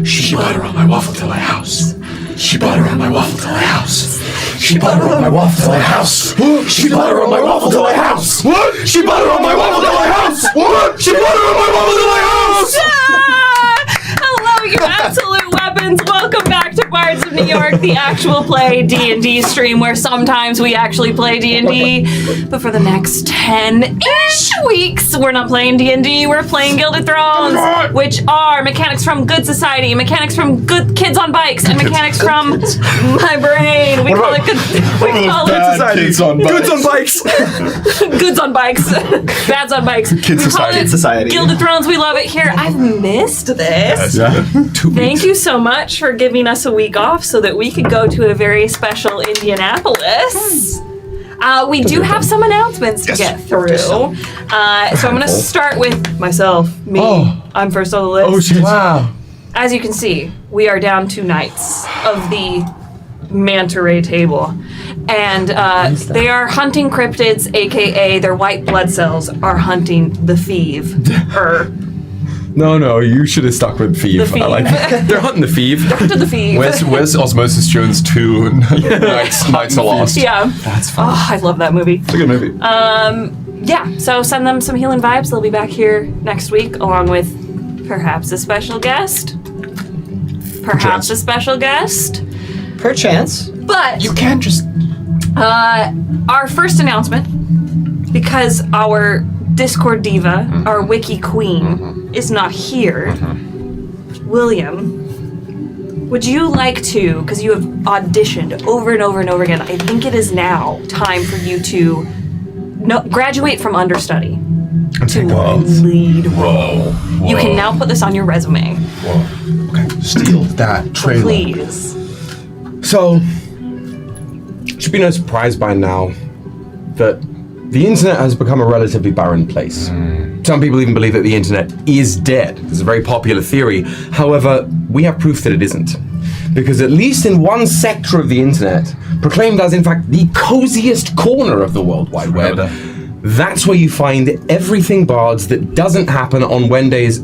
She butter on my waffle till I house. She butter on my waffle till I house. She butter on my waffle till I house. She butter on my waffle till I house. What? She butter on my waffle till I house. What? She butter on my waffle till I house. Hello, you absolute weapons. Welcome back to Bards of New York, the actual play D&D stream where sometimes we actually play D&D, but for the next 10-ish weeks, we're not playing D&D, we're playing Gilded Thrones, which are mechanics from Good Society, mechanics from Good Kids on Bikes, and mechanics from my brain. We call it Good Society. Kids on bikes. Goods on bikes. Goods on bikes. Bads on bikes. Kids Society. Gilded Thrones, we love it here. I've missed this. Yeah. Thank you so much for giving us a week off so that we could go to a very special Indianapolis. We do have some announcements to get through. So I'm going to start with myself, me. Oh. I'm first on the list. Oh, shit. Wow. As you can see, we are down 2 knights of the manta ray table. And they are hunting cryptids, a.k.a. their white blood cells are hunting the thief. No, you should have stuck with thief. The thief. I like it. They're hunting the thief. They're hunting the thief. Where's Osmosis Jones 2? Nights are Lost? Yeah. That's fun. Oh, I love that movie. It's a good movie. Yeah, so send them some healing vibes. They'll be back here next week along with perhaps a special guest. Perchance. But You can't just... our first announcement, because our Discord diva, our wiki queen, is not here. William, would you like to, because you have auditioned over and over and over again, I think it is now time for you to graduate from understudy to lead role. You can now put this on your resume. Whoa. Okay, steal that trailer. Please. So, it should be no surprise by now that the internet has become a relatively barren place. Some people even believe that the internet is dead. It's a very popular theory. However, we have proof that it isn't. Because at least in one sector of the internet, proclaimed as in fact the coziest corner of the World Wide Web, that's where you find everything Bards that doesn't happen on Wednesdays,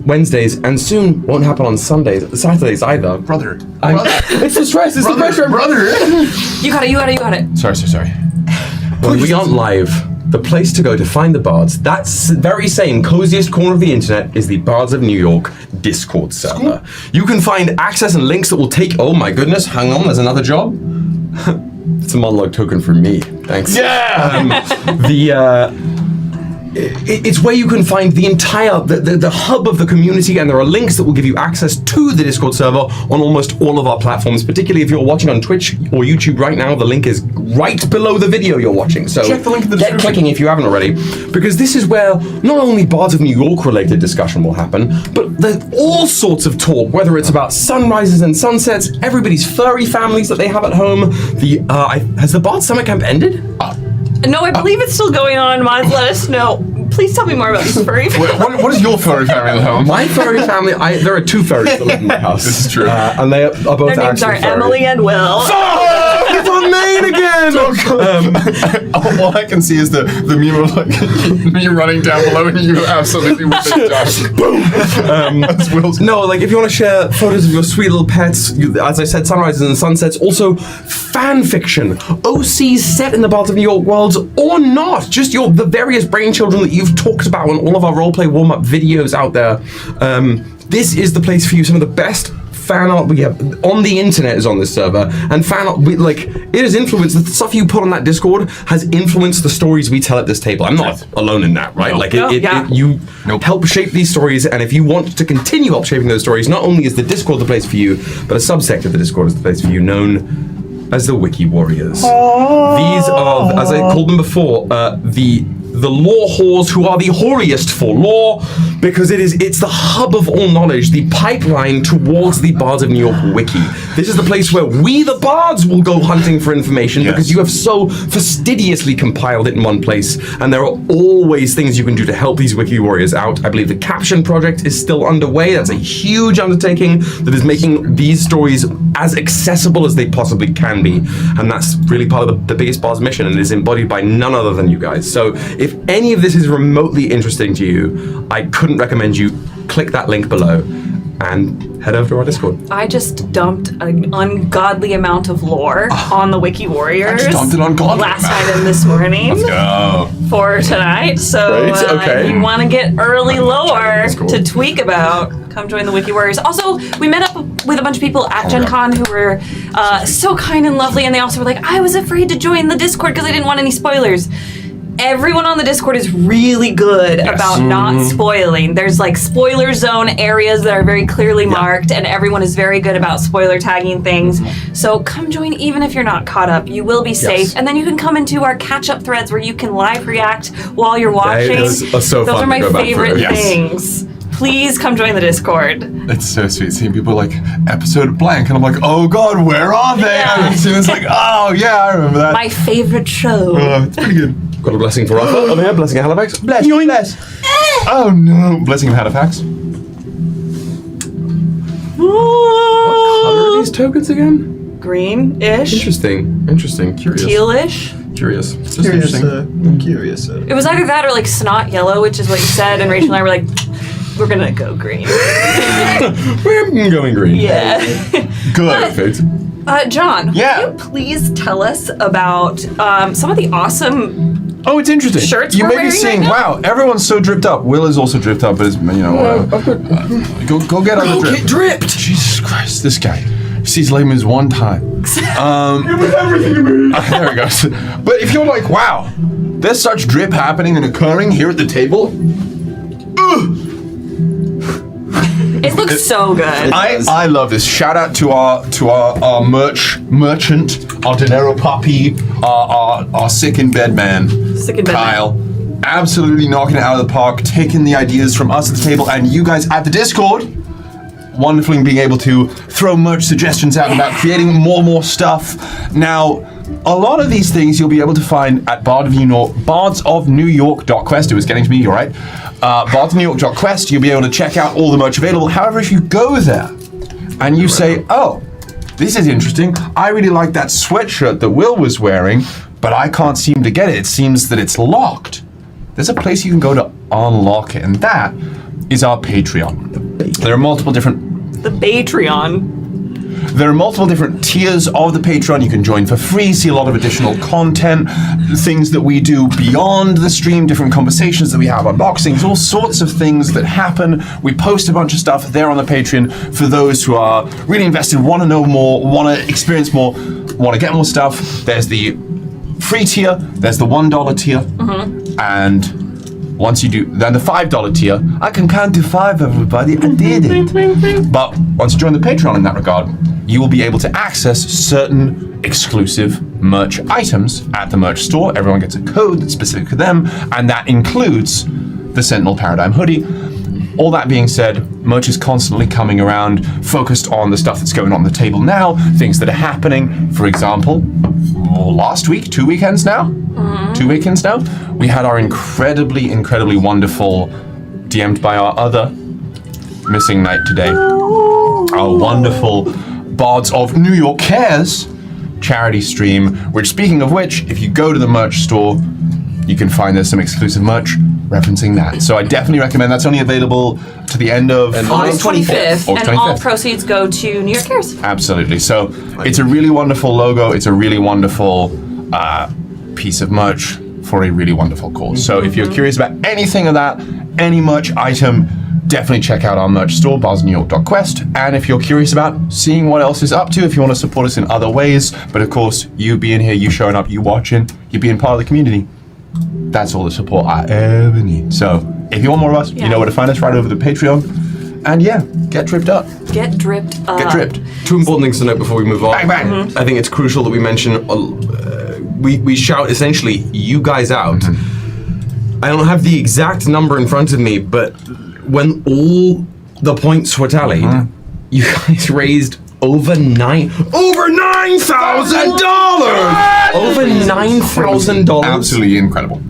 and soon won't happen on Saturdays either. Brother. It's the stress, it's the pressure. Brother. You got it. Sorry. When we aren't live, the place to go to find the Bards, that very same coziest corner of the internet, is the Bards of New York Discord server. You can find access and links that will take, oh my goodness, hang on, there's another job. It's a monologue token from me, thanks. Yeah! It's where you can find the entire, the hub of the community, and there are links that will give you access to the Discord server on almost all of our platforms, particularly if you're watching on Twitch or YouTube right now. The link is right below the video you're watching, so check the link in the get description. clicking if you haven't already, because this is where not only Bards of New York related discussion will happen, but there's all sorts of talk, whether it's about sunrises and sunsets, everybody's furry families that they have at home. Has the Bards Summer Camp ended? No, I believe it's still going on. Mods, let us know. Please tell me more about this furry family. What is your furry family at home? My furry family, there are 2 furries that live in my house. This is true. And they are both Their names are actually furry. Emily and Will. It's on main again! All I can see is the meme of like me running down below and you absolutely with the dash. Boom! That's Will's. No, like if you want to share photos of your sweet little pets, as I said, sunrises and sunsets, also fan fiction, OCs set in the Bards of New York worlds or not, just the various brain children that you've talked about in all of our roleplay warm-up videos out there. This is the place for you. Some of the best fan art we have on the internet is on this server, and fan art, it has influenced the stuff you put on that Discord, has influenced the stories we tell at this table. I'm not alone in that, right? You help shape these stories, and if you want to continue help shaping those stories, not only is the Discord the place for you, but a subsect of the Discord is the place for you, known as the Wiki Warriors. These are, as I called them before, the lore whores who are the hoariest for lore, because it's the hub of all knowledge, the pipeline towards the Bards of New York wiki. This is the place where we, the Bards, will go hunting for information, because you have so fastidiously compiled it in one place, and there are always things you can do to help these wiki warriors out. I believe the Caption project is still underway. That's a huge undertaking that is making these stories as accessible as they possibly can be, and that's really part of the biggest Bards mission, and it is embodied by none other than you guys. So if any of this is remotely interesting to you, I couldn't recommend you click that link below. and head over to our Discord. I just dumped an ungodly amount of lore on the Wiki Warriors. I just dumped an ungodly last amount. night and this morning. Let's go. For tonight. So Right, okay. if you want to get early lore Discord. to tweak about, come join the Wiki Warriors. Also, we met up with a bunch of people at Gen Con who were so kind and lovely, and they also were like, I was afraid to join the Discord because I didn't want any spoilers. Everyone on the Discord is really good about not spoiling. There's like spoiler zone areas that are very clearly marked, and everyone is very good about spoiler tagging things. So come join even if you're not caught up. You will be safe. And then you can come into our catch-up threads where you can live react while you're watching. That is so Those fun are to my go back through. favorite Yes. things. Please come join the Discord. It's so sweet seeing people like episode blank, and I'm like, oh god, where are they? Yeah. And it's like, oh yeah, I remember that. My favorite show. It's pretty good. Got a blessing for Arthur over here, blessing of Halifax. Bless, bless. Oh no, blessing of Halifax. What color are these tokens again? Green-ish. Interesting, curious. Tealish. Curious. Just interesting. I'm curious. It was either that or like snot yellow, which is what you said, and Rachel and I were like, we're gonna go green. We're going green. Yeah. Good. Perfect. John, Yeah. will you please tell us about some of the awesome Oh, it's interesting. shirts you we're may be wearing seeing, right now? wow, everyone's so dripped up. Will is also dripped up, but it's, go get on the drip. Get dripped. Jesus Christ, this guy. He sees Les Mis one time. It was everything to me. There he goes. But if you're like, wow, there's such drip happening and occurring here at the table. It looks so good. I love this. Shout out to our merchant, our Dinero puppy, our sick in bed man, Sick in bed Kyle. Absolutely knocking it out of the park, taking the ideas from us at the table and you guys at the Discord. Wonderfully being able to throw merch suggestions out about creating more stuff. Now, a lot of these things you'll be able to find at bardsofnewyork.quest. It was getting to me, you're right. Bardsofnewyork.quest, you'll be able to check out all the merch available. However, if you go there and you say, oh, this is interesting. I really like that sweatshirt that Will was wearing, but I can't seem to get it. It seems that it's locked. There's a place you can go to unlock it, and that is our Patreon. There are multiple different The Patreon. There are multiple different tiers of the Patreon. You can join for free, see a lot of additional content, things that we do beyond the stream, different conversations that we have, unboxings, all sorts of things that happen. We post a bunch of stuff there on the Patreon for those who are really invested, want to know more, want to experience more, want to get more stuff. There's the free tier, there's the $1 tier, and once you do, then the $5 tier, I can count to 5, everybody, I did it. But once you join the Patreon in that regard, you will be able to access certain exclusive merch items at the merch store. Everyone gets a code that's specific to them, and that includes the Sentinel Paradigm hoodie. All that being said, merch is constantly coming around, focused on the stuff that's going on the table now, things that are happening. For example, last week, 2 weekends now, we had our incredibly wonderful, DM'd by our other missing knight today, our wonderful Bards of New York Cares charity stream, which, speaking of which, if you go to the merch store, you can find there's some exclusive merch referencing that. So I definitely recommend. That's only available to the end of August 25th. August And all 25th. proceeds go to New York Cares. Absolutely. So it's a really wonderful logo. It's a really wonderful piece of merch for a really wonderful cause. So if you're curious about anything of that, any merch item, definitely check out our merch store, bardsofnewyork.quest. And if you're curious about seeing what else is up to, if you want to support us in other ways, but of course, you being here, you showing up, you watching, you being part of the community, that's all the support I ever need. So if you want more of us, you know where to find us, right over the Patreon. And yeah, get dripped up. Get dripped up. Get dripped. Two important things to note before we move on. Bang, bang. I think it's crucial that we mention, we shout essentially you guys out. I don't have the exact number in front of me, but when all the points were tallied, you guys raised over $9,000! Over $9,000! Absolutely incredible.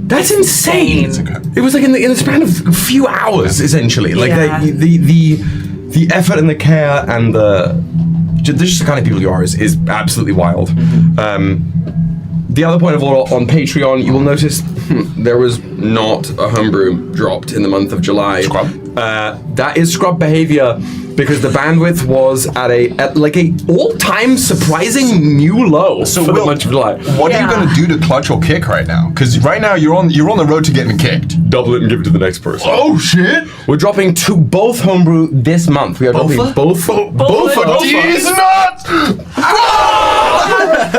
That's insane. It's incredible. It was like in the span of a few hours, essentially. Like Yeah. the effort and the care and just the kind of people you are is absolutely wild. The other point of all, on Patreon, you will notice there was not a homebrew dropped in the month of July. Scrub. That is scrub behavior. because the bandwidth was at like a all-time surprising new low for the month of July. What are you going to do to clutch or kick right now? Because right now you're on the road to getting kicked. Double it and give it to the next person. Oh shit! We're dropping both homebrew this month. We are dropping both These nuts!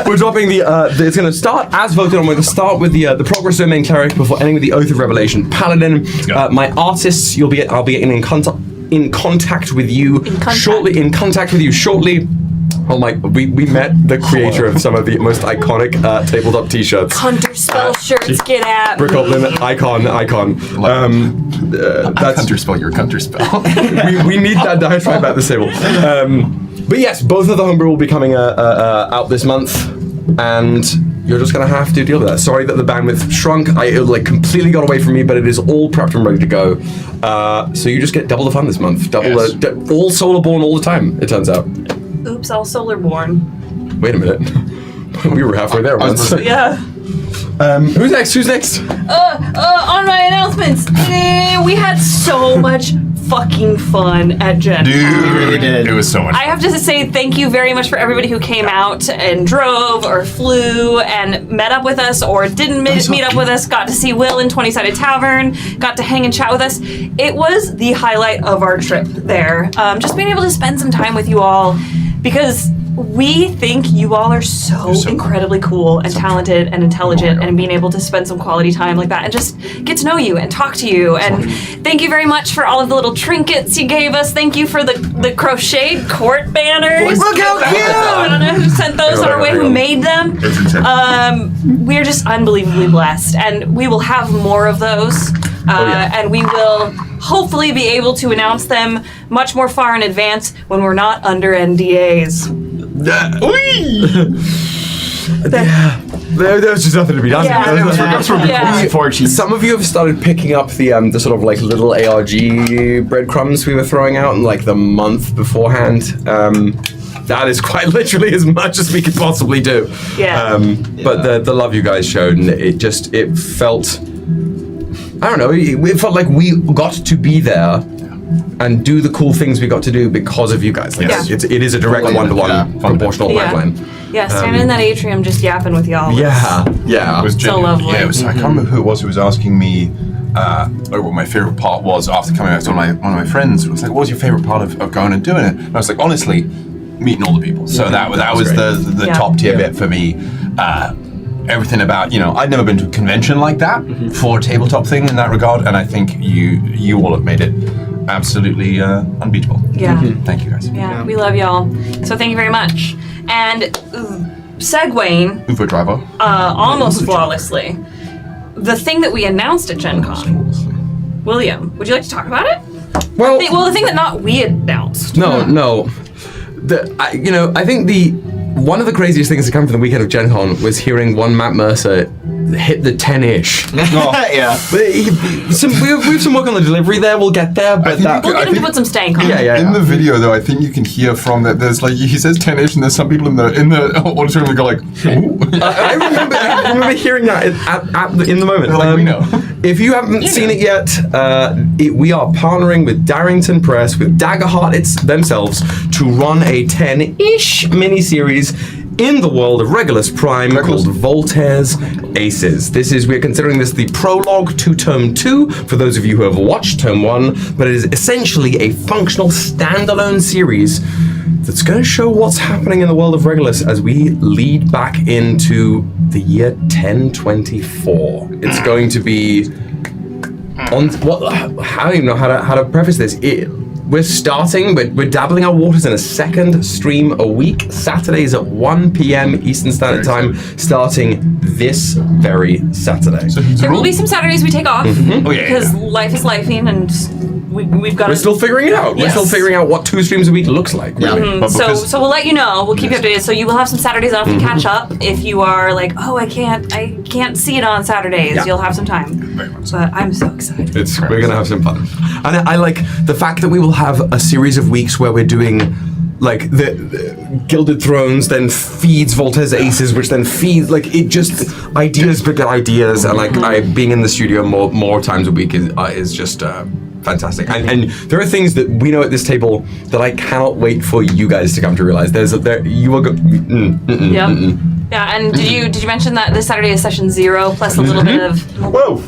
We're dropping it's going to start as voted on. We're going to start with the Progress Domain Cleric before ending with the Oath of Revelation Paladin. My artists, I'll be getting in contact with you shortly. Oh my! We met the creator of some of the most iconic tabletop T-shirts. Counterspell shirts, get at Brick Goblin icon. I counterspell your counterspell. we need that diatribe at the table. But yes, both of the homebrew will be coming out this month, and you're just gonna have to deal with that. Sorry that the bandwidth shrunk. It completely got away from me, but it is all prepped and ready to go. So you just get double the fun this month. All Solarborn all the time. It turns out. Oops, all Solarborn. Wait a minute. We were halfway there once. Yeah. Who's next? On my announcements, we had so much fucking fun at Gen Con. Dude, we really did. It was so much I have to say thank you very much for everybody who came out and drove or flew and met up with us or didn't meet up with us, got to see Will in 20-Sided Tavern, got to hang and chat with us. It was the highlight of our trip there. Just being able to spend some time with you all, because we think you all are so incredibly cool and talented and intelligent, and being able to spend some quality time like that and just get to know you and talk to you. And thank you very much for all of the little trinkets you gave us. Thank you for the crocheted court banners. Look how cute! I don't know who sent those our way, who made them. We're just unbelievably blessed, and we will have more of those. And we will hopefully be able to announce them much more far in advance when we're not under NDAs. There's just nothing to be done. Some of you have started picking up the sort of like little ARG breadcrumbs we were throwing out in like the month beforehand. That is quite literally as much as we could possibly do. Yeah. But the love you guys showed, and it felt, I don't know, it felt like we got to be there and do the cool things we got to do because of you guys. Like, it is a direct one-to-one proportional pipeline. Yeah, standing in that atrium just yapping with y'all. Yeah. It was so lovely. Yeah, I can't remember who it was who was asking me what my favorite part was after coming back to one of my friends. It was like, what was your favorite part of going and doing it? And I was like, honestly, meeting all the people. So that was the top tier bit for me. Everything about, I'd never been to a convention like that for a tabletop thing in that regard, and I think you all have made it absolutely unbeatable. Yeah. Thank you guys. Yeah, we love y'all. So thank you very much. And segueing Uber driver. almost flawlessly, the thing that we announced at Gen Con. William, would you like to talk about it? Well, the thing that not we announced. No. I think one of the craziest things that came from the weekend of Gen Con was hearing one Matt Mercer hit the 10-ish. Yeah. We have some work on the delivery there. We'll get there, but We'll get him to put some stank on. Yeah. In the video, though, I think you can hear from that. There's like he says 10-ish, and there's some people in the auditorium that go like, "Ooh." I remember hearing that in the moment. They're like, we know. If you haven't seen it yet, we are partnering with Darrington Press, with Daggerheart themselves, to run a 10-ish miniseries in the world of Regulus Prime called Voltaire's Aces. We're considering this the prologue to Tome 2, for those of you who have watched Tome 1, but it is essentially a functional standalone series that's going to show what's happening in the world of Regulus as we lead back into the year 1024. It's going to be I don't even know how to preface this. We're dabbling our waters in a second stream a week, Saturdays at 1 p.m. Eastern Standard Time, starting this very Saturday. There will be some Saturdays we take off because life is lifing, and we've got. We're still figuring it out. We're still figuring out what 2 streams a week looks like. Really. So we'll let you know. We'll keep you updated. So you will have some Saturdays off to catch up. If you are like, oh, I can't see it on Saturdays, you'll have some time. Very much so. But I'm so excited. We're gonna have some fun, and I like the fact that we will have a series of weeks where we're doing like the Gilded Thrones then feeds Voltaire's Aces, which then feeds ideas beget ideas, and being in the studio more times a week is just fantastic. And there are things that we know at this table that I cannot wait for you guys to come to realize. You are Yep. Yeah, and did you mention that this Saturday is session 0 plus a little bit of Whoa!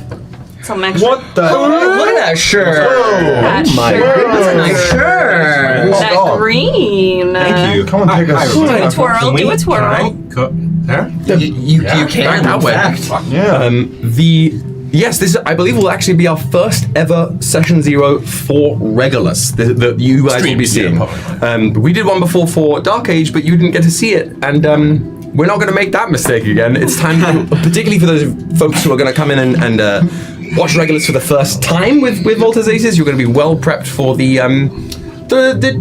some extra? What the? Look at that shirt. That my shirt. goodness. That's a nice Shirt. That green. Thank you. Come on, take us. Do a twirl. Do a twirl. Go there? You can. that way. Yeah. Yes, this I believe will actually be our first ever session 0 for Regulus that you guys will be seeing. We did one before for Dark Age, but you didn't get to see it, and we're not going to make that mistake again. It's time, particularly for those folks who are going to come in and watch Regulus for the first time with Volta's Aces. You're going to be well prepped for the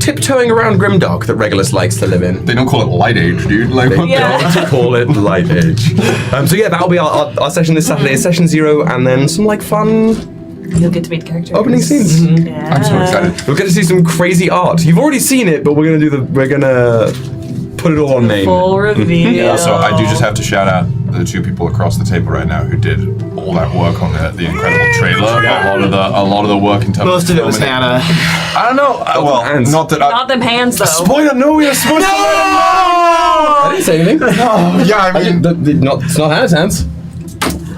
tiptoeing around Grimdark that Regulus likes to live in. They don't call it Light Age, dude. Like, They what don't call it Light Age. So yeah, that'll be our session this Saturday, session 0, and then some like fun You'll get to meet the characters. opening scenes. Yeah. I'm so excited. We'll get to see some crazy art. You've already seen it, but we're gonna put it all on name. Full reveal. Also, I do just have to shout out the 2 people across the table right now who did all that work on the incredible trailer. A lot of the work in terms Most of it was filming. Hannah. I don't know. Well, hands. not that. Not them hands though. Spoiler! No, we are supposed to. I didn't say anything. Yeah, I mean, It's not Hannah's hands.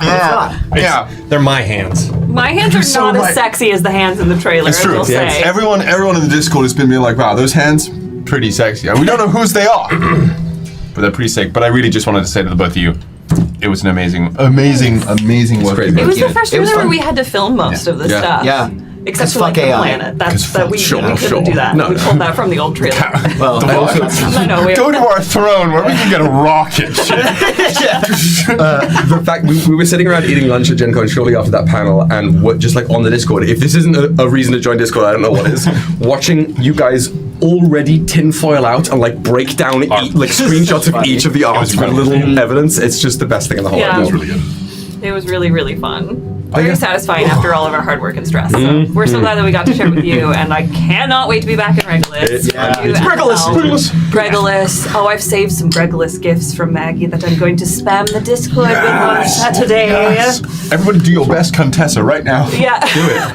yeah. They're my hands. My hands are so not right. as sexy as the hands in the trailer. It's I true. will say. Everyone in the Discord has been being like, "Wow, those hands, pretty sexy." We don't know whose they are, but they're pretty sick. But I really just wanted to say to the both of you, it was an amazing work. crazy. It was the Thank you. first It was trailer where fun. we had to film most of the Yeah. stuff. Yeah. Except It's for like fuck the AI. planet. We sure. couldn't do that. No, we no. pulled that from the old trailer. Well, I know. We Go to our throne where we can get a rocket. The fact we were sitting around eating lunch at Gen Con shortly after that panel, and just like on the Discord, if this isn't a reason to join Discord, I don't know what is. Watching you guys already tinfoil out and like break down like screenshots of each of the arts with little evidence, it's just the best thing in the whole Yeah. world. Really good. It was really, really fun. Very yeah. satisfying after all of our hard work and stress. So we're so glad that we got to share with you, and I cannot wait to be back in Regulus. Yeah. You It's and Regulus. Mel. Regulus. Oh, I've saved some Regulus gifts from Maggie that I'm going to spam the Discord with on Saturday. Yes. Everybody do your best, Contessa, right now. Yeah.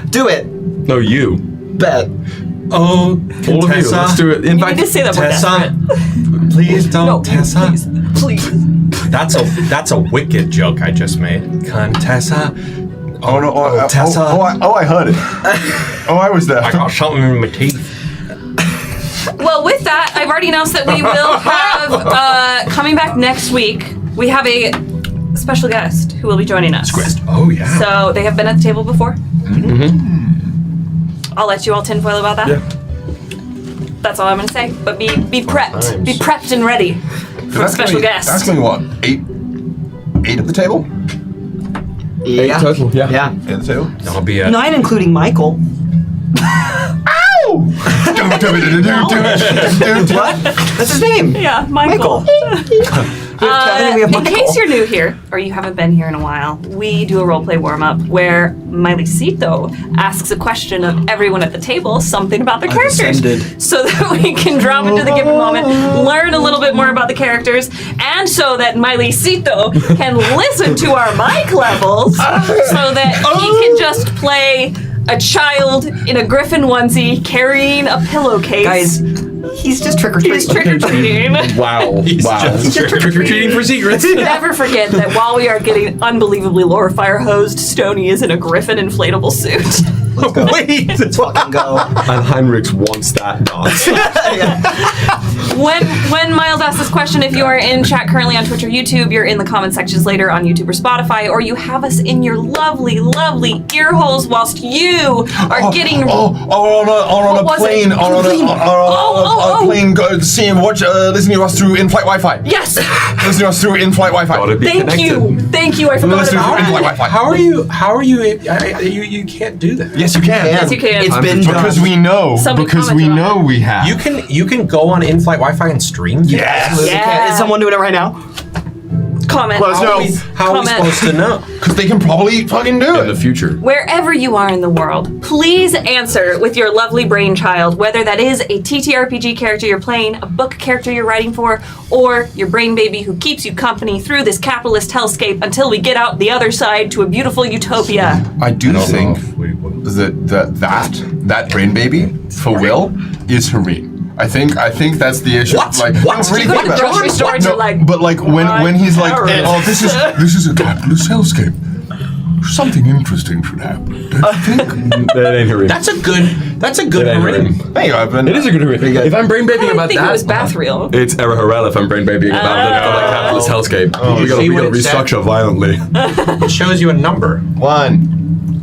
do it. No, you. Bet. Oh, All of you. Tessa. Let's do it. In You fact, need to say that more Tessa, desperate. please don't, No, Tessa. please. That's a wicked joke I just made. Contessa. Oh no! Tessa. I heard it. Oh, I was there. I got something in my teeth. Well, with that, I've already announced that we will have, coming back next week, we have a special guest who will be joining us. Oh yeah. So they have been at the table before. I'll let you all tinfoil about that. Yeah. That's all I'm going to say. But be prepped. times. Be prepped and ready for a special guest. That's going to be what? 8 at the table? Yeah. total, yeah. Yeah. 8 at the table? I'll be at 9 including Michael. What? That's his name. Yeah, Michael. Kevin, we have In Michael. case you're new here, or you haven't been here in a while, we do a roleplay warm-up where Mileycito asks a question of everyone at the table, something about their characters, ascended. so that we can drop into the given moment, learn a little bit more about the characters, and so that Mileycito can listen to our mic levels, so that he can just play a child in a griffin onesie carrying a pillowcase. Guys, he's just trick or He's treating. trick-or-treating. Wow. Wow. trick-or-treating for secrets. Never forget that while we are getting unbelievably lore fire hosed, Stony is in a griffin inflatable suit. Let's go. Wait. Let's fucking go. And Heinrichs wants that dance. When Miles asked this question, if you are in chat currently on Twitch or YouTube, you're in the comment sections later on YouTube or Spotify, or you have us in your lovely, lovely ear holes whilst you are getting. on What a was plane, it? on a plane, listening to us through in-flight Wi-Fi. Yes! Listening to us through in-flight Wi-Fi. Gotta be Thank connected. you! Thank you, I forgot Listening through about in-flight that. Wi-Fi. How are you? You can't do that. Yes, you can. Yes, you can. It's been Because done. we know. Somebody because we commented on know we have. You can go on in-flight Wi-Fi and stream. Yes. Yeah. Is someone doing it right now? Comment. Let us How know. are we Comment. supposed to know? Because they can probably fucking do In the it. future. Wherever you are in the world, please answer with your lovely brainchild, whether that is a TTRPG character you're playing, a book character you're writing for, or your brain baby who keeps you company through this capitalist hellscape until we get out the other side to a beautiful utopia. I do think We will. that brain baby for Will is Hareen. I think that's the issue. What? Like, What? Really You go to the grocery store and you're like, but like when he's like, oh, this is a capitalist hellscape. Something interesting should happen. Don't you think? That ain't Hareen. That's a good That ain't ring. Hareen. Hey, Evan. It is a good Hareen. If I'm brain babying I about think that, it was Bathriel. it's Era Harrell if I'm brain babying about the capitalist hellscape. We See gotta what it said? restructure violently. It shows you a number. 1.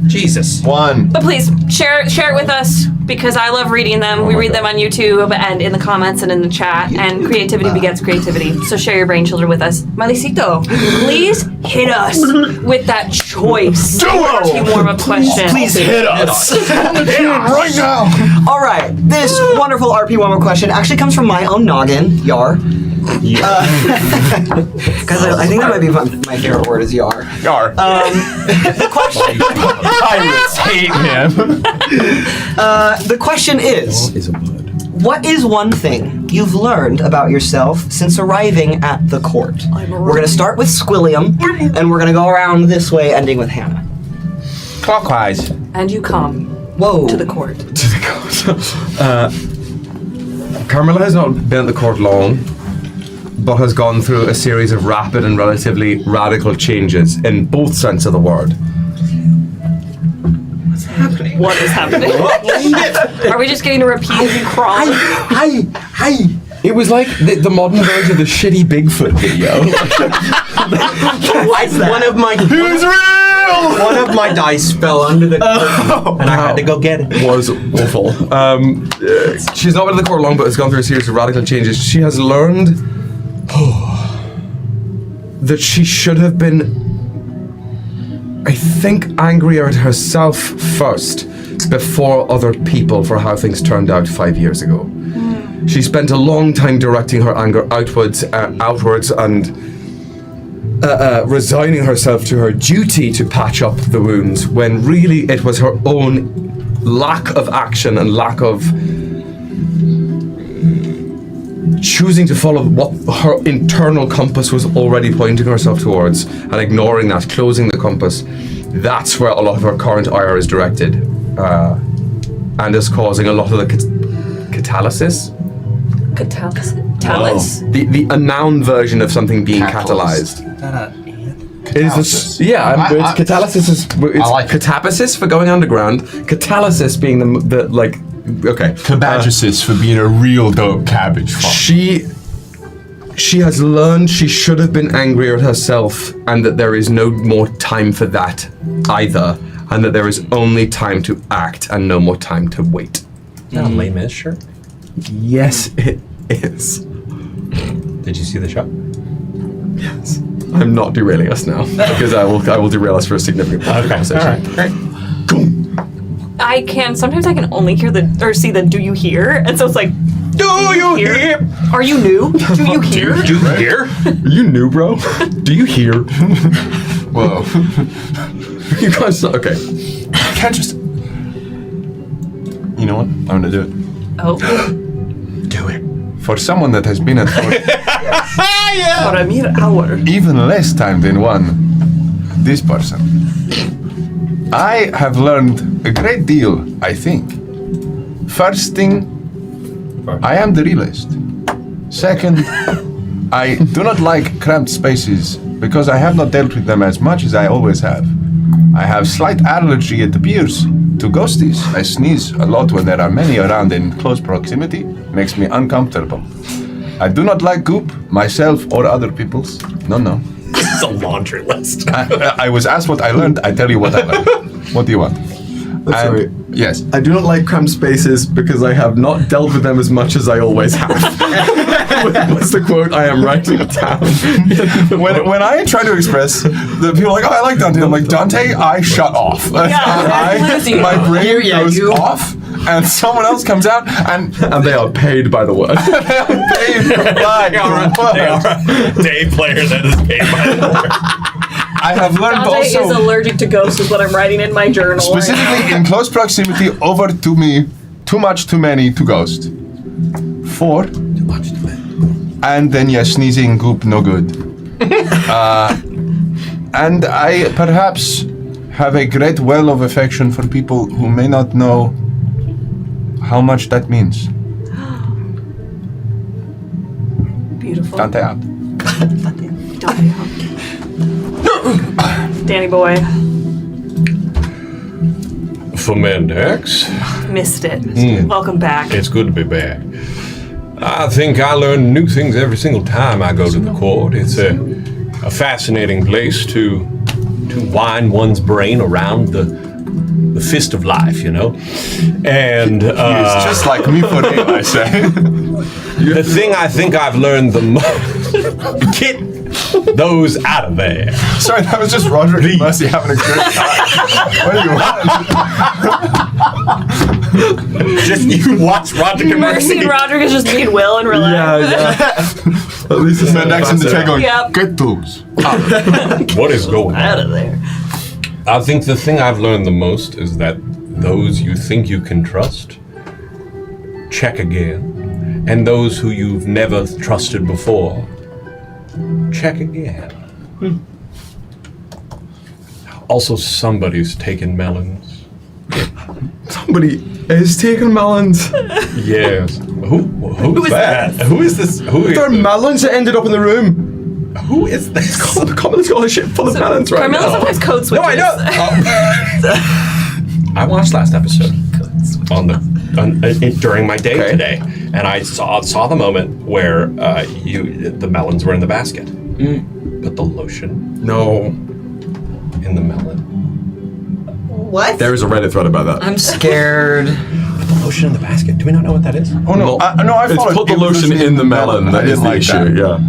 Jesus. 1. But please share it with us because I love reading them. We read them on YouTube and in the comments and in the chat. And creativity begets creativity. So share your brain children with us. Malicito, please hit us with that choice. Do it! Team warm up question. Please hit us. Right now. All right, this wonderful RP warm-up question actually comes from my own noggin, Yar. Because I think that might be my favorite word is Yar. Yar. The question, Pirates hate him. the question is, what is one thing you've learned about yourself since arriving at the court? We're going to start with Squilliam, and we're going to go around this way, ending with Hannah. Clockwise. And you come Whoa. to the court. Carmilla has not been at the court long, but has gone through a series of rapid and relatively radical changes in both sense of the word. What is happening? Are we just getting to repeat you crawling? It was like the modern version of the shitty Bigfoot video. One of my Who's real? one of my dice fell under the curtain, and I had to go get it. Was awful. She's not been at the court long, but has gone through a series of radical changes. She has learned that she should have been, I think, angrier at herself first before other people for how things turned out 5 years ago. She spent a long time directing her anger outwards and resigning herself to her duty to patch up the wounds, when really it was her own lack of action and lack of choosing to follow what her internal compass was already pointing herself towards and ignoring that, closing the compass. That's where a lot of her current ire is directed, and is causing a lot of the catalysis. Talus? A noun version of something being Catalyst. catalyzed. It's catalysis is like it. catabasis for going underground. Catalysis being the okay. Cabagesis for being a real dope cabbage farm. She has learned she should have been angrier at herself, and that there is no more time for that either, and that there is only time to act and no more time to wait. Is that a Les Mis shirt? Yes, it is. Did you see the shot? Yes. I'm not derailing us now because I will derail us for a significant part of the conversation. Great. Sometimes I can only hear see the do you hear? And so it's like, Do you hear? are you new? Do you hear? Do you hear? You new, bro? Do you hear? Whoa. You guys, okay. Can't just. You know what? I'm gonna do it. Oh, Do it. For someone that has been at court for a mere hour. even less time than this person. I have learned a great deal, I think. First thing, I am the realist. Second, I do not like cramped spaces because I have not dealt with them as much as I always have. I have slight allergy, it appears, to ghosties. I sneeze a lot when there are many around in close proximity. Makes me uncomfortable. I do not like goop, myself or other people's. No. This is a laundry list. I was asked what I learned, I tell you what I learned. What do you want? Sorry. Yes. I do not like cramped spaces because I have not dealt with them as much as I always have. What's the quote I am writing down? When I try to express, the people are like, oh, I like Dante. I'm like, Dante, I shut off. lose you. My brain goes off, and someone else comes out, and they are paid by the word. they are paid by the word. Day player that is paid by the word. I have learned Dante also, is allergic to ghosts is what I'm writing in my journal. specifically in close proximity, over to me, too much, too many to ghost. 4. Too much, too many. And then sneezing, goop, no good. And I perhaps have a great well of affection for people who may not know how much that means. Beautiful. Dante out. Danny boy. Fermendex. Missed it. Welcome back. It's good to be back. I think I learn new things every single time I go to the court. It's a fascinating place to wind one's brain around the fist of life, you know? And It's just like me for real, I say. the thing I think I've learned the most... Get those out of there. Sorry, that was just Roderick and Mercy having a great time. What do you want? Just you watch Roderick and Mercy and Roderick is just being Will and relax. At least it's Mendex in the chair going, Yep. get those. What is going on? Out of there. I think the thing I've learned the most is that those you think you can trust, check again. And those who you've never trusted before, check again. Also, somebody's taking melons. Somebody is taking melons. Yes. Who's that? Who is this? There are melons that ended up in the room. Who is this? Carmella's got a shit full of melons right Carmilla now. sometimes code switches. No, I know. I watched last episode during my day today, and I saw the moment where the melons were in the basket. Put the lotion No. in the melon. What? There is a Reddit thread about that. I'm scared. Put the lotion in the basket. Do we not know what that is? Oh no, I It's followed. put the It was lotion in the melon. I That is didn't the like issue, that. yeah.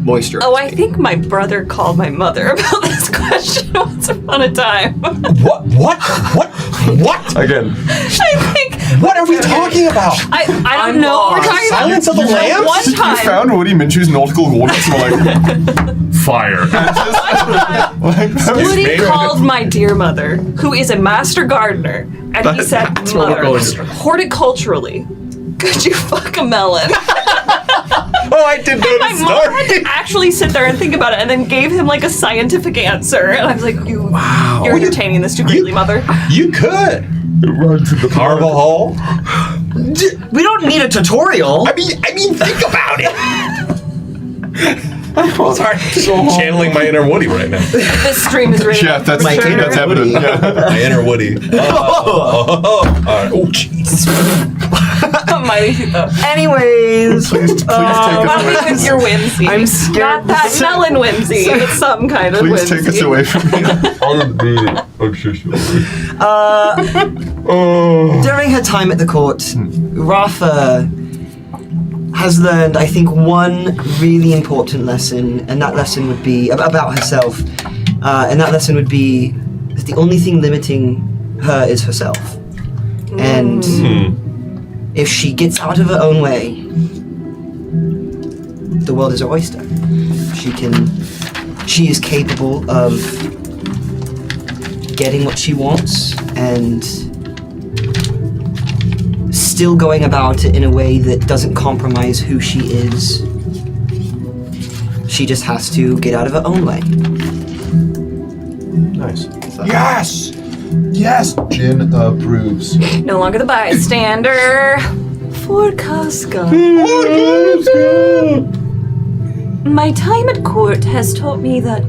Moisture. Oh, I think my brother called my mother about this question once upon a time. What? Again. I think. What are we talking about? I don't know what we're talking about. Silence of the Lambs? One You time. found Woody Minshew's nautical ordnance and were like, fire. Woody me. called my dear mother, who is a master gardener, and he said, That's what "Mother, we're going to. horticulturally, could you fuck a melon?" Oh, I did know My the mom had story. to actually sit there and think about it, and then gave him like a scientific answer. And I was like, "You're entertaining this too greatly, mother." You could Run to the carve a hole. We don't need a tutorial. I mean, think about it. Sorry, channeling my inner Woody right now. This stream is really Yeah, that's inner evident. Yeah. My inner Woody. All right. Oh, jeez. Anyways, Please take Not us even your whimsy. I'm scared. Not that melon whimsy. It's some kind of Please whimsy. take us away from me. during her time at the court, Rafa has learned, I think, one really important lesson, and that lesson would be about herself. And that lesson would be that the only thing limiting her is herself. And if she gets out of her own way, the world is her oyster. She is capable of getting what she wants and still going about it in a way that doesn't compromise who she is. She just has to get out of her own way. Nice. Yes! Yes! Jin approves. No longer the bystander. For Casca. My time at court has taught me that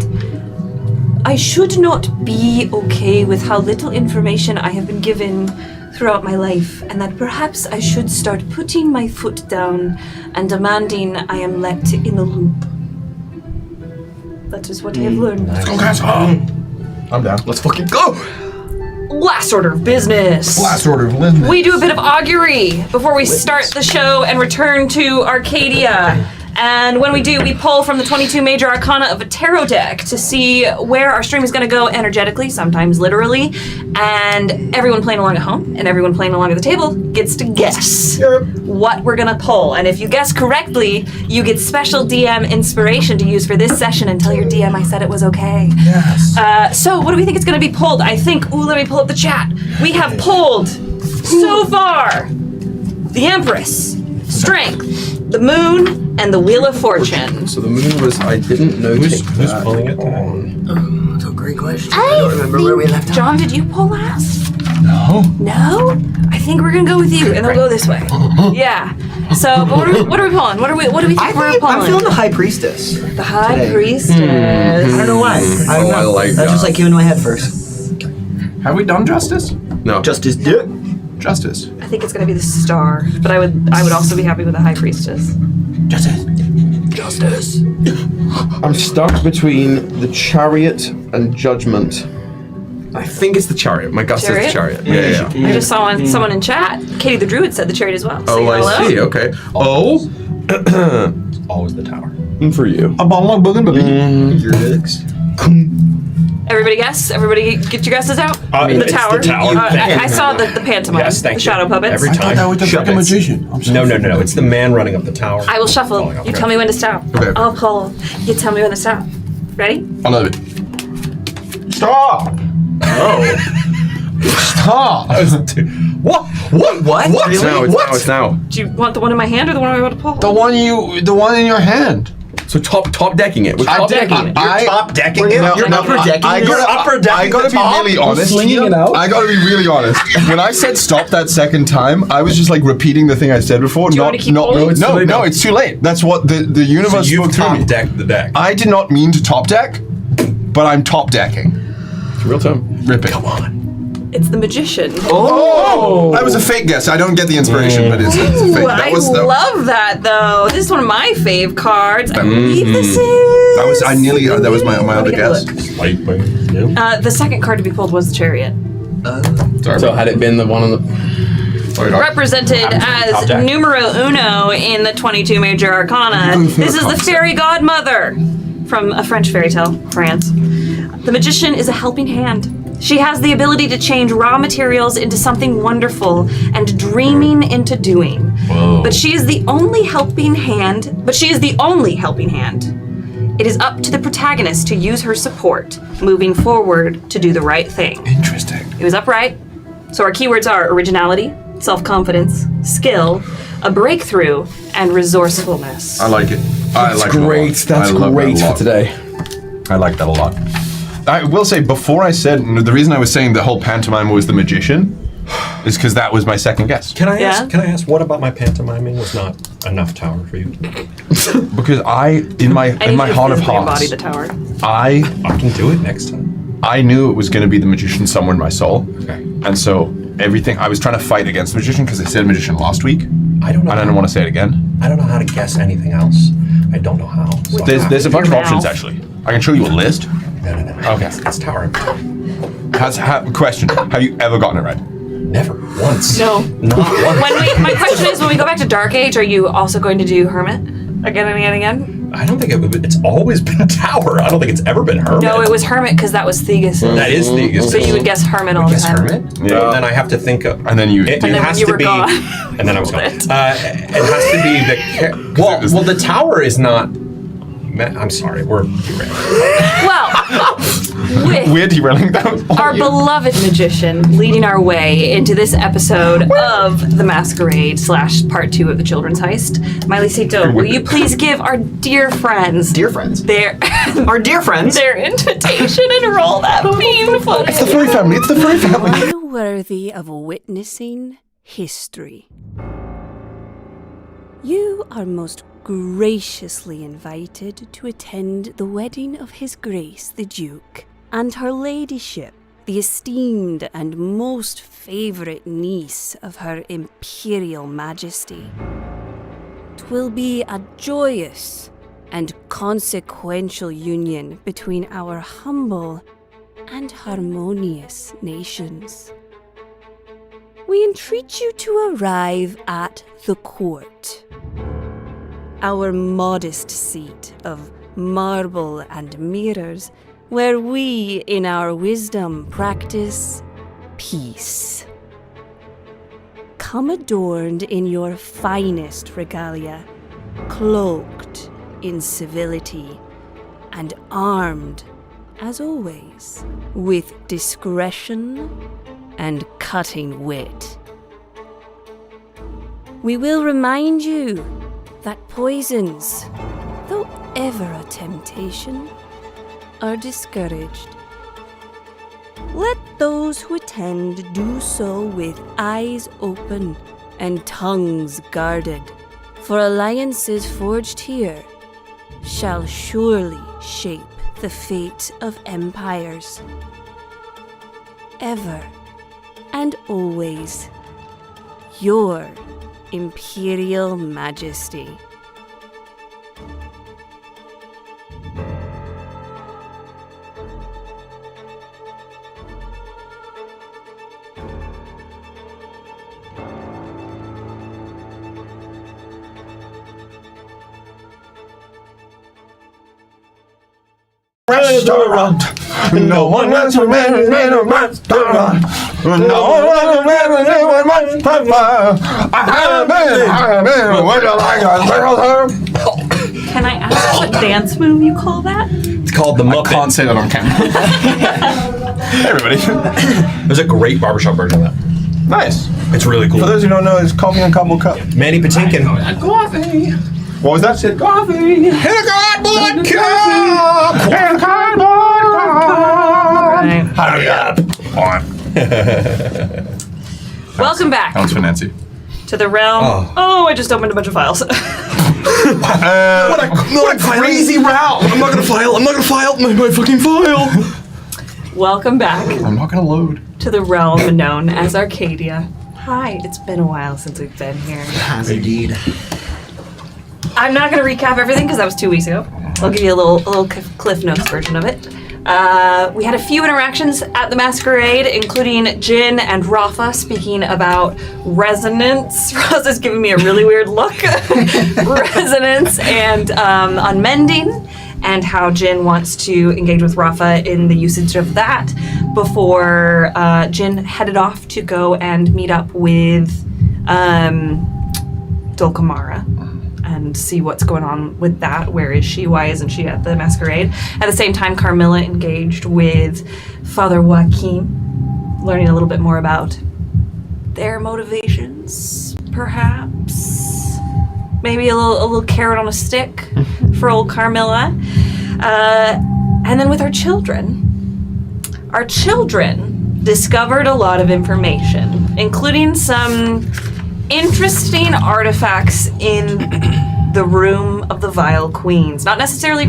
I should not be okay with how little information I have been given throughout my life, and that perhaps I should start putting my foot down and demanding I am let in the loop. That is what I have learned. Go, guys! I'm down. Let's fucking go! Last order of business. Last order of business. We do a bit of augury before we start the show and return to Arcadia. And when we do, we pull from the 22 major arcana of a tarot deck to see where our stream is going to go energetically, sometimes literally. And everyone playing along at home and everyone playing along at the table gets to guess what we're going to pull. And if you guess correctly, you get special DM inspiration to use for this session and tell your DM I said it was okay. Yes. So what do we think it's going to be pulled? I think, let me pull up the chat. We have pulled so far the Empress, Strength, the Moon, and the Wheel of Fortune. So the moon was, I didn't know. Who's pulling it? great question. I don't remember where we left off. John, did you pull last? No. No? I think we're gonna go with you, and they'll go this way. Yeah. So, but what are we pulling? What do we think we're pulling? I'm feeling the High Priestess. The High today. Priestess. I don't know why. I don't know. I like That just that. like came into my head first. Have we done justice? No. Justice Dick. Justice. I think it's gonna be the Star, but I would also be happy with the High Priestess. Justice. Justice. I'm stuck between the Chariot and Judgment. I think it's the Chariot. My gut says the Chariot. Yeah. I just saw someone in chat. Katie the Druid said the Chariot as well. Oh, I see. Okay. Oh. Always the tower. For you. A ball of boogie boogie. Your dicks. Everybody guess? Everybody get your guesses out? The it's tower. the tower. I saw the pantomime. Yes, thank the you. shadow puppets. Every I thought time. that was the fucking magician. I'm so No. It's the man running up the tower. I will shuffle. Falling off. You tell me when to stop. Okay. I'll pull. You tell me when to stop. Ready? I love it. Stop! Stop! What? What? It's now. It's now. Do you want the one in my hand or the one I'm about to pull? The one in your hand. So top decking it. We're I top deck decking it. it. I- Top decking it. No, You're no, upper decking I it? gotta, You're upper decking I gotta the be top? really honest. slinging it out? I gotta be really honest. When I said stop that second time, I was just like repeating the thing I said before. you not, want me to keep not, pulling? no, It's too late now. it's too late. That's what the universe So spoke you've through me. top decked the deck. I did not mean to top deck, but I'm top decking. It's real time. Rip it. Come on. It's the magician. Oh! That was a fake guess. I don't get the inspiration, but it's a fake. Ooh, That I was love that though. This is one of my fave cards. I believe this is. That was I nearly. That was my Let me other get a guess. look. Light bang. No. The second card to be pulled was the Chariot. Sorry. So had it been the one on the Sorry, Doc. Represented Top as deck. numero uno in the 22 major arcana. This is the fairy godmother from a French fairy tale, France. The magician is a helping hand. She has the ability to change raw materials into something wonderful and dreaming into doing. Whoa. But she is the only helping hand. It is up to the protagonist to use her support, moving forward to do the right thing. Interesting. It was upright. So our keywords are originality, self-confidence, skill, a breakthrough, and resourcefulness. I like it. I like great. it a lot. That's I love great that a for lot. today. I like that a lot. I will say before I said the reason I was saying the whole pantomime was the magician is because that was my second guess. Can I Yeah? ask what about my pantomiming was not enough tower for you? Because in my I need you to heart of physically embody hearts, the tower. I I can do it next time. knew it was going to be the magician somewhere in my soul, Okay. and so everything I was trying to fight against the magician because they said magician last week, I don't know. and I don't want to say it again. I don't know how to guess anything else. I don't know how. So There's a bunch of Your options mouth. actually. I can show you a list. No. Okay. It's tower. Question: have you ever gotten it right? Never. Once. No. Not once. My question is, when we go back to Dark Age, are you also going to do Hermit again and again and again? I don't think it's always been tower. I don't think it's ever been Hermit. No, it was Hermit because that was Thegus. That is the. So you would guess Hermit all the guess time. Hermit? Yeah. And then I have to think of. And then you. It then has you to were be. gone. And then I was gone. It. It has to be the. Well, the tower is not. I'm sorry. We're derailed. Well, with We're derailing them. our beloved magician leading our way into this episode of The Masquerade / Part 2 of the Children's Heist. Miley-Cito, will you please give our dear friends Dear friends. their Our dear friends. their invitation and roll that theme footage? It's the furry family. It's the furry family. Are you worthy of witnessing history? You are most graciously invited to attend the wedding of His Grace the Duke and Her Ladyship, the esteemed and most favourite niece of Her Imperial Majesty. 'Twill be a joyous and consequential union between our humble and harmonious nations. We entreat you to arrive at the court, our modest seat of marble and mirrors, where we, in our wisdom, practice peace. Come adorned in your finest regalia, cloaked in civility, and armed, as always, with discretion and cutting wit. We will remind you that poisons, though ever a temptation, are discouraged Let those who attend do so with eyes open and tongues guarded, for alliances forged here shall surely shape the fate of empires. Ever and always, your Imperial Majesty. Restaurant. No one wants to restaurant. No one wants to restaurant. I have been. Would you like a Can I ask what dance move you call that? It's called the I Muppet. can't say that on camera. Hey, everybody. There's a great barbershop version of that. Nice. It's really cool. For those who don't know, it's Coffee and Cobble Cup. Manny Patinkin. Coffee. What was that? Said coffee. In a cardboard cup. In a cardboard cup. Right. Hurry up. Welcome back That one's for Nancy. to the realm. Oh, I just opened a bunch of files. What What a crazy route! I'm not gonna file my fucking file! Welcome back I'm not gonna load. to the realm known as Arcadia. Hi, it's been a while since we've been here. Has indeed. I'm not going to recap everything because that was 2 weeks ago. I'll give you a little Cliff Notes version of it. We had a few interactions at the masquerade, including Jin and Rafa speaking about resonance. Rafa's giving me a really weird look. Resonance and unmending, and how Jin wants to engage with Rafa in the usage of that before Jin headed off to go and meet up with Dulcamara and see what's going on with that. Where is she? Why isn't she at the masquerade? At the same time, Carmilla engaged with Father Joaquin, learning a little bit more about their motivations, perhaps. Maybe a little carrot on a stick for old Carmilla. And then with our children discovered a lot of information, including some interesting artifacts in the room of the Vile Queens. Not necessarily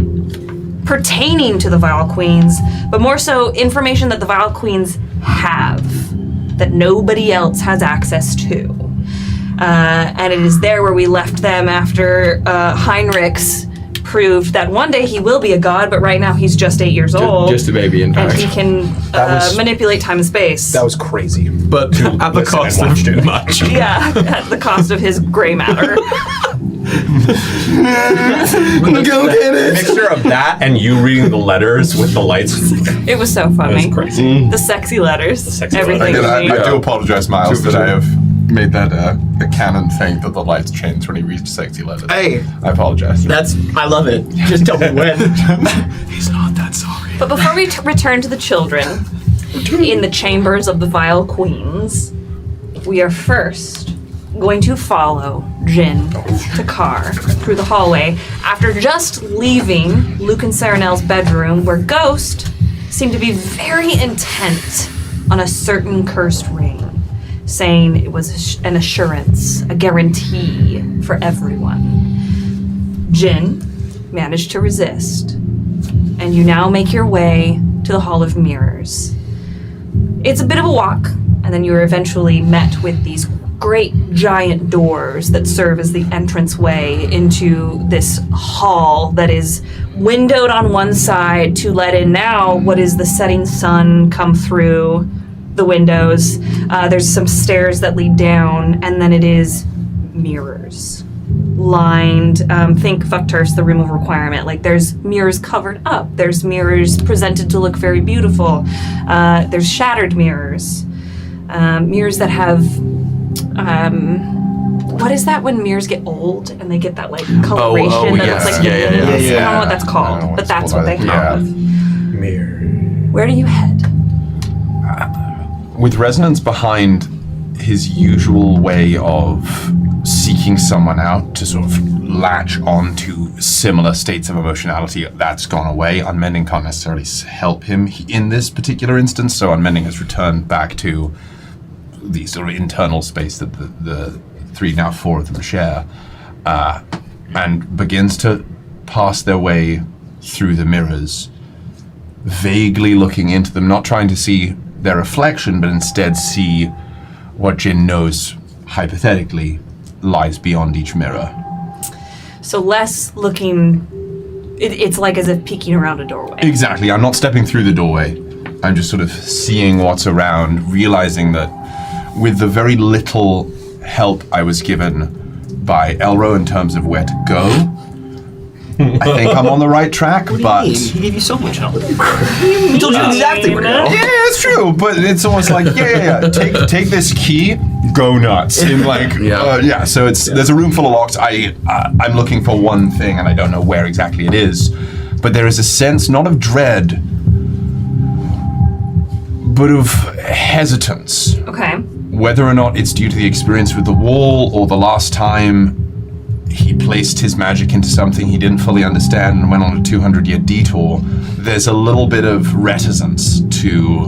pertaining to the Vile Queens, but more so information that the Vile Queens have that nobody else has access to. And it is there where we left them after Heinrichs proved that one day he will be a god, but right now he's just 8 years old. Just a baby, in and fact. he can manipulate time and space. That was crazy. But at the cost and of watch too much. Yeah, at the cost of his gray matter. Go get it. Mixture of that and you reading the letters with the lights. It was so funny. It was crazy. The sexy letters. sexy Everything. letters. I we- do apologize, Miles, that I have made that a canon thing that the lights change when he reads sexy letters. Hey, I apologize. I love it. Just tell me when. He's not that sorry. But before we return to the children in the chambers of the Vile Queens, we are first going to follow Jin to Kar through the hallway after just leaving Luke and Serenel's bedroom, where Ghost seemed to be very intent on a certain cursed ring, saying it was an assurance, a guarantee for everyone. Jin managed to resist, and you now make your way to the Hall of Mirrors. It's a bit of a walk, and then you are eventually met with these great giant doors that serve as the entranceway into this hall that is windowed on one side to let in now what is the setting sun come through the windows. There's some stairs that lead down, and then it is mirrors lined. Think Fuck Turfs, the room of requirement. Like, there's mirrors covered up. There's mirrors presented to look very beautiful. There's shattered mirrors. Mirrors that have what is that when mirrors get old and they get that like coloration that looks like I don't know what that's called, but that's what they have. Mirror. Where do you head? With resonance behind his usual way of seeking someone out to sort of latch on to similar states of emotionality, that's gone away. Unmending can't necessarily help him in this particular instance, so Unmending has returned back to the sort of internal space that the three, now four of them share, and begins to pass their way through the mirrors, vaguely looking into them, not trying to see their reflection, but instead see what Jin knows, hypothetically, lies beyond each mirror. So less looking, it's like as if peeking around a doorway. Exactly. I'm not stepping through the doorway. I'm just sort of seeing what's around, realizing that with the very little help I was given by Elro in terms of where to go, I think I'm on the right track, but... He gave you so much help. He told you exactly where to go. Yeah, it's true, but it's almost like, take this key, go nuts. In like, so there's a room full of locks. I'm looking for one thing, and I don't know where exactly it is, but there is a sense, not of dread, but of hesitance. Okay. Whether or not it's due to the experience with the wall, or the last time he placed his magic into something he didn't fully understand and went on a 200-year detour, there's a little bit of reticence to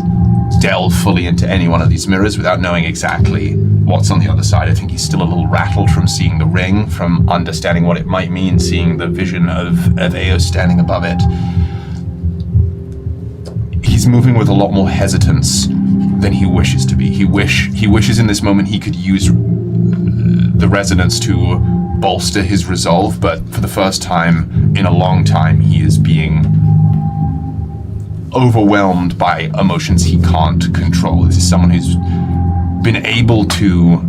delve fully into any one of these mirrors without knowing exactly what's on the other side. I think he's still a little rattled from seeing the ring, from understanding what it might mean, seeing the vision of Eos standing above it. He's moving with a lot more hesitance than he wishes to be. He wishes in this moment he could use the resonance to bolster his resolve, but for the first time in a long time, he is being overwhelmed by emotions he can't control. This is someone who's been able to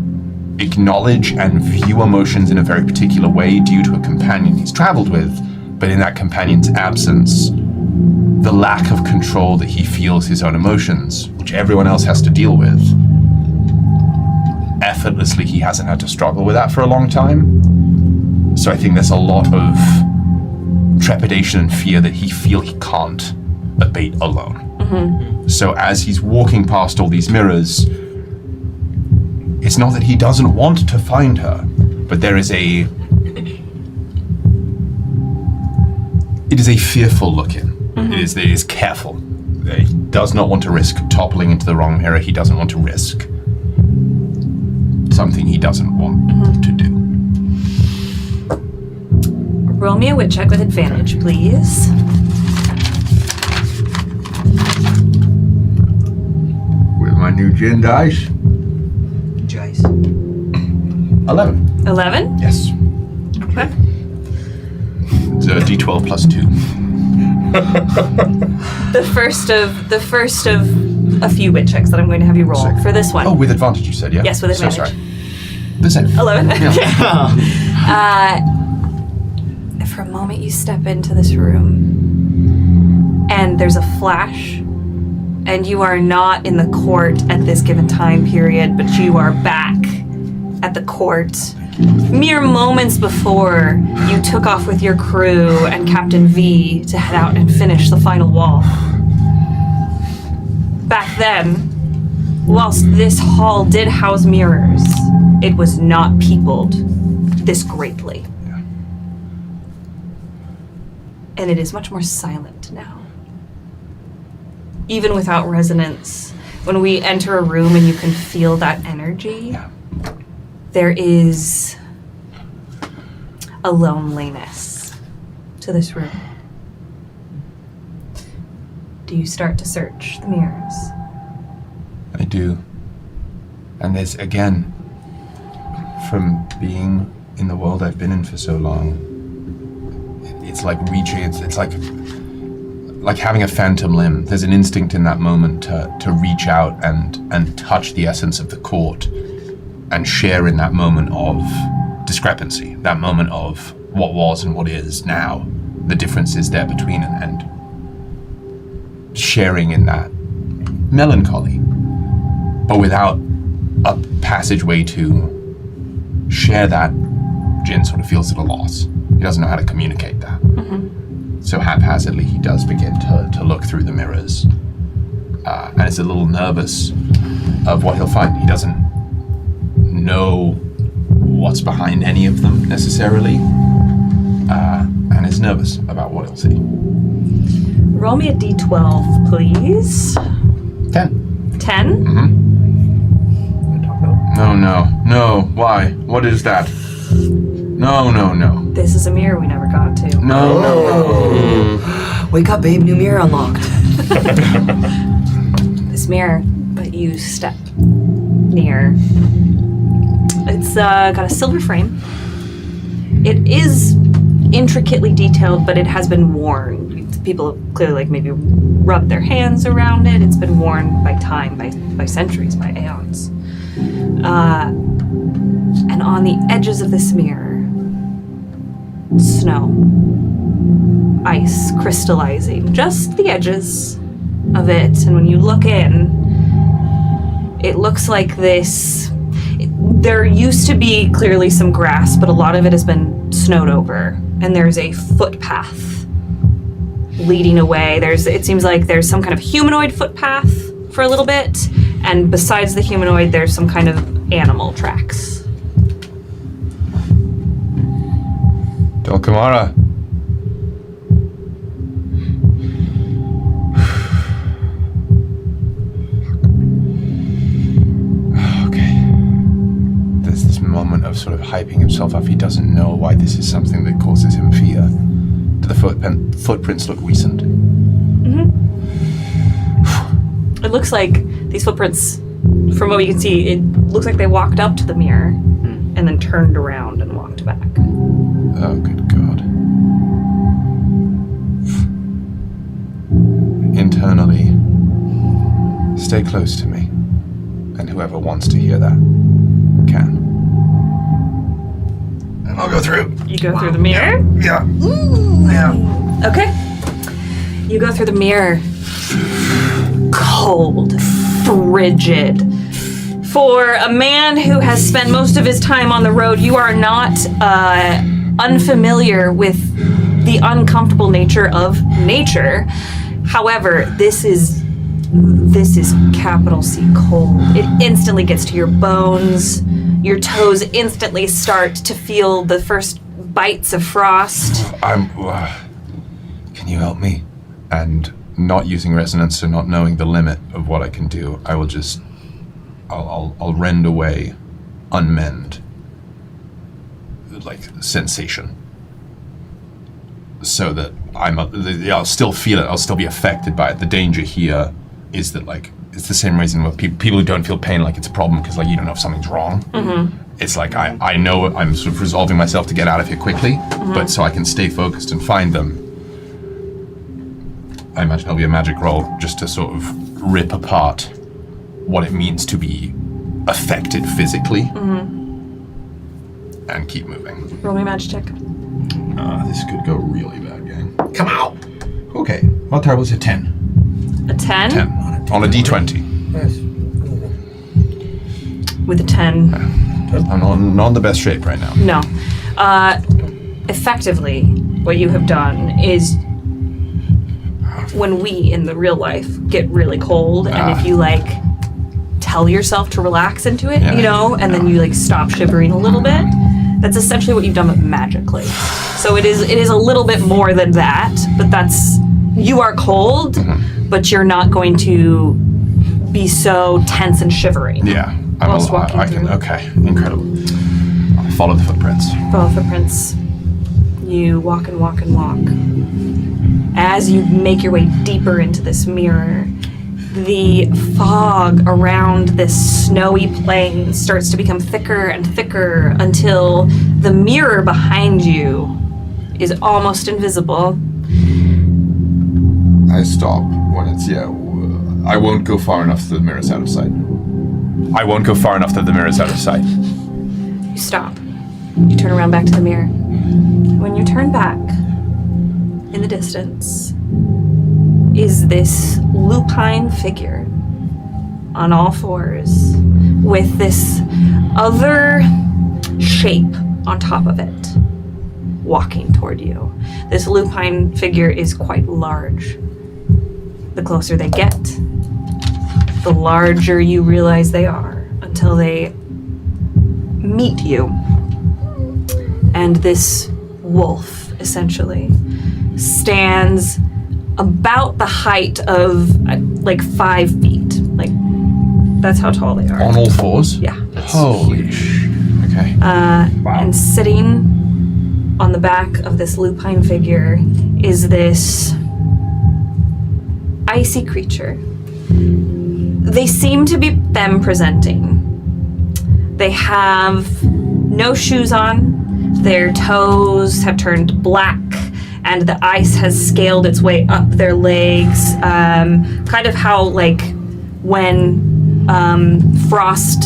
acknowledge and view emotions in a very particular way due to a companion he's traveled with, but in that companion's absence, the lack of control that he feels his own emotions, which everyone else has to deal with, effortlessly he hasn't had to struggle with that for a long time. So I think there's a lot of trepidation and fear that he can't abate alone. Mm-hmm. So as he's walking past all these mirrors, it's not that he doesn't want to find her, but it is a fearful look in. Mm-hmm. It is careful. He does not want to risk toppling into the wrong mirror. He doesn't want to risk something he doesn't want to do. Roll me a wit check with advantage, please. With my new gin dice. Jice. 11. 11? Yes. Okay. It's a D12 plus 2. The first of a few wit checks that I'm going to have you roll Sick. for this one. Oh, with advantage you said, yeah? Yes, with advantage. So sorry. The same. 11? For a moment you step into this room and there's a flash and you are not in the court at this given time period, but you are back at the court mere moments before you took off with your crew and Captain V to head out and finish the final wall. Back then, whilst this hall did house mirrors, it was not peopled this greatly. And it is much more silent now. Even without resonance, when we enter a room and you can feel that energy, there is a loneliness to this room. Do you start to search the mirrors? I do. And there's, again, from being in the world I've been in for so long, it's like reaching, it's like having a phantom limb. There's an instinct in that moment to reach out and touch the essence of the court and share in that moment of discrepancy, that moment of what was and what is now, the differences there between, and sharing in that melancholy, but without a passageway to share that. Jin sort of feels at a loss. He doesn't know how to communicate that. Mm-hmm. So haphazardly, he does begin to look through the mirrors, and is a little nervous of what he'll find. He doesn't know what's behind any of them necessarily, and is nervous about what he'll see. Roll me a d12, please. 10. 10? No. Why? What is that? No. This is a mirror we never got to. No. Wake up, babe. New mirror unlocked. This mirror, but you step near. It's got a silver frame. It is intricately detailed, but it has been worn. People have clearly maybe rubbed their hands around it. It's been worn by time, by centuries, by aeons. And on the edges of this mirror, snow, ice crystallizing, just the edges of it. And when you look in, it looks like this. There used to be clearly some grass, but a lot of it has been snowed over. And there's a footpath leading away. It seems like there's some kind of humanoid footpath for a little bit. And besides the humanoid, there's some kind of animal tracks. Delcamara. Okay. There's this moment of sort of hyping himself up. He doesn't know why this is something that causes him fear. Do the footprints look recent? It looks like these footprints, from what we can see, it looks like they walked up to the mirror and then turned around and walked back. Oh, good God. Internally, stay close to me, and whoever wants to hear that can. And I'll go through. You go through the mirror? Yeah. Yeah. Okay. You go through the mirror. Cold, frigid. For a man who has spent most of his time on the road, you are not unfamiliar with the uncomfortable nature of nature. However, this is capital C cold. It instantly gets to your bones. Your toes instantly start to feel the first bites of frost. Can you help me? And not using resonance, so not knowing the limit of what I can do, I will just, I'll rend away, unmend, like, sensation. So that I'll still feel it, I'll still be affected by it. The danger here is that, like, it's the same reason with people who don't feel pain, like, it's a problem because, like, you don't know if something's wrong. Mm-hmm. It's like, I know I'm sort of resolving myself to get out of here quickly, but so I can stay focused and find them. I imagine it'll be a magic roll just to sort of rip apart what it means to be affected physically and keep moving. Roll me a magic check. This could go really bad, gang. Come out! Okay, what terrible is a 10? A 10? 10. On a d20. With a 10. I'm not in the best shape right now. No. Effectively, what you have done is when we in the real life get really cold, and if you like tell yourself to relax into it, you know, and then you like stop shivering a little bit, that's essentially what you've done, but magically. So it is a little bit more than that, but you are cold, but you're not going to be so tense and shivering. Yeah, Whilst walking through. Okay, incredible. I'll follow the footprints. Follow footprints. You walk and walk and walk. As you make your way deeper into this mirror, the fog around this snowy plain starts to become thicker and thicker until the mirror behind you is almost invisible. I stop when it's, I won't go far enough so the mirror's out of sight. I won't go far enough that the mirror's out of sight. You stop. You turn around back to the mirror. When you turn back, in the distance, is this lupine figure on all fours with this other shape on top of it, walking toward you. This lupine figure is quite large. The closer they get, the larger you realize they are, until they meet you And this wolf, essentially, stands about the height of like 5 feet. Like, that's how tall they are. On all fours? Yeah. Holy okay. And sitting on the back of this lupine figure is this icy creature. They seem to be femme presenting. They have no shoes on. Their toes have turned black, and the ice has scaled its way up their legs. Kind of how, like, when frost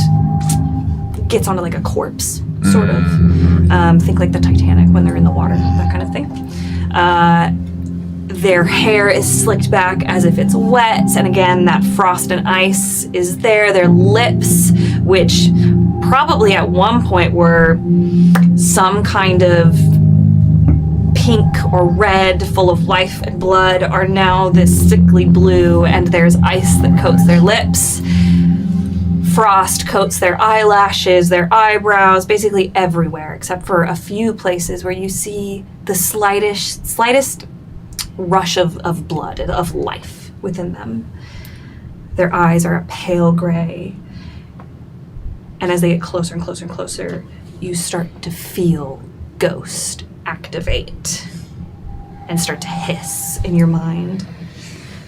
gets onto like a corpse, sort of. Think like the Titanic when they're in the water, that kind of thing. Their hair is slicked back as if it's wet, and again, that frost and ice is there. Their lips, which probably at one point were some kind of pink or red, full of life and blood, are now this sickly blue, and there's ice that coats their lips. Frost coats their eyelashes, their eyebrows, basically everywhere, except for a few places where you see the slightest rush of blood, of life within them. Their eyes are a pale gray. And as they get closer and closer and closer, you start to feel ghost activate and start to hiss in your mind.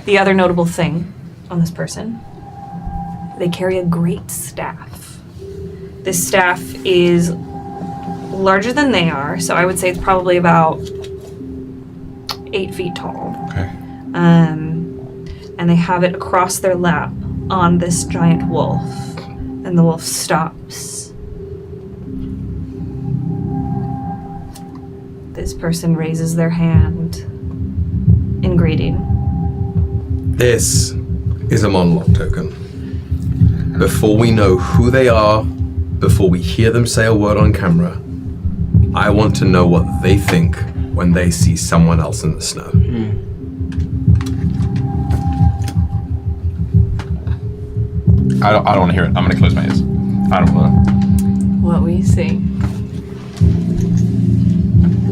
The other notable thing on this person, they carry a great staff. This staff is larger than they are, so I would say it's probably about 8 feet tall. Okay. And they have it across their lap on this giant wolf. And the wolf stops. This person raises their hand in greeting. This is a monologue token. Before we know who they are, before we hear them say a word on camera, I want to know what they think when they see someone else in the snow. I don't want to hear it. I'm going to close my ears. I don't want to. What we see.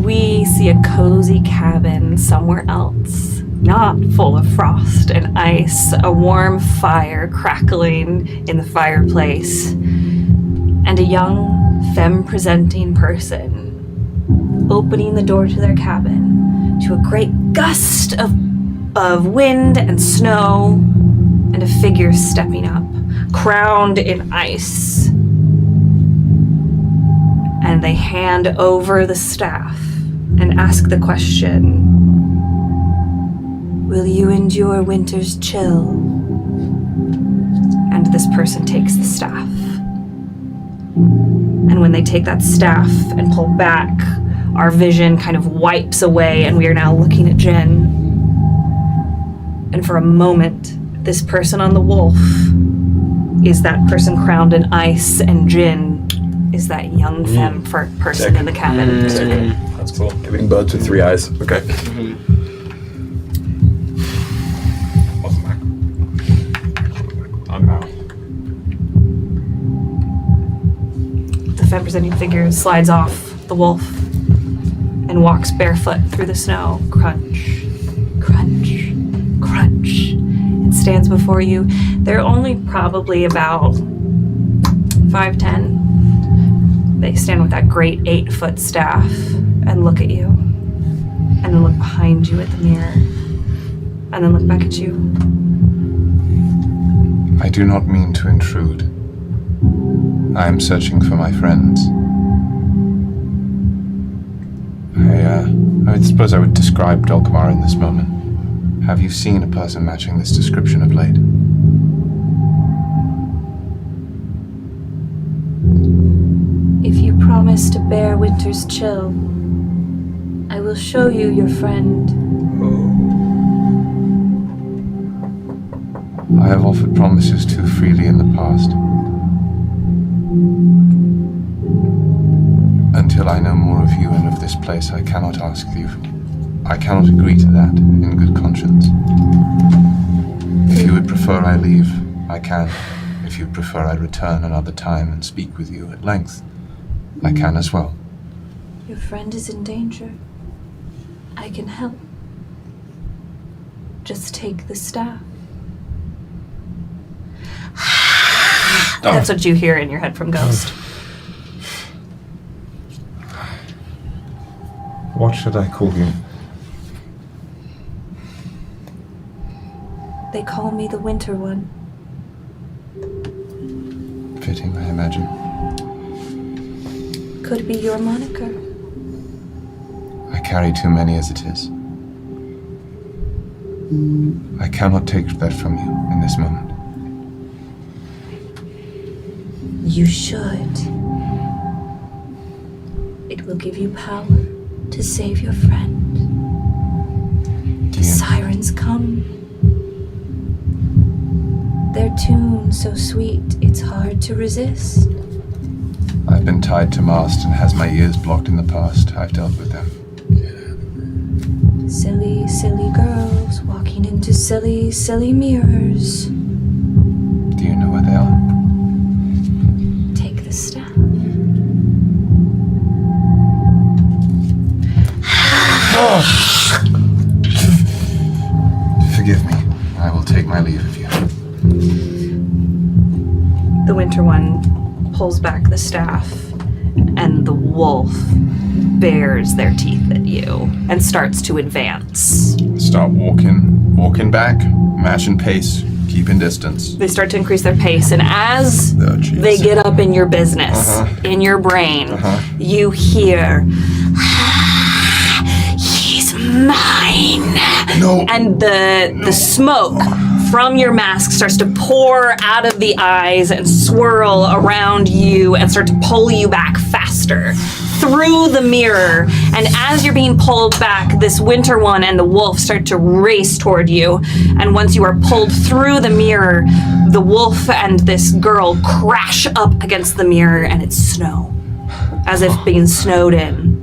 We see a cozy cabin somewhere else, not full of frost and ice, a warm fire crackling in the fireplace, and a young, femme-presenting person opening the door to their cabin to a great gust of wind and snow, and a figure stepping up, crowned in ice. And they hand over the staff and ask the question, will you endure winter's chill? And this person takes the staff. And when they take that staff and pull back, our vision kind of wipes away, and we are now looking at Jen. And for a moment, this person on the wolf is that person crowned in ice, and Jin is that young femme person in the cabin. That's cool. Giving birds with 3 eyes. Okay. Welcome back. I'm out. The femme presenting figure slides off the wolf and walks barefoot through the snow. Crunch, crunch, crunch. And stands before you. They're only probably about 5'10". They stand with that great 8-foot staff and look at you. And then look behind you at the mirror. And then look back at you. I do not mean to intrude. I am searching for my friends. I suppose I would describe Dolkamar in this moment. Have you seen a person matching this description of late? If you promise to bear winter's chill, I will show you your friend. I have offered promises too freely in the past. Until I know more of you and of this place, I cannot ask you. I cannot agree to that in good conscience. If you would prefer I leave, I can. If you prefer I return another time and speak with you at length, I can as well. Your friend is in danger. I can help. Just take the staff. That's what you hear in your head from Ghost. What should I call you? They call me the Winter One. Fitting, I imagine. Could be your moniker. I carry too many as it is. I cannot take that from you in this moment. You should. It will give you power to save your friend. The sirens come. Their tune so sweet, it's hard to resist. I've been tied to mast and has my ears blocked in the past. I've dealt with them. Silly, silly girls walking into silly, silly mirrors. Do you know where they are? Take the staff. Forgive me. I will take my leave of you. The Winter One pulls back the staff, and the wolf bares their teeth at you and starts to advance. Start walking back, matching pace, keeping distance. They start to increase their pace, and as they get up in your business, in your brain, you hear, "He's mine." No. And the smoke from your mask starts to pour out of the eyes and swirl around you and start to pull you back faster through the mirror. And as you're being pulled back, this Winter One and the wolf start to race toward you. And once you are pulled through the mirror, the wolf and this girl crash up against the mirror, and it's snow, as if being snowed in.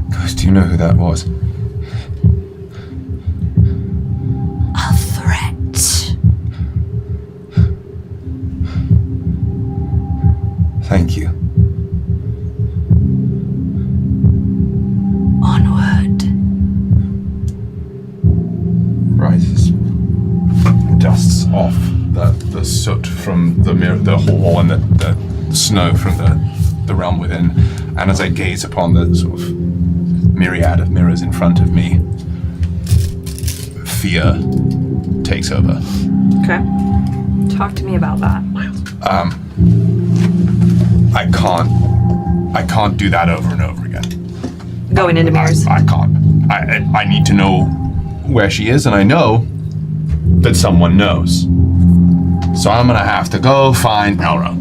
Ghost, do you know who that was? A threat. Thank you. Onward. Rises. Dusts off the soot from the mirror, the hall, and the snow from the realm within. And as I gaze upon the sort of myriad of mirrors in front of me, fear takes over. Okay. Talk to me about that. I can't do that over and over again. Going into mirrors. I can't. I need to know where she is, and I know that someone knows. So I'm gonna have to go find Elro.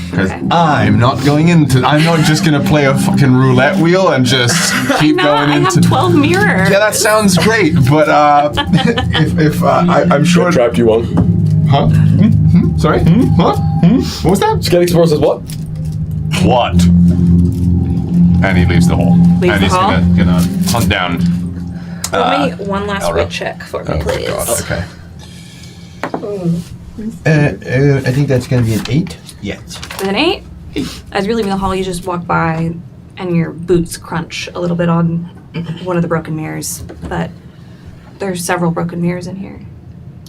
Because I'm not just gonna play a fucking roulette wheel and just keep going I into. have 12 mirrors. Yeah, that sounds great, but if I'm sure. Trapped you one. Huh? Sorry? What? What was that? Skelly Explorer says what? What? And he leaves the hall. Leaves and the he's hall? gonna hunt down. Let me one last Elro. wit check for me, please. Okay. I think that's going to be an 8. Yes. With an 8? As you're leaving the hall, you just walk by and your boots crunch a little bit on one of the broken mirrors. But there's several broken mirrors in here.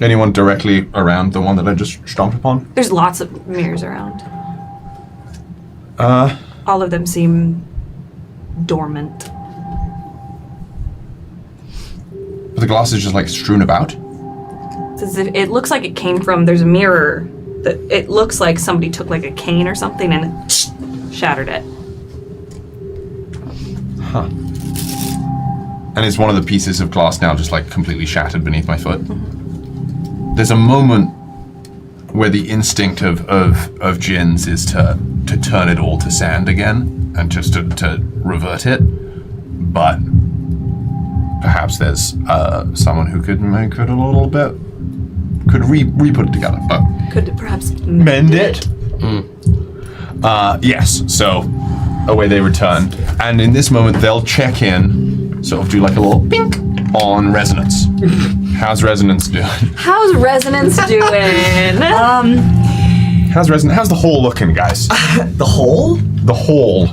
Anyone directly around the one that I just stomped upon? There's lots of mirrors around. All of them seem dormant. But the glass is just like strewn about? It's as if it looks like it came from, there's a mirror that it looks like somebody took like a cane or something and shattered it. Huh. And is one of the pieces of glass now just like completely shattered beneath my foot? There's a moment where the instinct of Jin's is to turn it all to sand again and just to revert it. But perhaps there's someone who could make it a little bit, could re-put it together. But Could perhaps mend it? Yes, so away they return. And in this moment, they'll check in, sort of do like a little pink on Resonance. How's Resonance doing? How's Resonance doing? How's the hall looking, guys? The hole? The hall.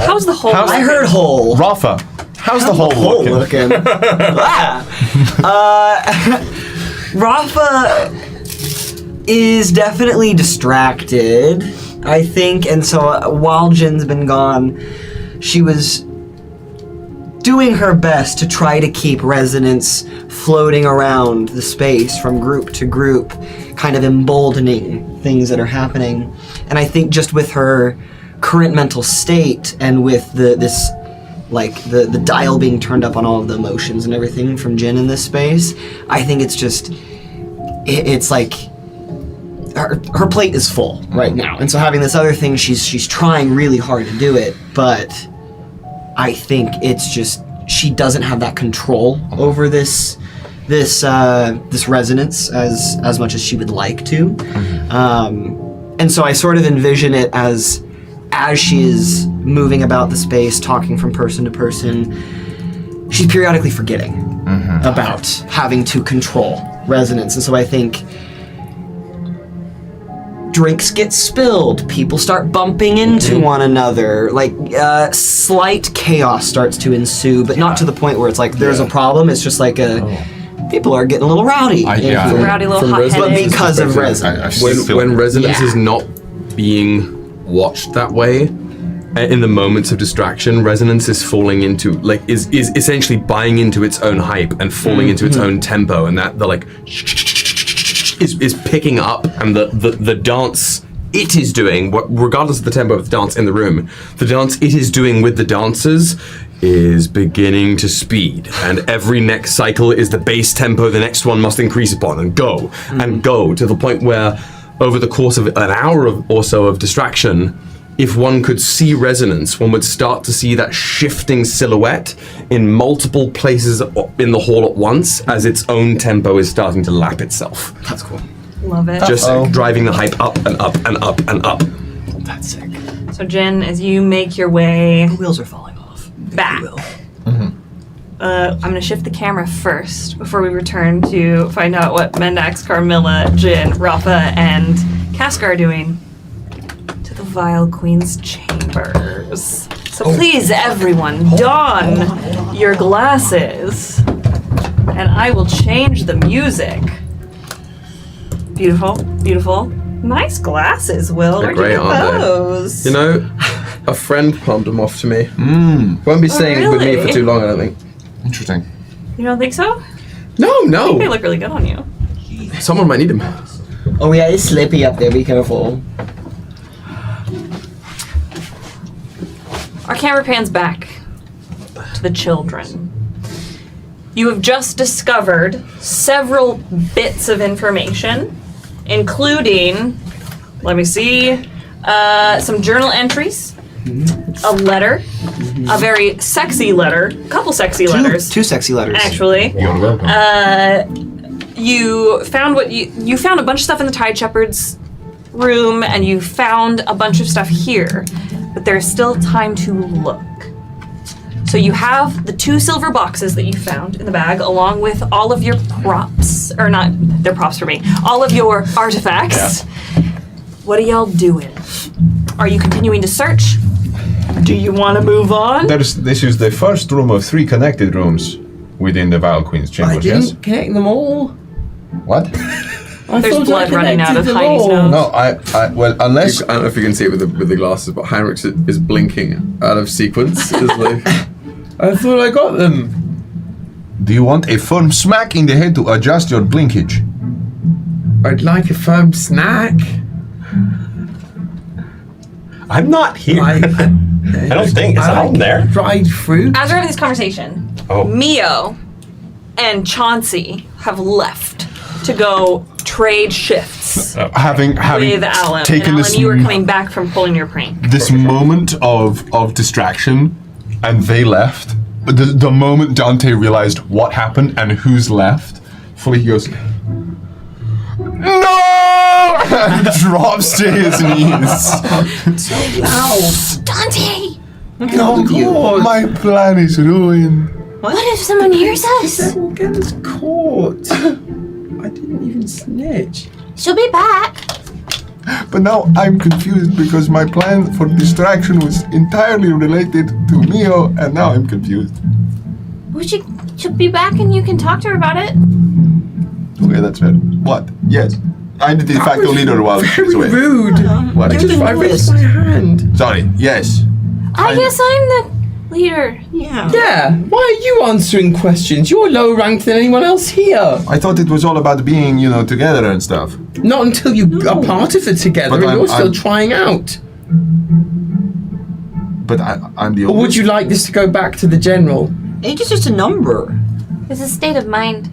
How's the whole? I heard hole. Rafa, how's the hall looking? Rafa is definitely distracted, I think, and so while Jin's been gone, she was doing her best to try to keep resonance floating around the space from group to group, kind of emboldening things that are happening. And I think just with her current mental state and with the dial being turned up on all of the emotions and everything from Jin in this space, I think it's just, it's like her plate is full right now. And so having this other thing, she's trying really hard to do it, but I think it's just, she doesn't have that control over this resonance as much as she would like to. And so I sort of envision it as she is moving about the space, talking from person to person, she's periodically forgetting about having to control resonance. And so I think drinks get spilled, people start bumping into one another, like slight chaos starts to ensue, but not to the point where it's like there's a problem, it's just like people are getting a little rowdy. Rowdy little hot-headed. But because of resonance. When resonance is not being watched that way, in the moments of distraction, resonance is falling into, like, is essentially buying into its own hype and falling into its own tempo, and that the like is picking up, and the dance it is doing, regardless of the tempo of the dance in the room, the dance it is doing with the dancers is beginning to speed, and every next cycle is the base tempo the next one must increase upon, and go to the point where over the course of an hour or so of distraction, if one could see resonance, one would start to see that shifting silhouette in multiple places in the hall at once as its own tempo is starting to lap itself. That's cool. Love it. Just driving the hype up and up and up and up. That's sick. So Jin, as you make your way The wheels are falling off. back, I'm going to shift the camera first before we return to find out what Mendax, Carmilla, Jin, Rafa, and Casca are doing to the Vile Queen's chambers. So please, everyone, don your glasses, and I will change the music. Beautiful, beautiful. Nice glasses, Will. They're Where'd you great, get aren't they? those? You know, a friend palmed them off to me. Won't be staying with me really? for too long, I don't think. Interesting. You don't think so? No. They look really good on you. Someone might need them. Oh yeah, it's slippy up there, be careful. Our camera pans back to the children. You have just discovered several bits of information, including, let me see, some journal entries, a letter, a very sexy letter, a couple sexy letters. Two sexy letters. Actually. You're welcome. You found you found a bunch of stuff in the Tide Shepherd's room, and you found a bunch of stuff here, but there's still time to look. So you have the 2 silver boxes that you found in the bag, along with all of your props, or not, they're props for me, all of your artifacts. What are y'all doing? Are you continuing to search? Do you want to move on? This is the first room of 3 connected rooms within the Vile Queen's chambers, yes? Connect them all. What? There's blood running out of Heidi's nose. No, well, unless... I don't know if you can see it with the glasses, but Heinrich is blinking out of sequence. It's like, I thought I got them. Do you want a firm smack in the head to adjust your blinkage? I'd like a firm snack. I'm not here. I don't think. Is that on there? Dried fruit. As we're having this conversation, Mio and Chauncey have left to go trade shifts Having with Alan. taken and this Alan, you were coming back from pulling your prank. this moment of distraction, and they left. The moment Dante realized what happened and who's left, fully he goes, "No!" and drops to his knees. Dante! No, God, my plan is ruined. What if someone hears us? We'll get us caught. I didn't even snitch. She'll be back. But now I'm confused because my plan for distraction was entirely related to Mio, and now I'm confused. Well, she'll be back and you can talk to her about it. Okay, that's fair. What? Yes. I'm the de facto leader while she's away. Rude. What? I raised my hand. Sorry, yes. I guess I'm the leader. Yeah. Why are you answering questions? You're lower ranked than anyone else here. I thought it was all about being, together and stuff. Not until you are part of it together But and you're still I'm- trying out. But I'm the Or would you like this to go back to the general? Age is just a number. It's a state of mind.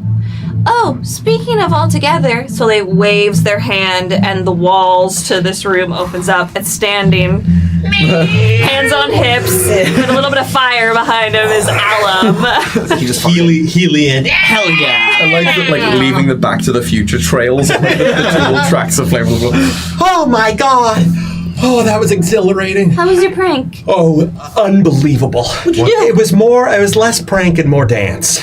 Oh, speaking of all together, Soleil waves their hand and the walls to this room opens up. It's standing. Hands on hips, with a little bit of fire behind him is Alum. Helian. Hell yeah. I like leaving the Back to the Future trails on the dual tracks of flammable. Oh my god! Oh, that was exhilarating. How was your prank? Oh, unbelievable. What'd you do? It was less prank and more dance.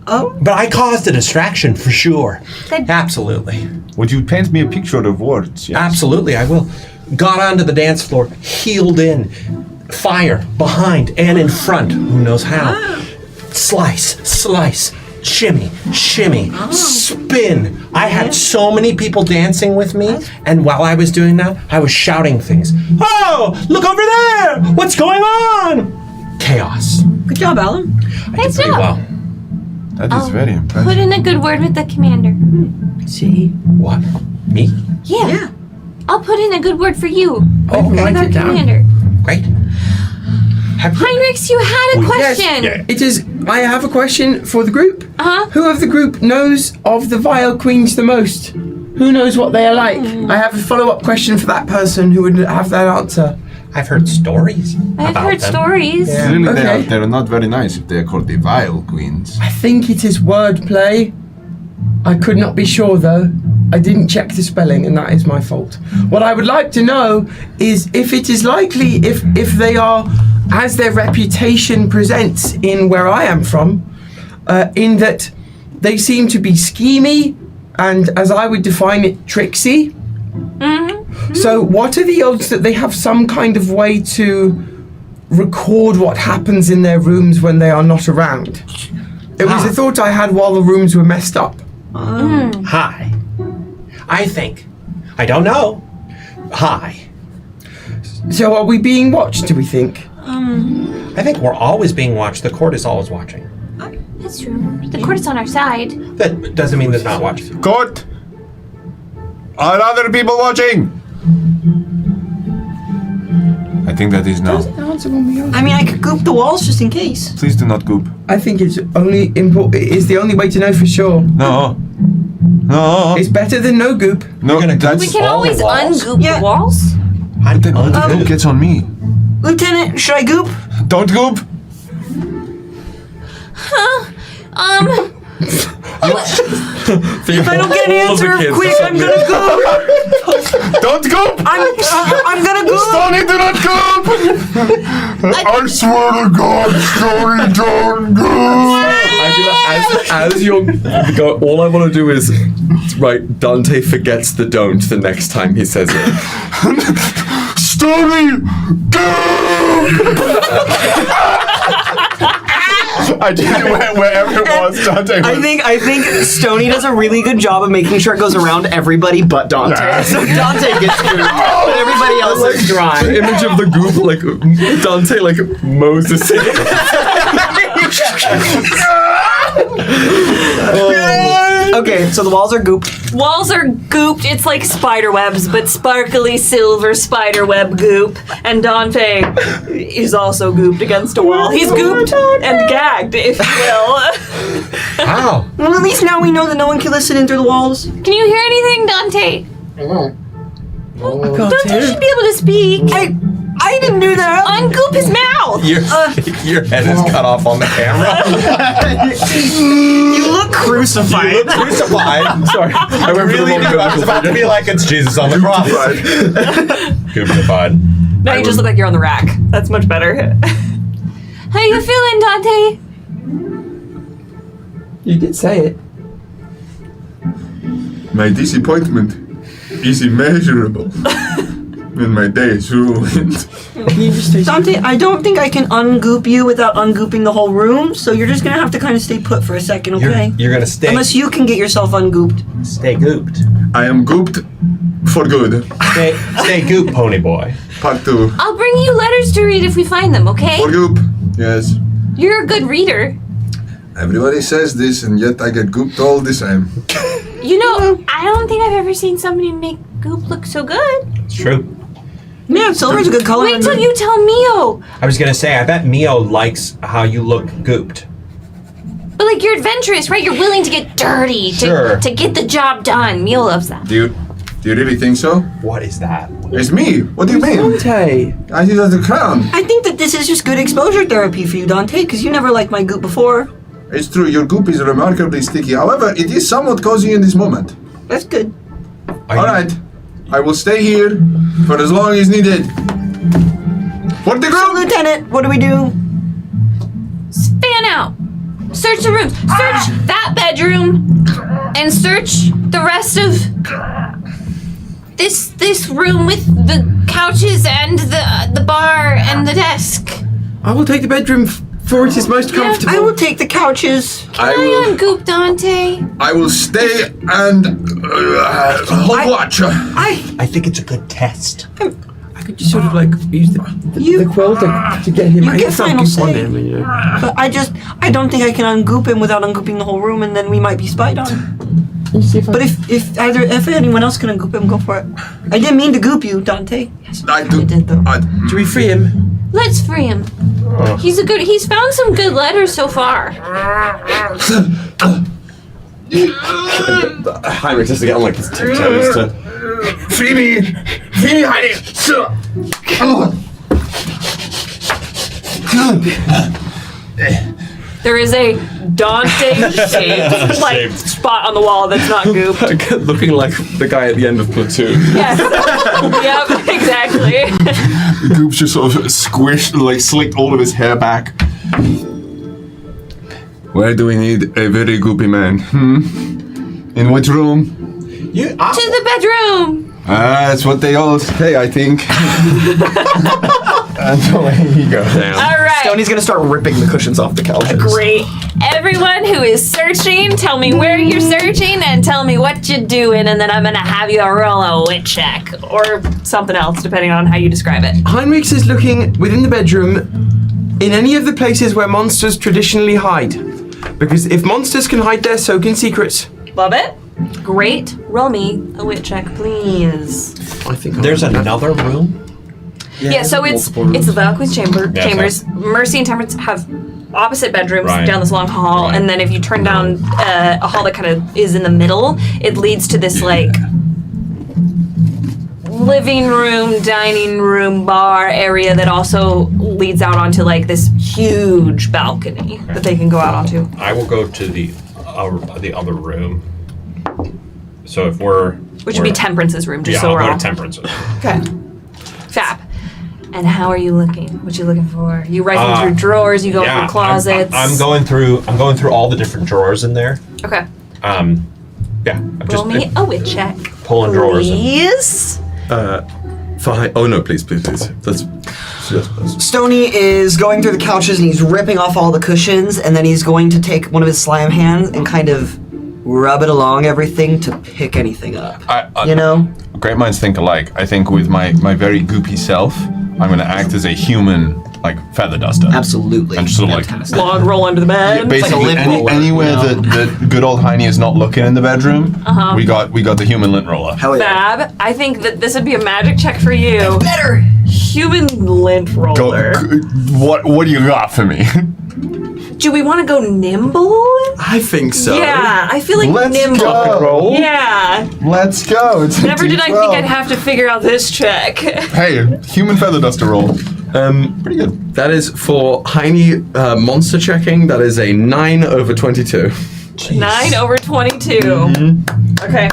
Oh. But I caused a distraction for sure. Good. Absolutely. Would you paint me a picture of words? Yes. Absolutely, I will. Got onto the dance floor, heeled in, fire behind and in front. Who knows how? Slice, shimmy, spin. I had so many people dancing with me, and while I was doing that, I was shouting things. Oh, look over there! What's going on? Chaos. Good job, Alan. I did pretty well. That is very impressive. Put in a good word with the commander. See? What? Me? Yeah. I'll put in a good word for you. Oh, with write our it down. commander. Great. Heinrichs, you had a question. Yes, it is. I have a question for the group. Uh-huh. Who of the group knows of the Vile Queens the most? Who knows what they are like? I have a follow-up question for that person who would have that answer. I've heard stories. I've about heard them. stories. Yeah. Clearly, Okay. they're not very nice if they're called the Vile Queens. I think it is wordplay. I could not be sure though. I didn't check the spelling, and that is my fault. What I would like to know is if it is likely, if they are, as their reputation presents in where I am from, in that they seem to be schemy, and as I would define it, tricksy. So what are the odds that they have some kind of way to record what happens in their rooms when they are not around? It was a thought I had while the rooms were messed up. Hi. I think. I don't know. Hi. So are we being watched, do we think? I think we're always being watched. The court is always watching. That's true. The court is on our side. That doesn't mean there's not watching. Court! Are other people watching? I think that is no. I mean, I could goop the walls just in case. Please do not goop. I think it's only important. It's the only way to know for sure. No. No. It's better than no goop. No, We that's... can all the always walls? ungoop Yeah. the walls. I'm Then all the goop gets on me. Lieutenant, should I goop? Don't goop! If I don't get an answer quick, I'm gonna goop. Don't goop! I'm gonna goop. Stoney, do not goop! I swear to God, Stoney, don't goop! I feel like as you're go, all I want to do is right. Dante forgets the don't the next time he says it. Stoney, goop! I did it wherever it was, Dante. I think Stoney does a really good job of making sure it goes around everybody but Dante. So Dante gets gooped, but everybody else is dry. The image of the goop, like Dante, like Moses. Okay, so the walls are gooped. Walls are gooped. It's like spider webs, but sparkly silver spider web goop. And Dante is also gooped against a wall. He's gooped and gagged, if you will. Wow. Well, at least now we know that no one can listen in through the walls. Can you hear anything, Dante? Dante should be able to speak. I didn't do that. Ungoop his mouth. Your head is cut off on the camera. You look crucified. Crucified. Sorry, I went for the wrong I was about to be like, it's Jesus on the cross. Crucified. Now you just look like you're on the rack. That's much better. How you feeling, Dante? You did say it. My disappointment is immeasurable. And my day is ruined. Dante, I don't think I can ungoop you without ungooping the whole room, so you're just gonna have to kind of stay put for a second, okay? You're gonna stay. Unless you can get yourself ungooped. Stay gooped. I am gooped for good. Stay goop, pony boy. Part 2. I'll bring you letters to read if we find them, okay? For goop. Yes. You're a good reader. Everybody says this, and yet I get gooped all the same. You know, I don't think I've ever seen somebody make goop look so good. It's true. Yeah, silver's a good color. Wait till you tell Mio. I was gonna say, I bet Mio likes how you look gooped. But like, you're adventurous, right? You're willing to get dirty to get the job done. Mio loves that. Do you really think so? What is that? It's me. What do you mean? Dante. I think that's the crown. I think that this is just good exposure therapy for you, Dante, because you never liked my goop before. It's true, your goop is remarkably sticky. However, it is somewhat cozy in this moment. That's good. Alright. I will stay here for as long as needed. For the So, group! Lieutenant, what do we do? Fan out. Search the rooms. Search that bedroom, and search the rest of this room with the couches and the bar and the desk. I will take the bedroom for it is most comfortable. I will take the couches. I Can I will, ungoop Dante? I will stay and hold watch. I think it's a good test. I could just sort of like use the quill to get him. You get final goop on say. him, you know. But I don't think I can ungoop him without ungooping the whole room, and then we might be spied on. But if anyone else can ungoop him, go for it. I didn't mean to goop you, Dante. Yes, I do. did though. Do we free him? Let's free him. He's found some good letters so far. Heinrich has to get on like his tiptoes to. Free me, Heidi. There is a Dante-shaped like spot on the wall that's not goop. Looking like the guy at the end of Platoon. Yes. Yep, exactly. The goop's just sort of squished, like slicked all of his hair back. Where do we need a very goopy man? In which room? To the bedroom. That's what they all say, I think. And away he goes. All right. Stoney's gonna start ripping the cushions off the couches. Great. Everyone who is searching, tell me where you're searching and tell me what you're doing, and then I'm gonna have you roll a wit check or something else, depending on how you describe it. Heinrich is looking within the bedroom in any of the places where monsters traditionally hide. Because if monsters can hide there, so can secrets. Love it. Great. Roll me a wit check, please. I think There's another room? Yeah, so it's the Valkyrie's chambers. Mercy and Temperance have opposite bedrooms Right. down this long hall, Right. and then if you turn down a hall that kind of is in the middle, it leads to this like living room, dining room, bar area that also leads out onto like this huge balcony that they can go out onto. I will go to the other room. So if we're Which would be Temperance's room, just yeah, so I'll we're go all to Temperance's. okay. Fab. And how are you looking? What you looking for? You rifling through drawers? You going through closets? I'm going through all the different drawers in there. Okay. Yeah. I'm Roll me a wit check, pulling drawers. please. Oh no, please. That's Stoney is going through the couches and he's ripping off all the cushions, and then he's going to take one of his slime hands and kind of rub it along everything to pick anything up. You know? Great minds think alike. I think with my very goopy self, I'm going to act as a human, like, feather duster. Absolutely. And just sort of like... Fantastic. Log roll under the bed. Basically, lint roller, anywhere you know? that good old Heine is not looking in the bedroom, we got the human lint roller. Hell yeah. Fab. I think that this would be a magic check for you. Better! Human lint roller. What do you got for me? Do we want to go nimble? I think so. Yeah, I feel like Let's nimble. go. Roll. Yeah. Let's go. It's a Never did I D12. think I'd have to figure out this check. Hey, human feather duster roll. Pretty good. That is for Heine monster checking. That is a 9 over 22. 9 over 22. Okay.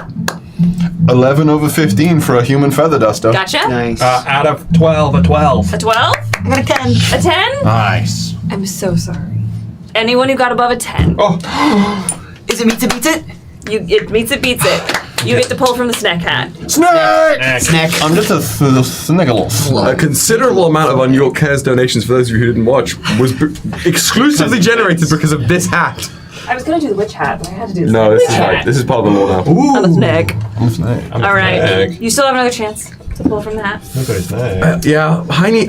11 over 15 for a human feather duster. Gotcha. Nice. Out of 12, a 12. A 12? I got a 10. A 10? Nice. I'm so sorry. Anyone who got above a 10. Oh, Is it meets it beats it? It meets it, beats it. You get to pull from the snack hat. Snack! I'm just a sniggelos. A considerable amount of On York Cares donations, for those of you who didn't watch, was exclusively generated because of this hat. I was gonna do the witch hat, but I had to do the No, witch this is hat. right. This is part of the law now. I'm a snake. I'm All right. snake. You still have another chance to pull from the hat. Look at his name. Yeah, Heine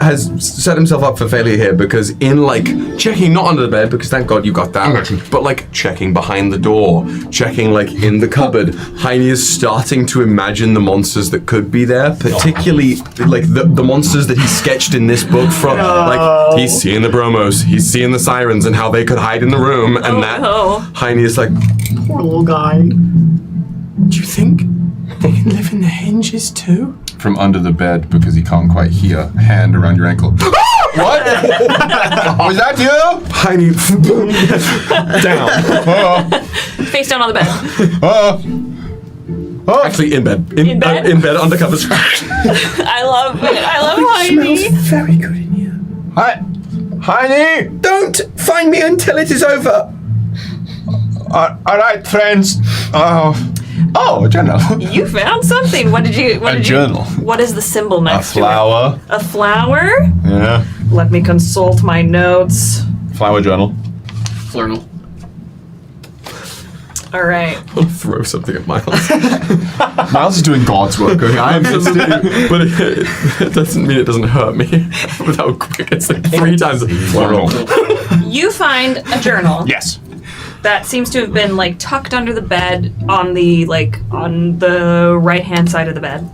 has set himself up for failure here because in checking not under the bed, because thank God you got that, but checking behind the door, checking in the cupboard, Heine is starting to imagine the monsters that could be there, particularly the monsters that he sketched in this book from he's seeing the bromos, he's seeing the sirens and how they could hide in the room, and Heine is like, poor little guy. Do you think they can live in the hinges too? From under the bed because he can't quite hear. Hand around your ankle. What? Was that you? Heine down. Face down on the bed. Actually, in bed. In bed? In bed, undercovers. I love it. I love Heine. Very good in here. Hi, Heine. Don't find me until it is over. All right, friends. Oh, a journal. You found something. What did you? journal. What is the symbol next to it? Flower. A flower? Yeah. Let me consult my notes. Flower journal. Flurnal. All right. I'll throw something at Miles. Miles is doing God's work. Okay? But it doesn't mean it doesn't hurt me. With how quick it's 3 times. Floral. You find a journal. Yes. That seems to have been tucked under the bed on the right-hand side of the bed.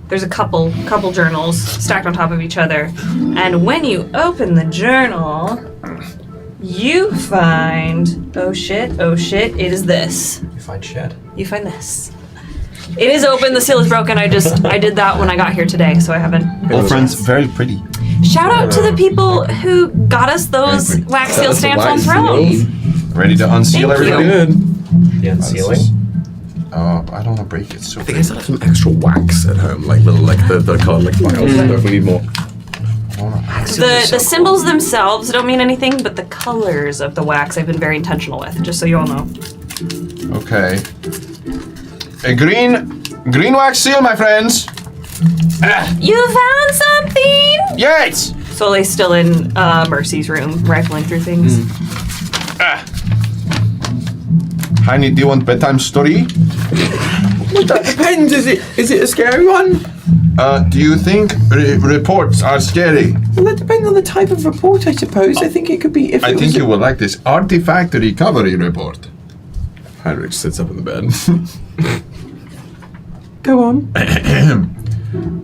There's a couple journals stacked on top of each other, and when you open the journal, you find oh shit, it is this. You find shit. You find this. It is open. The seal is broken. I did that when I got here today, so I haven't. All friends, very pretty. Shout out to the people who got us those wax seal stamps on thrones. Ready to unseal Thank you. everything? The unsealing. I don't want to break it. So I think I still have some extra wax at home, the colored vials. If we need more. The symbols themselves don't mean anything, but the colors of the wax I've been very intentional with, just so you all know. Okay. A green wax seal, my friends. You found something? Yes. Soleil's still in Mercy's room, rifling through things. Heine, do you want bedtime story? Well, that depends. Is it a scary one? Do you think reports are scary? Well, that depends on the type of report, I suppose. I think it could be. I think you will like this artifact recovery report. Heinrich sits up in the bed. Go on.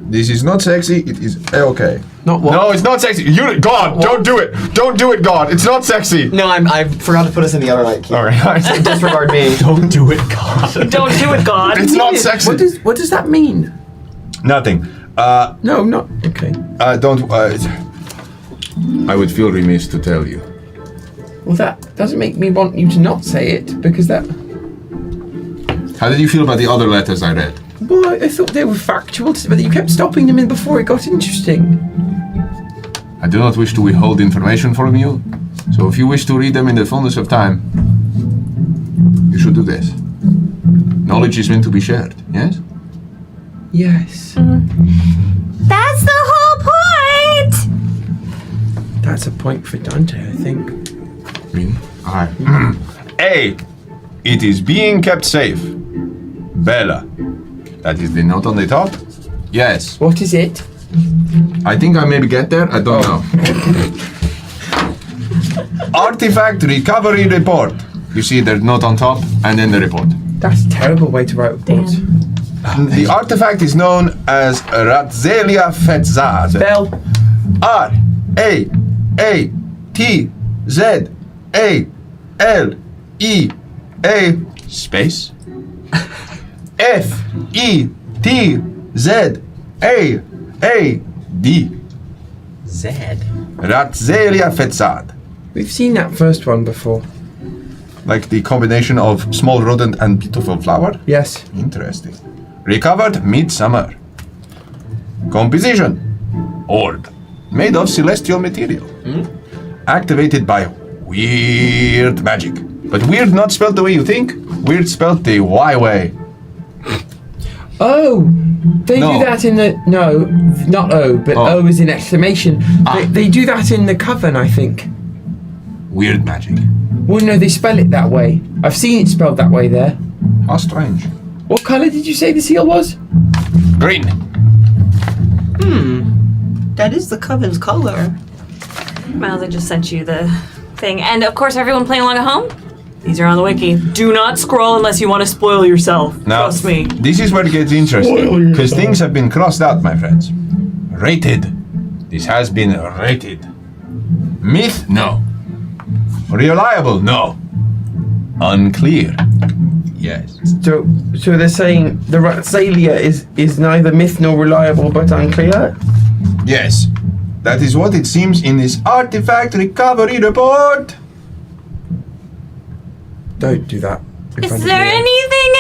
This is not sexy. It is okay. Not what? No, it's not sexy. God, what? Don't do it. Don't do it, God. It's not sexy. No, I forgot to put us in the other light. All right. Disregard me. Don't do it, God. Don't do it, God. It's not sexy. What does that mean? Nothing. No, not okay. Don't. I would feel remiss to tell you. Well, that doesn't make me want you to not say it because that. How did you feel about the other letters I read? Well, I thought they were factual, but you kept stopping them in before it got interesting. I do not wish to withhold information from you, so if you wish to read them in the fullness of time, you should do this. Knowledge is meant to be shared, yes? Yes. That's the whole point! That's a point for Dante, I think. Really? Alright. A. It is being kept safe. Bella. That is the note on the top? Yes. What is it? I think I maybe get there. I don't know. Artifact recovery report. You see there's note on top and then the report. That's a terrible way to write reports. The artifact is known as Ratzelia Fetzad. Bell. R-A-T-Z-A-L-E-A space F-E-T-Z-A-A-D. Zed. Ratzelia Fetzad. We've seen that first one before. Like the combination of small rodent and beautiful flower? Yes. Interesting. Recovered midsummer. Composition. Orb. Made of celestial material. Activated by weird magic. But weird not spelled the way you think. Weird spelled the Y way. Oh, they No. do that in the not O, but O is in exclamation. They do that in the Coven, I think. Weird magic. Well, no, they spell it that way. I've seen it spelled that way there. How strange. What colour did you say the seal was? Green. That is the Coven's color. Miles, I just sent you the thing. And of course, everyone playing along at home, these are on the wiki. Do not scroll unless you want to spoil yourself. Now, Trust me. this is where it gets interesting. Because things have been crossed out, my friends. Rated. This has been rated. Myth? No. Reliable? No. Unclear? Yes. So they're saying the Ratsalia is neither myth nor reliable, but unclear. Yes. That is what it seems in this artifact recovery report. Don't do that. Is there anything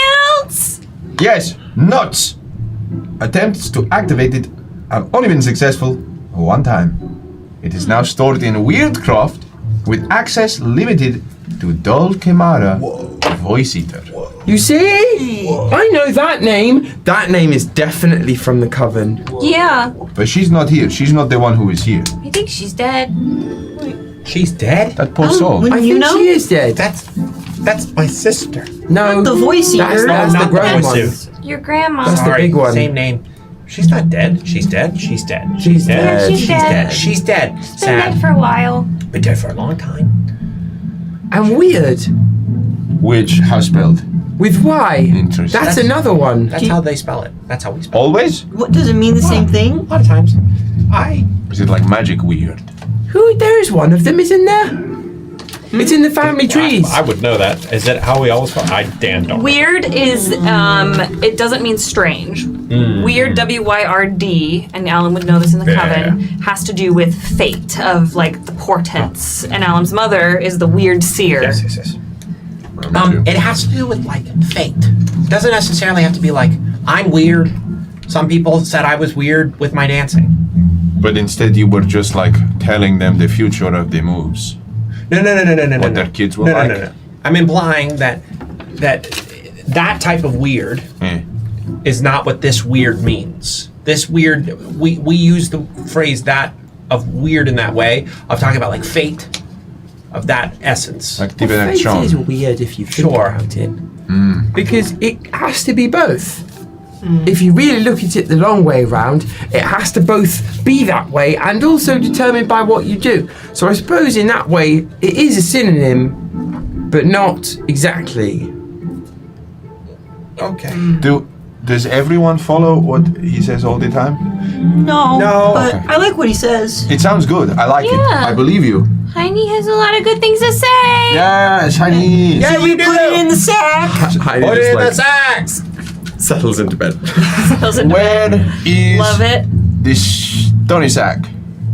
else? Yes. Nuts. Attempts to activate it have only been successful one time. It is now stored in Weirdcraft with access limited to Dulcimara Voice Eater. You see? I know that name. That name is definitely from the Coven. Yeah. But she's not here. She's not the one who is here. I think she's dead. She's dead? That poor soul. I think she is dead. That's my sister. No, The voice eater. that's the not grown one. voice. Your grandma. That's the big one. Same name. She's not dead. She's dead. She's dead. She's dead. dead. She's dead. She's dead. Been dead for a while. Been dead for a long time. And weird. Which, how spelled? With Y. Interesting. That's another one. That's how they spell it. That's how we spell Always? What does it mean? The same it. thing? A lot of times. Is it like magic weird? Who? There is one of them, isn't there? It's in the family trees. I would know that. Is that how we always call it? I damn don't. Weird is, it doesn't mean strange. Weird, W-Y-R-D, and Alan would know this in the Coven, has to do with fate, of like the portents. And Alan's mother is the weird seer. Yes. It has to do with like fate. Doesn't necessarily have to be like I'm weird. Some people said I was weird with my dancing. But instead you were just like telling them the future of the moves. No. What their kids will like. No. I'm implying that type of weird is not what this weird means. This weird, we use the phrase that of weird in that way of talking about like fate, of that essence. Like Fate divination. is weird if you think about it. Because it has to be both. If you really look at it the long way round, it has to both be that way and also determined by what you do. So I suppose in that way, it is a synonym, but not exactly. Okay. Does everyone follow what he says all the time? No. But Okay. I like what he says. It sounds good. I like it. Yeah. I believe you. Heine has a lot of good things to say. Yes, honey. Yeah, We put it in the sack. Heidi Put just, it in like, the sacks. settles into bed. Doesn't Where is Love it. this Tony sack?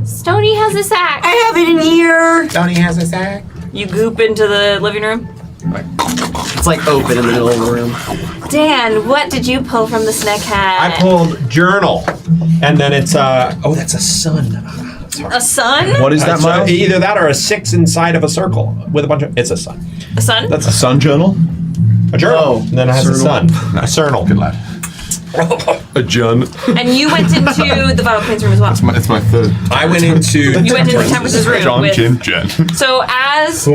Stony has a sack. I have it in here. Tony has a sack. You goop into the living room. It's like open in the middle of the room. Dan, what did you pull from the snack hat? I pulled journal, and then it's that's a sun. A sun? What is that, Miles? Either that or a 6 inside of a circle with a bunch of. It's a sun. A sun? That's a sun journal? A journal. And then it has a sun. A cernal. Good lad. A John. And you went into the Vital Planes room as well. It's my third. I went into. You went into Tempestuous room. John, with, Jim, Jen. So as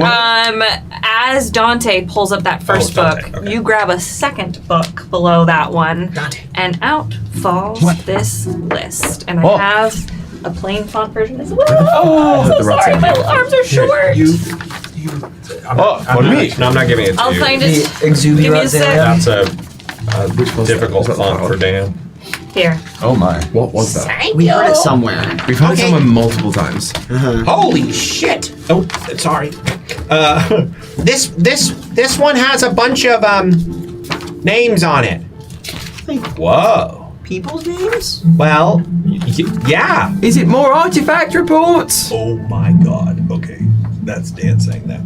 Dante pulls up that first book, Dante, okay. you grab a second book below that one, Dante. and out falls this list. And I Oh. have a plain font version as well. Oh, so sorry, my arms are short. For me. No, I'm not giving it to I'll you. find it. Exuberant Give me a sec. That's a difficult font for Dan. Here. Oh my. What was that? Thank We you. heard it somewhere. We've heard someone multiple times. Holy shit! Oh, sorry. This one has a bunch of names on it. Whoa. People's names? Well, yeah. Is it more artifact reports? Oh my god. Okay, that's Dan saying that.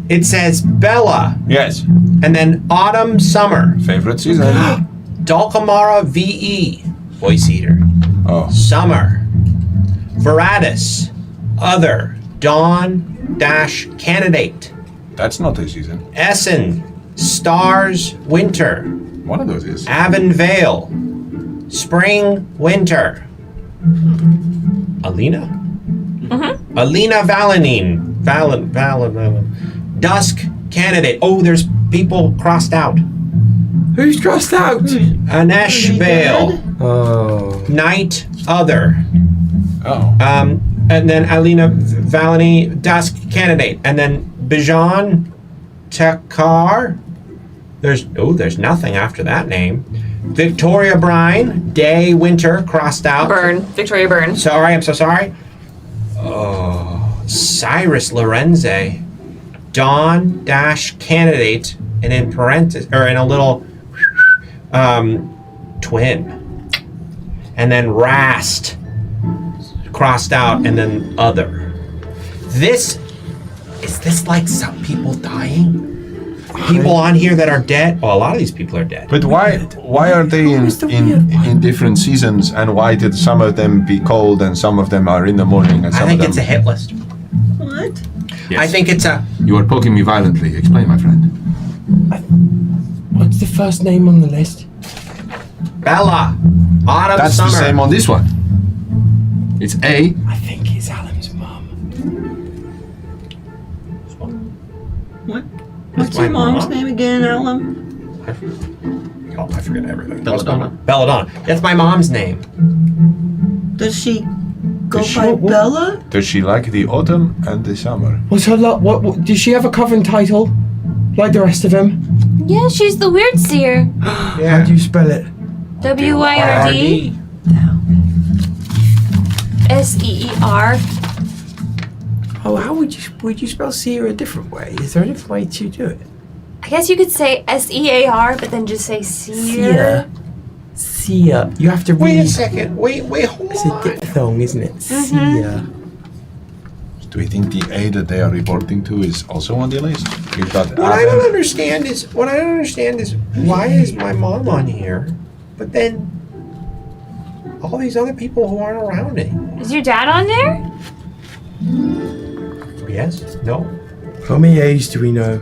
It says Bella, Yes. and then Autumn, Summer, Favorite season. Dulcimara VE, Voice Eater, Oh. Summer, Veratus, Other, Dawn, Dash, Candidate, That's not a season. Essen, Stars, Winter. One of those is. Avonvale, Spring, Winter. Alina? Mm-hmm. Alina Valenine. Dusk, Candidate. Oh, there's people crossed out. Who's crossed out? Anesh Vale. Oh. Night, Other. Oh. And then Alina Valani, Dusk, Candidate. And then Bijan Takar. There's nothing after that name. Victoria Brine, Day, Winter, crossed out. Burn. Victoria Burn. Sorry, I'm so sorry. Oh, Cyrus Lorenze, Dawn dash Candidate, and in parentheses, or in a little twin. And then Rast, crossed out, and then Other. Is this like some people dying? People on here that are dead? Well, a lot of these people are dead. But why are they in different seasons, and why did some of them be cold and some of them are in the morning and some I think of them... it's a hit list. What? Yes. I think it's a... You are poking me violently. Explain, my friend. What's the first name on the list? Bella. Autumn That's Summer. the same on this one. It's A. I think it's Alan's mum. What? What's your mom's name again, Alan? I forget everything. Belladonna. Belladonna. That's my mom's name. Does she go Does she- by Bella? Does she like the autumn and the summer? What's her what? Does she have a coven title? Like the rest of them? Yeah, she's the weird seer. How do you spell it? WYRD SEER. Oh, how would you spell seer a different way? Is there a different way to do it? I guess you could say SEAR, but then just say seer. Seer. You have to read. Wait a second. Wait, hold It's a on. diphthong, isn't it? Mm-hmm. Seer. Do we think the A that they are reporting to is also on the list? We've got What I don't understand is why is my mom on here, but then all these other people who aren't around it. Is your dad on there? Yes? No? How many A's do we know?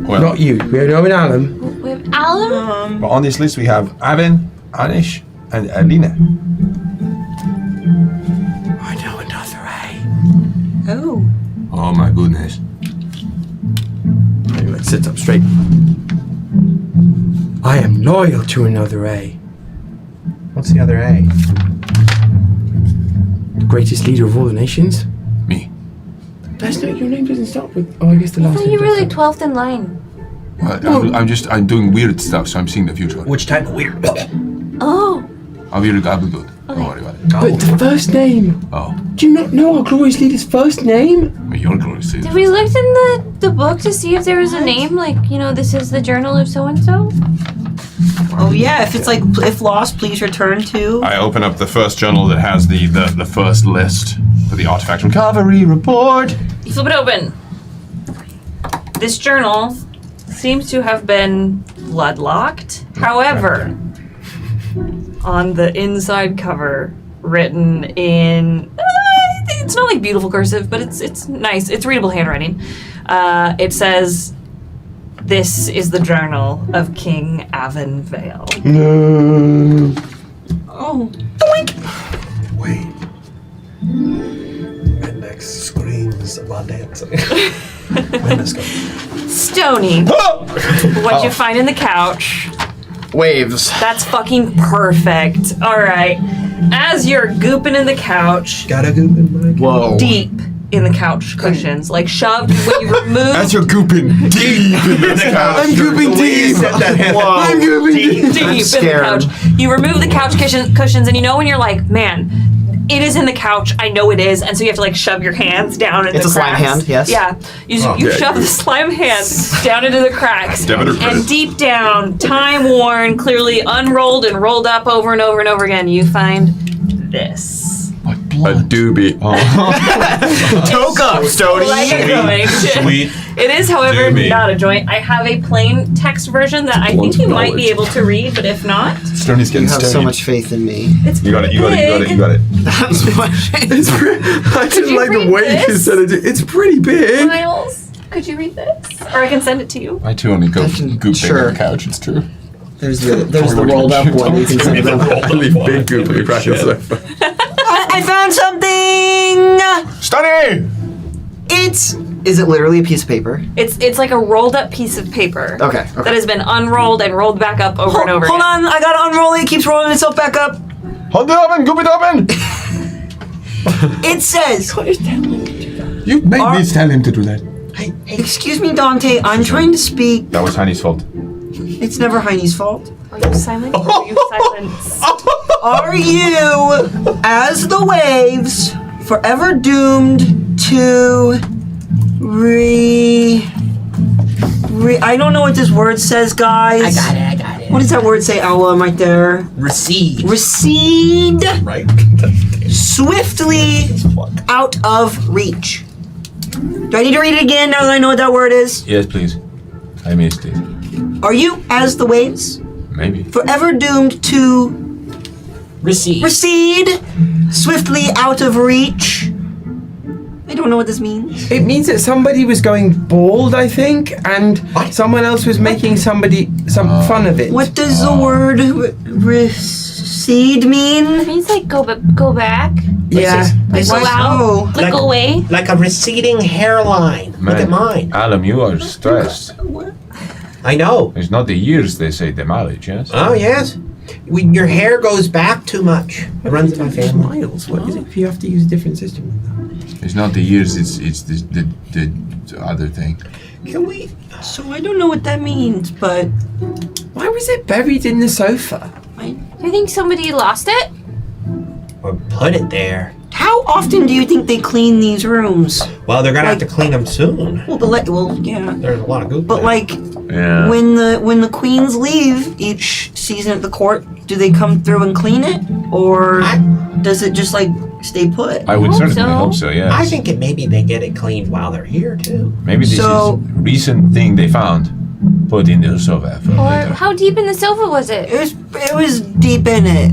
Well, Not you. We know an Alan. We have Alan? but on this list we have Aven, Anish, and Alina. I know another A. Oh. Oh my goodness. Anyway, let's sit up straight. I am loyal to another A. What's the other A? The greatest leader of all the nations. Me. That's not your name. Doesn't start with. Oh, I guess the last. So name you were does like start. 12th in line. Well, I'm doing weird stuff, so I'm seeing the future. Which type of weird? Oh. I'll be good. Don't worry about it. But the first name. Oh, Do you not know our glorious leader's first name? but you're glorious. Did we look in the book to see if there was a name? Like, this is the journal of so-and-so? Oh yeah, if it's like if lost, please return to. I open up the first journal that has the first list for the artifact recovery report. You flip it open. This journal seems to have been bloodlocked. However, on the inside cover, written in it's not like beautiful cursive, but it's nice. It's readable handwriting. It says, "This is the journal of King Avonvale." No. Oh. Wait. Mendex screams while dancing. Mendex goes, Stony, what'd you find in the couch? Waves. That's fucking perfect. All right. As you're gooping in the couch, gotta goop in my Whoa. deep in the couch cushions, like shoved when you remove. As you're gooping deep in this couch. I'm gooping deep. I'm gooping deep. deep in the couch. You remove the couch cushions, and when you're like, man, it is in the couch. I know it is, and so you have to like shove your hands down into It's the a slime cracks. hand, yes. Yeah, you shove the slime hand down into the cracks, Debit or credit? and deep down, time worn, clearly unrolled and rolled up over and over and over again, you find this. A doobie. Toke up, Stony. Like a joint. Sweet. It is, however, Doobie. not a joint. I have a plain text version that I think you might be able to read, but if not, Stoney's getting You have so stoned. much faith in me. it's You got it. That's what I didn't like the way you said it. It's pretty big. Miles. Could you read this? Or I can send it to you. I too only go gooping sure. on the couch. It's true. There's the rolled up one. You can send it I leave big goopy practice. I found something! Stunning! Is it literally a piece of paper? It's like a rolled up piece of paper. Okay. That has been unrolled and rolled back up over and over Hold again. on, I gotta unroll it. It keeps rolling itself back up. Hold it open, goop it open! It says, You made me tell him to do that. excuse me, Dante, I'm trying to speak. That was Honey's fault. It's never Heine's fault. Are you silent? Or are you silenced? Are you, as the waves, forever doomed to I don't know what this word says, guys. I got it. What does that word say, Owlum, right there? Recede. Recede Right? swiftly out of reach. Do I need to read it again now that I know what that word is? Yes, please. I missed it. Are you, as the waves, Maybe. forever doomed to Recede. recede swiftly out of reach? I don't know what this means. It means that somebody was going bald, I think, and someone else was making some fun of it. What does the word recede mean? It means like go back. Yeah. Like go out. Like go away. Like a receding hairline. Look at mine. Alan, you are stressed. I know. It's not the years they say the mileage, yes? Oh, yes. Your hair goes back too much. It runs in my family. Miles. What is it if you have to use a different system? It's not the years, it's the other thing. Can we? So I don't know what that means, but Why was it buried in the sofa? You think somebody lost it? Or put it there. how often do you think they clean these rooms? Well, they're gonna have to clean them soon. Well, yeah. There's a lot of goop. But there. like, Yeah. when the queens leave each season at the court, do they come through and clean it, or does it just like stay put? I would hope certainly so. hope so, yes. I think maybe they get it cleaned while they're here too. Maybe this So- is recent thing they found. Put in the sofa for Or later. how deep in the sofa was it? It was deep in it.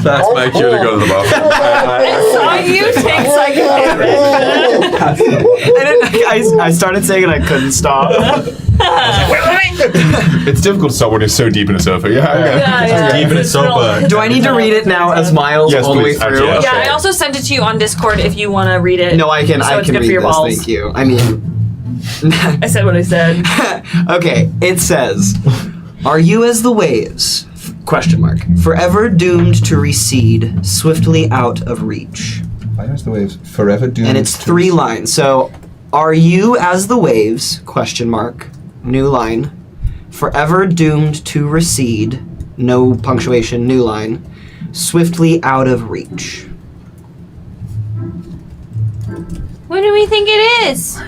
That's my cue to go to the bathroom. I saw you take psychotherapy. I started saying it, I couldn't stop. It's difficult to stop when it's so deep in a sofa. Yeah. Deep in a sofa. Do I need to read it now as Miles Yes, all the way please. through? Yes. Yeah, I also sent it to you on Discord if you want to read it. No, I can. So I it's can good read for your this. balls. Thank you. I mean, I said what I said. okay. It says, "Are you as the waves? Question mark. Forever doomed to recede swiftly out of reach." Why is the waves forever doomed? And it's 3 lines. So, "Are you as the waves? Question mark. New line. Forever doomed to recede. No punctuation. New line. Swiftly out of reach." What do we think it is?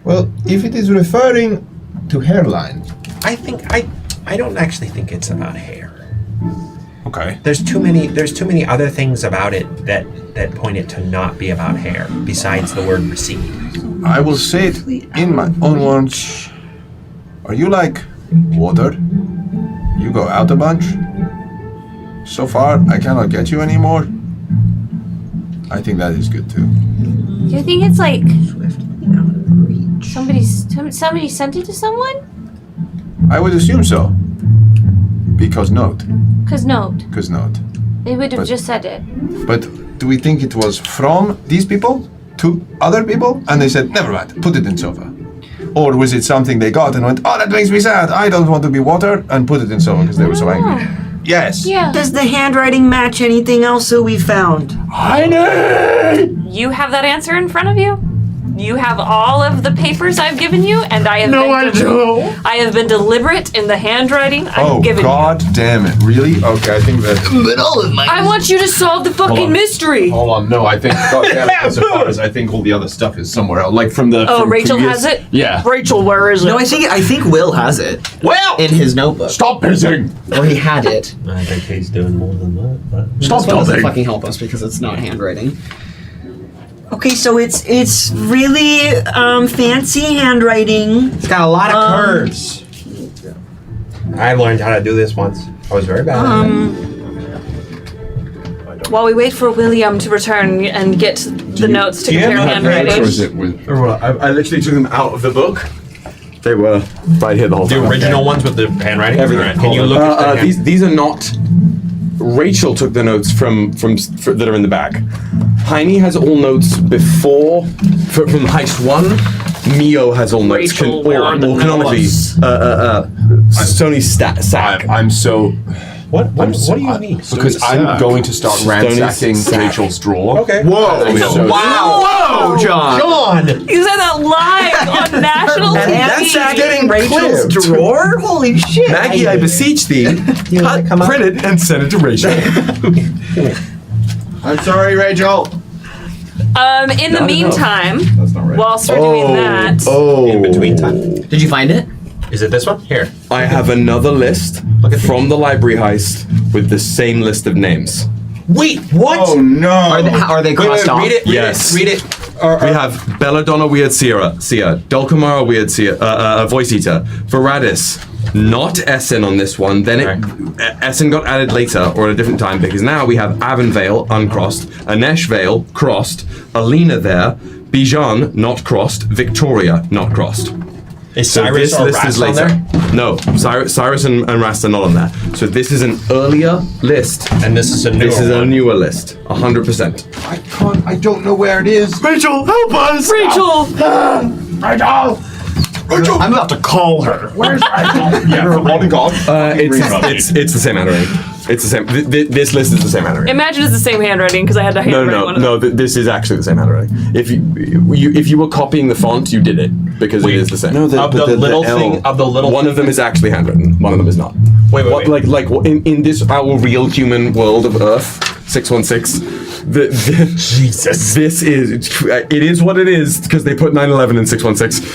Well, if it is referring to hairline, I think I don't actually think it's about hair. Okay. There's too many other things about it that point it to not be about hair besides the word recede. I will say it in my own words. Are you like water? You go out a bunch. So far, I cannot get you anymore. I think that is good too. Do you think it's like somebody sent it to someone? I would assume so. Because note. Cause note, they would have But- just said it. But do we think it was from these people to other people? And they said, never mind, put it in sofa. Or was it something they got and went, oh, that makes me sad. I don't want to be water, and put it in sofa because they were so angry. Yes. Yeah. Does the handwriting match anything else that we found? You have that answer in front of you? You have all of the papers I've given you, and I have I have been deliberate in the handwriting I've given God damn it. Really? Okay, I think that... you. I want you to solve the Hold fucking on. mystery. Hold on, no, I think, God damn it, insofar I think all the other stuff is somewhere else. Like from the... Oh, from Rachel previous- has it? Yeah. Rachel, where is it? No, I think Will has it. Well! In his notebook. Stop pissing! Or he had it. I think he's doing more than that. But Stop This one doesn't talking! fucking help us because it's not handwriting. Okay, so it's really fancy handwriting. it's got a lot of curves. I learned how to do this once. I was very bad at it. while we wait for William to return and get the notes to compare handwriting. Or is it with? I literally took them out of the book. They were right here the whole time. The original ones with the handwriting? Everything. Can you look at the these are not... Rachel took the notes from that are in the back. Heine has all notes before... From Heist 1. Mio has all notes. Rachel, where are the canonically, Sony's sack. I'm so... What do you mean? Because I'm going to start ransacking Rachel's drawer. Okay. Whoa! Wow! John! You said that live on national TV. That's getting Rachel's drawer? Holy shit! Maggie, I beseech thee, print it and send it to Rachel. I'm sorry, Rachel. In the meantime, That's not right. whilst we're doing that, In between time. Did you find it? Is it this one? Here. I have another list from the library heist with the same list of names. Wait, what? Oh no! Are they crossed off? Read it. Yes. Read it. We have Belladonna, Weird Sia, Dulcamara, Weird Sia, Voice Eater, Varadis, not Essen on this one. Then Essen got added later or at a different time because now we have Avonvale uncrossed, Anesh Vale crossed, Alina there, Bijan not crossed, Victoria not crossed. Is So Cyrus this or list is Rast on later. there? No, Cyrus and Rast are not on there. So this is an earlier list. And this is a newer This is a one. newer list, 100%. I can't. I don't know where it is. Rachel, help us! Rachel. Rachel. Rachel. I'm about to call her. Where's Rachel? Yeah, for one God. It's the same handwriting. It's the same. This list is the same handwriting. Imagine it's the same handwriting because I had to handwrite one of them. This is actually the same handwriting. If you were copying the font, you did it because it is the same. Of the little thing. Of the little. One of them is actually handwritten. One of them is not. Wait. Like in this our real human world of Earth 616. Jesus. This is it is what it is because they put 9/11 in 616.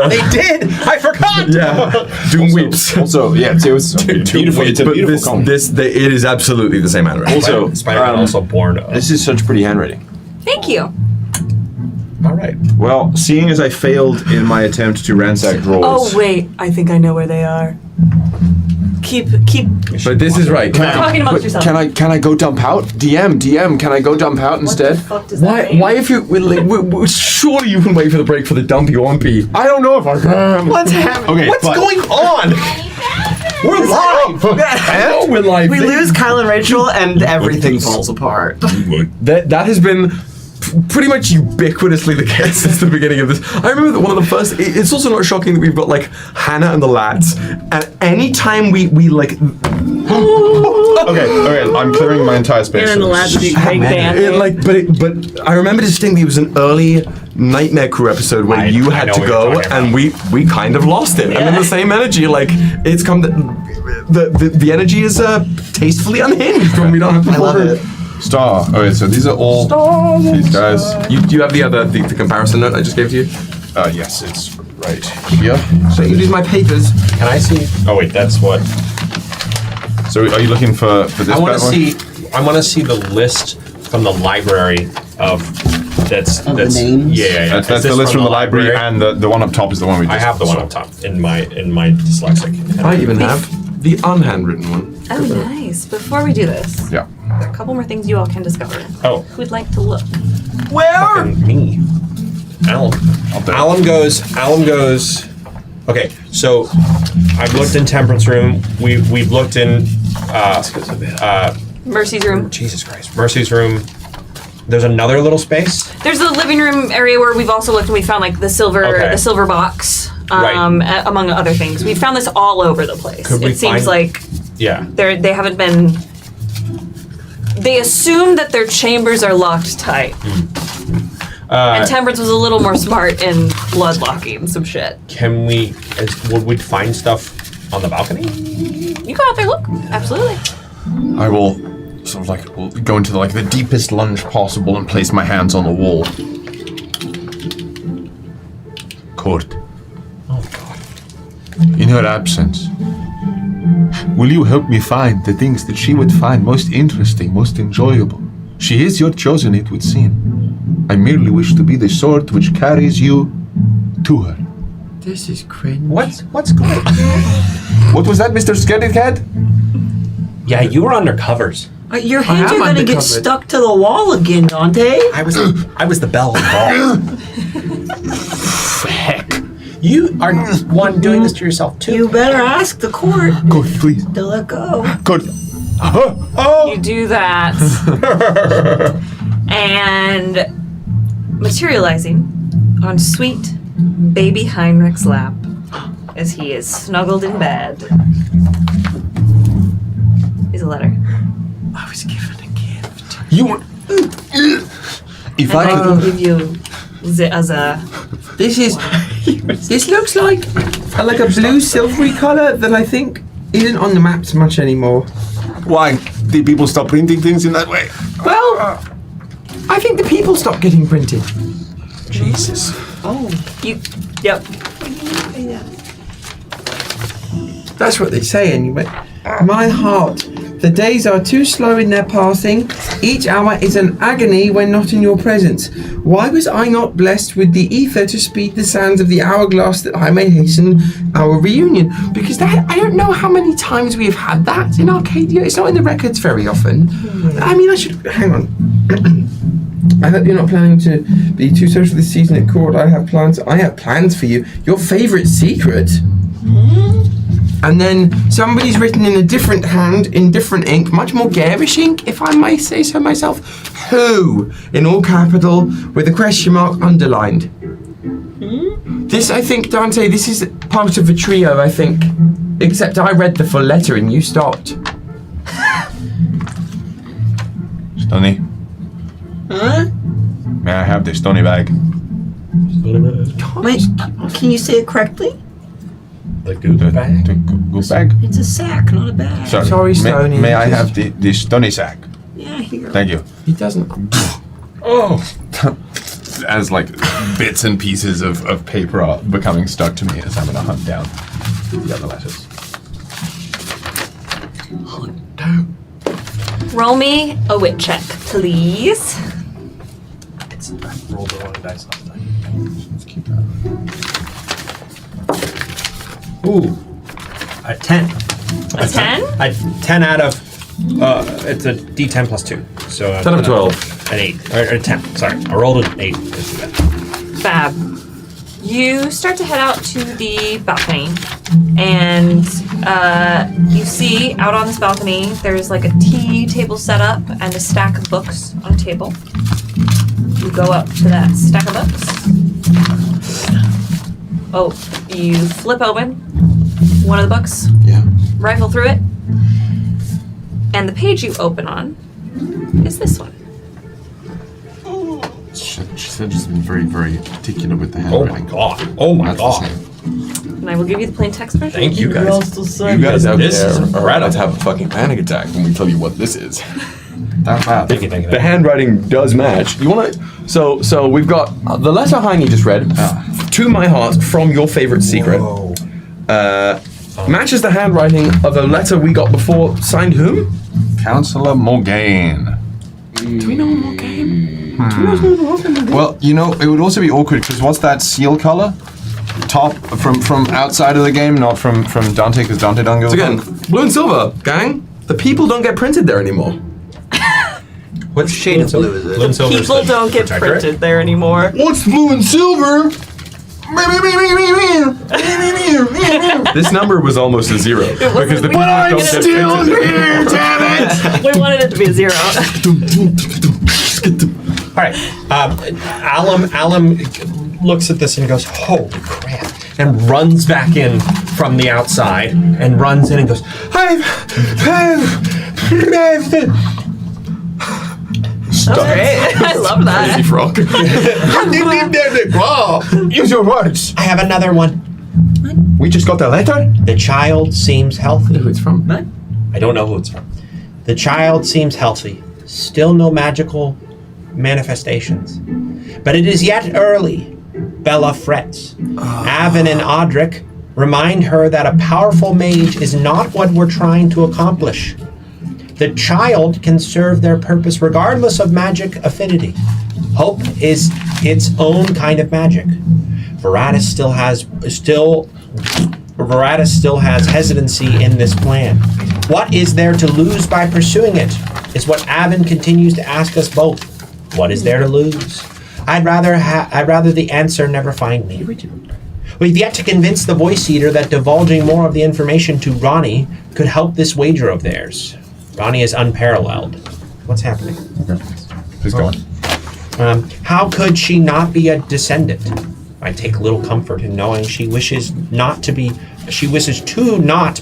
They did. I forgot. Yeah. Doom weeps. Also, yeah, it was beautiful. It's a But beautiful comment. it is absolutely the same handwriting. Also, Spider-Man also born. This is such pretty handwriting. Thank you. All right. Well, seeing as I failed in my attempt to ransack drawers. Oh wait, I think I know where they are. Keep. But this is right. Talking amongst yourselves. Can I go dump out? DM, can I go dump out instead? What does that mean? Why if you surely you can wait for the break for the dump you won't be. I don't know if I can. What's happening? Okay, What's but- going on? We're live. I know we're live. We lose Kyle and Rachel and everything falls apart. That has been pretty much ubiquitously the case since the beginning of this. I remember that one of the first. It's also not shocking that we've got like Hannah and the lads, and any time we like. Okay, I'm clearing my entire space. Aaron and the lads would be a great band. But I remember distinctly it was an early Nightmare Crew episode where you I had know to what you're go talking and we kind of lost it. And then the same energy, like it's come. The energy is tastefully unhinged when we don't have to. I love it. Star. Okay, so these are all these guys. You have the comparison note I just gave to you? Yes, it's right here. So you use my papers. Can I see? Oh wait, that's what. So are you looking for this? I want to bad one? see. I want to see the list from the library of. That's the names? Yeah. That's Is the this list from the library, and the one up top is the one we just I have the one saw. up top in my dyslexic. I even have the unhandwritten one. Oh, nice. Before we do this, Yeah. there are a couple more things you all can discover. Oh. Who'd like to look? Fucking me. Alan. Alan goes. Okay, so I've looked in Temperance Room. We've looked in Mercy's room. Jesus Christ, Mercy's room. There's another little space. There's the living room area where we've also looked and we found like the silver box, Right. among other things. We found this all over the place. Could we It seems find- like Yeah. they haven't been. They assume that their chambers are locked tight. And Temperance was a little more smart in blood locking some shit. Can we? Would we find stuff on the balcony? You go out there, look. Absolutely. I will sort of like go into the deepest lunge possible and place my hands on the wall. Court. Oh God. In her absence, will you help me find the things that she would find most interesting, most enjoyable? She is your chosen, it would seem. I merely wish to be the sword which carries you to her. This is cringe. What's going on? What was that, Mr. Scaredy Cat? Yeah, you were under covers. Your hands I are am gonna get undercovered. stuck to the wall again, Dante. I was the bell involved. Heck. You are one doing this to yourself too. You better ask the court Good, please. to let go. Good. You do that. And materializing on sweet baby Heinrich's lap as he is snuggled in bed is a letter. I was given a gift. You were. If And I I will could. give you as a This is. This looks like a blue silvery color that I think isn't on the maps much anymore. Why? Did people stop printing things in that way? Well, I think the people stopped getting printed. Jesus. you. Yep. That's what they say anyway. My heart, the days are too slow in their passing. Each hour is an agony when not in your presence. Why was I not blessed with the ether to speed the sands of the hourglass that I may hasten our reunion? Because that, I don't know how many times we have had that in Arcadia. It's not in the records very often. I mean, I should... Hang on. I hope you're not planning to be too social this season at court. I have plans for you. Your favourite secret? And then somebody's written in a different hand, in different ink, much more garish ink, if I may say so myself. Who, in all capital, with a question mark underlined. This, I think, Dante, this is part of a trio, I think. Except I read the full letter and you stopped. Stony. Huh? May I have the stony bag? Wait, can you say it correctly? The goop bag? The goop bag? It's a sack, not a bag. Sorry, Stony. May I have the stony sack? Yeah, here. Thank you. He doesn't. Oh. As like bits and pieces of paper are becoming stuck to me as I'm gonna hunt down the other letters. Roll me a wit check, please. I rolled the wrong dice last time. Let's keep that. Ooh, a 10. A 10? A 10 out of. It's a D10 plus 2. So 10 of 12. An 8 or 10. Sorry, I rolled an 8. Fab. You start to head out to the balcony, and you see out on this balcony there's like a tea table set up and a stack of books on a table. You go up to that stack of books. Oh, you flip open one of the books, Yeah. rifle through it, and the page you open on is this one. She said she's been very, very particular with the Oh handwriting. my god. Oh my god. And I will give you the plain text version. Thank you guys. You guys out This is there are about incredible. to have a fucking panic attack when we tell you what this is. That bad. Thank you, thank you, The thank you. handwriting does match. You want to? So we've got the letter Heine just read to my heart from your favorite secret. Matches the handwriting of a letter we got before. Signed whom? Counselor Morgaine. Do we know Morgaine? Well, you know, it would also be awkward because what's that seal color? Top from outside of the game, not from Dante, because Dante don't go. So again, blue and silver, gang. The people don't get printed there anymore. What shade of blue is it? Blue and silver is People the don't get protectorate. printed there anymore. What's blue and silver? This number was almost a 0 because the people don't get printed. Here, damn it! We wanted it to be a 0. All right. Alum looks at this and goes, "Holy crap!" and runs back in from the outside and runs in and goes, I love that. Crazy frog. Use your words. "I have another one. We just got the letter. The child seems healthy." Who it's from? I don't know who it's from. "The child seems healthy. Still no magical manifestations. But it is yet early." Bella frets. Avon and Audric remind her that a powerful mage is not what we're trying to accomplish. The child can serve their purpose regardless of magic affinity. Hope is its own kind of magic. Veratus still has hesitancy in this plan. What is there to lose by pursuing it? is what Avon continues to ask us both. What is there to lose? I'd rather the answer never find me. We've yet to convince the voice eater that divulging more of the information to Ronnie could help this wager of theirs. Ronnie is unparalleled. What's happening? Please go on. How could she not be a descendant? I take little comfort in knowing she wishes to not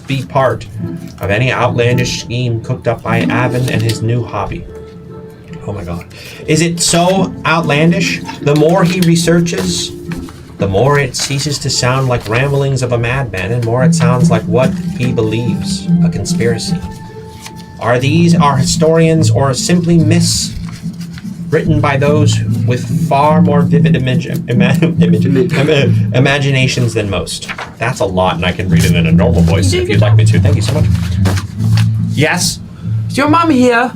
be part of any outlandish scheme cooked up by Avon and his new hobby. Oh my god. Is it so outlandish? The more he researches, the more it ceases to sound like ramblings of a madman, and more it sounds like what he believes, a conspiracy. Are these our historians, or simply myths written by those with far more vivid imaginations than most? That's a lot, and I can read it in a normal voice if you'd like me to. Thank you so much. Yes? Is your mum here?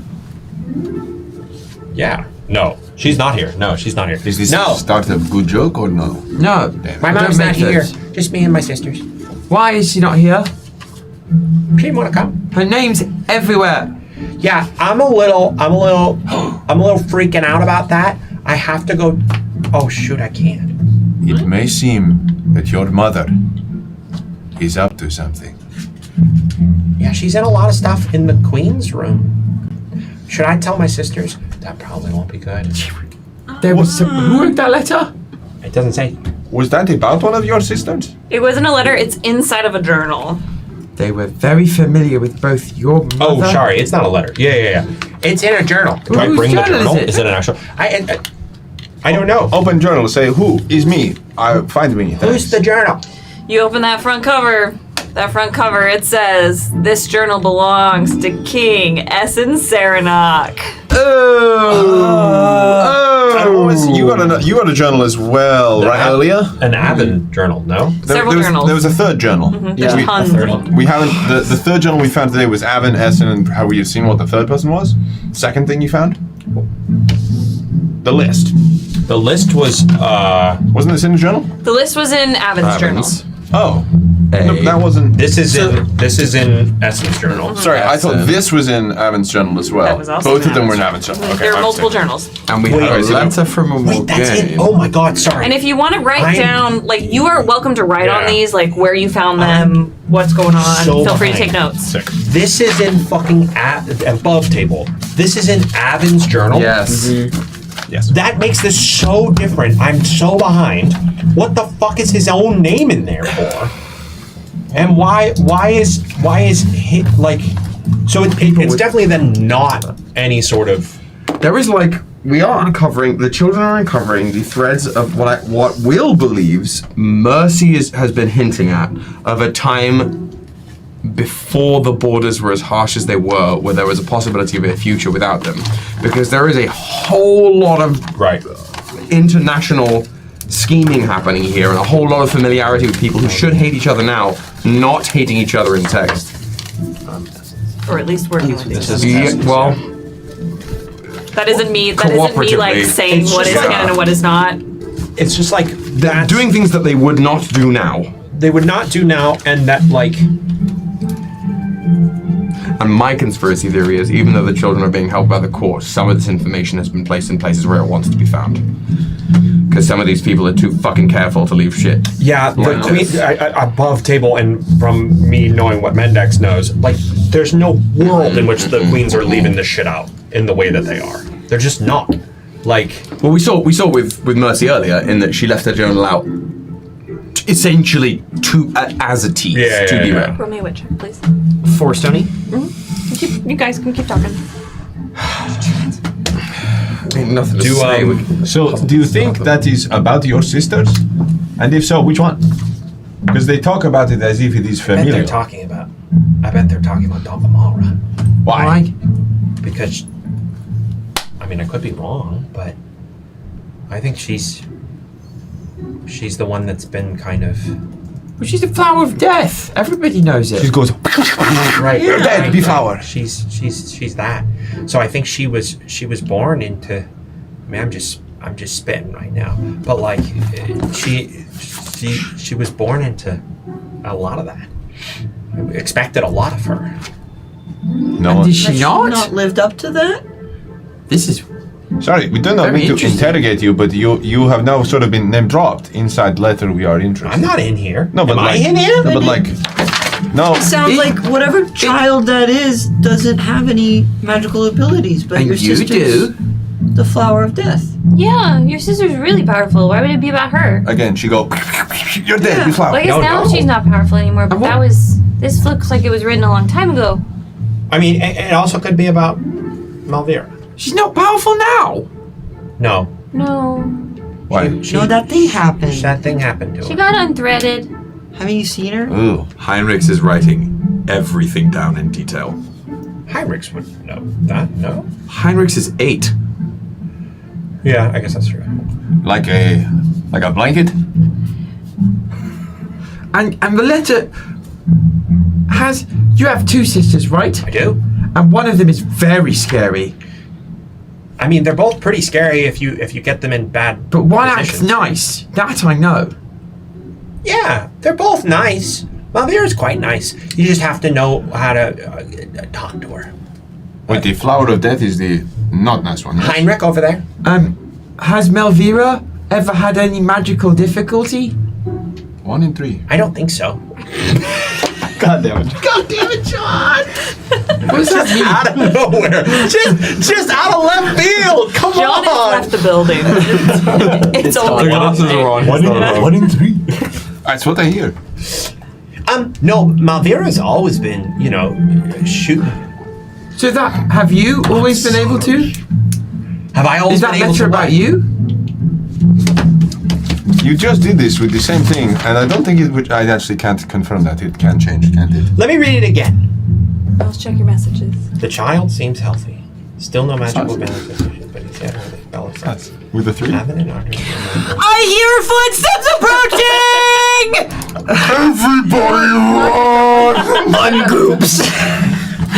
Yeah. No. She's not here. No, she's not here. Is this no. the start of a good joke or no? No. My mom's not here. Just me and my sisters. Why is she not here? She didn't want to come. Her name's everywhere. Yeah, I'm a little freaking out about that. I have to go. Oh shoot, I can't. It may seem that your mother is up to something. Yeah, she's in a lot of stuff in the Queen's room. Should I tell my sisters? That probably won't be good. There was some. Who wrote that letter? It doesn't say. Was that about one of your sisters? It wasn't a letter, it's inside of a journal. They were very familiar with both your mother. Oh, sorry, it's not a letter. Yeah. It's in a journal. Do I bring the journal? Is it an actual? I don't know. Open journal. Say who is me. Find me. Who's the journal? You open that front cover. That front cover, it says, "This journal belongs to King Essen Serenok." You got a journal as well, right, earlier? An Avon journal, no? Several journals. There was a third journal. Mm-hmm. There's tons. We haven't. The third journal we found today was Avon, Essen, and have we seen what the third person was? Second thing you found? The list. The list was. Wasn't this in the journal? The list was in Avon's journal. Oh. No, that wasn't. This is in Essen's journal. Mm-hmm. Sorry, I thought this was in Avon's journal as well. That was also Both in of them were in Avon's Avon's journal. Okay, There are I multiple understand. journals. And we have a letter from a Wait, that's it. Oh my god, sorry. And if you want to write down, like, you are welcome to write on these, like, where you found them, what's going on. so Feel free to take behind. notes. This is in fucking above table. This is in Avon's journal. Yes. Yes. That makes this so different. I'm so behind. What the fuck is his own name in there for? And why is he, like, so it's definitely then not any sort of. There is we are uncovering, the children are uncovering the threads of what Will believes Mercy has been hinting at, of a time before the borders were as harsh as they were, where there was a possibility of a future without them. Because there is a whole lot of international scheming happening here, and a whole lot of familiarity with people who should hate each other now, not hating each other in text. Or at least working with each other. Well, That isn't me, like, saying what is canon and what is not. It's just like they're doing things that they would not do now. They would not do now, and that, like. And my conspiracy theory is, even though the children are being held by the court, some of this information has been placed in places where it wants to be found. Because some of these people are too fucking careful to leave shit. Yeah, the queen, above table, and from me knowing what Mendex knows, like, there's no world in which the queens are leaving this shit out in the way that they are. They're just not. Like, well, we saw with Mercy earlier, in that she left her journal out essentially as a tease to be read. Roll me a wit check, please. For Stony? Mm-hmm. You guys can keep talking. Ain't nothing to say. So, do you think that is about your sisters? And if so, which one? Because they talk about it as if it is I bet familiar. they're talking about Dogomara. Why? Because, I mean, I could be wrong, but I think she's the one that's been kind of. Well, she's the flower of death. Everybody knows it. She goes right. Dead, be flower. She's that. So I think she was born into. I mean, I'm just spitting right now, but like she was born into a lot of that. I expected a lot of her. No. Did she not? Not lived up to that? This is Sorry, we do not Very mean to interesting. interrogate you, but you have now sort of been name dropped inside letter we are interested. I'm not in here. No, but Am like, I in here? No, but like, no. Sounds like whatever child that is doesn't have any magical abilities, but And your you sister's do. the flower of death. Yeah, your sister's really powerful. Why would it be about her? Again, she go. You're dead. You flower. Well, I guess now she's not powerful anymore, but that was. This looks like it was written a long time ago. I mean, it also could be about Malvira. She's not powerful now. No. No. Why? No, that thing happened. That thing happened to She her. got unthreaded. Haven't you seen her? Ooh. Heinrichs is writing everything down in detail. Heinrichs would know that, no? Heinrichs is 8. Yeah, I guess that's true. Like a blanket. And the letter has. You have 2 sisters, right? I do. And one of them is very scary. I mean, they're both pretty scary if you get them in bad But one acts positions. nice. That I know. Yeah, they're both nice. Malvira's quite nice. You just have to know how to talk to her. Wait, the flower of death is the not nice one. Yes? Heinrich over there. Has Melvira ever had any magical difficulty? 1 in 3. I don't think so. God damn it. God damn it, John! What does that mean? Out of nowhere. Just out of left field. Come John has on. left the building. It's only One in 3. That's what I hear. No, Malvira's always been, shooting. So that have you always been able to? Have I always Is that been able letter to about what? you? You just did this with the same thing, and I don't think it would. I actually can't confirm that. It can change, can't it? Let me read it again. Let's check your messages. The child seems healthy. Still no magical manifestation, but he's had her Bella says. With the 3? Having an artery. I hear footsteps approaching! Everybody run! Ungoops.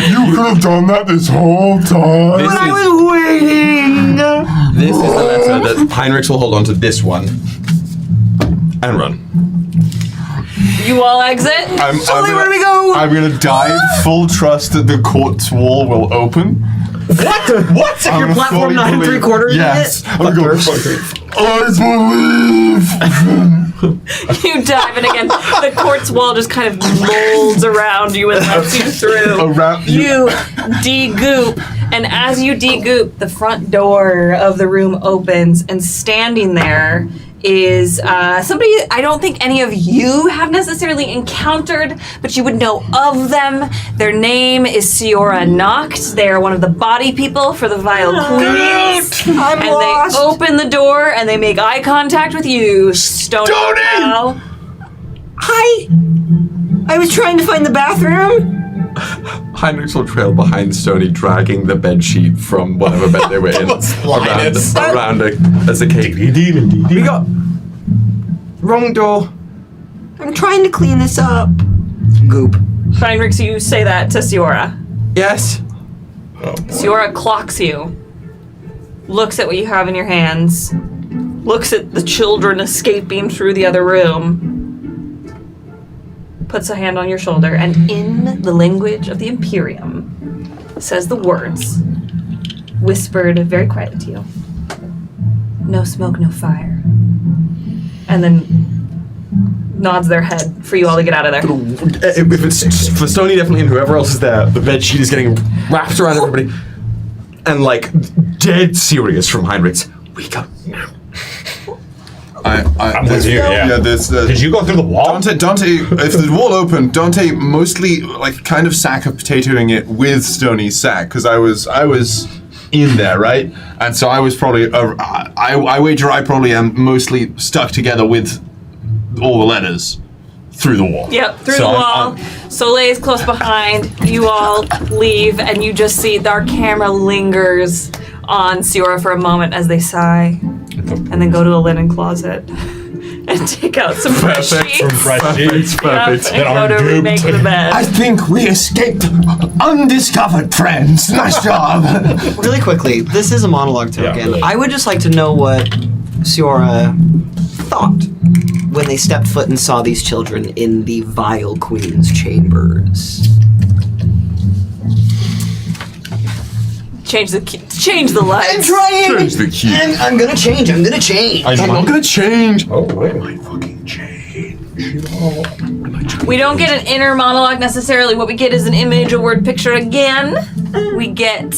You could have done that this whole time. This I is, was waiting. this is the letter that Heinrichs will hold on to this one. And run. You all exit? Where do we go? I'm gonna dive full trust that the court's wall will open. What? What? Your platform fully 9 believe- 3/4 Yes. it? I'm gonna go. I believe. You dive in again. The quartz wall just kind of molds around you and lets you through. Around You de-goop, and as you de-goop, the front door of the room opens, and standing there is somebody I don't think any of you have necessarily encountered, but you would know of them. Their name is Siora Noct. They are one of the body people for the Vile Queens. I'm And lost. they open the door and they make eye contact with you, Stony. Owl. Hi. I was trying to find the bathroom. Heinrichs will trail behind Stony, dragging the bed sheet from whatever bed they were in around as a cake. We got wrong door. I'm trying to clean this up. Goop. Heinrich, you say that to Siora. Yes. Siora clocks you, looks at what you have in your hands, looks at the children escaping through the other room, puts a hand on your shoulder, and in the language of the Imperium, says the words, whispered very quietly to you. No smoke, no fire. And then nods their head for you all to get out of there. If it's for Stony, definitely, and whoever else is there, the bed sheet is getting wrapped around everybody. And like, dead serious from Heinrichs. Wake up now. I'm with you, yeah. Did you go through the wall? Dante, if the wall opened, Dante mostly like kind of sack of potatoing it with Stony's sack because I was in there, right? And so I was probably I wager I probably am mostly stuck together with all the letters through the wall. Yep, through the wall. Soleil is close behind. You all leave, and you just see our camera lingers on Siora for a moment as they sigh, and then go to a linen closet and take out some fresh sheets. Perfect. Yep, and go to remake the bed. I think we escaped undiscovered, friends. Nice job. Really quickly, this is a monologue token. really. I would just like to know what Siora thought when they stepped foot and saw these children in the Vile Queen's chambers. Change the lights. I'm trying. Change the key. And I'm gonna change. I'm gonna change. I'm not gonna change. Oh, wait. I fucking change. We don't get an inner monologue necessarily. What we get is an image, a word picture again. We get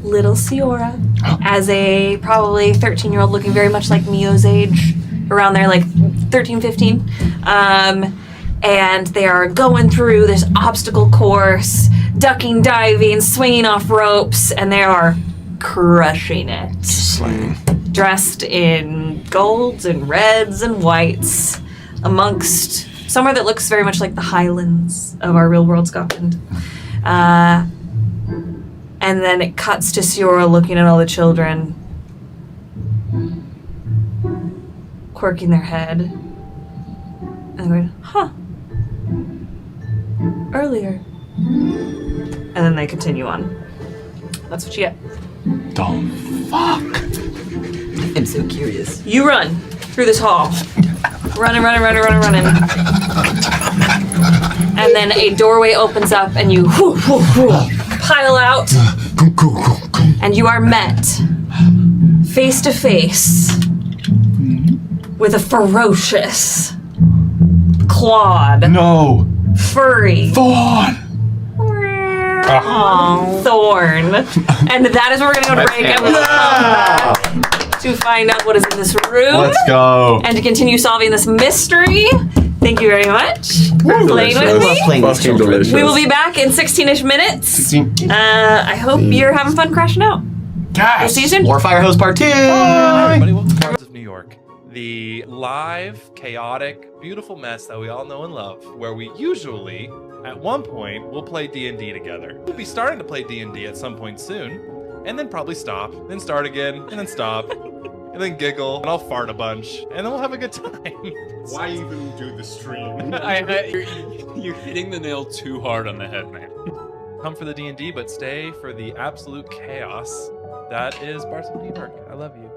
little Siora as a probably 13-year-old looking very much like Mio's age, around there, like 13, 15. And they are going through this obstacle course, ducking, diving, swinging off ropes, and they are crushing it. Slaying. Dressed in golds and reds and whites, amongst somewhere that looks very much like the Highlands of our real world Scotland. And then it cuts to Siora looking at all the children, quirking their head, and going, huh, earlier. And then they continue on. That's what you get. The fuck? I'm so curious. You run through this hall. Running. And then a doorway opens up and you pile out. And you are met face to face with a ferocious, clawed, No. furry Thorn. Thorn. And that is where we're going to go to break. And we'll come back to find out what is in this room. Let's go. And to continue solving this mystery. Thank you very much for playing with me. Fucking delicious. We will be back in 16-ish minutes. 16. I hope you're having fun crashing out. We'll see you soon. More Fire Hose Part 2. Hi, everybody. Welcome to Bards of New York, the live, chaotic, beautiful mess that we all know and love, where we usually, at one point, will play D&D together. We'll be starting to play D&D at some point soon, and then probably stop, then start again, and then stop, and then giggle, and I'll fart a bunch, and then we'll have a good time. Why even do the stream? You're hitting the nail too hard on the head, man. Come for the D&D, but stay for the absolute chaos that is Bards of New York. I love you.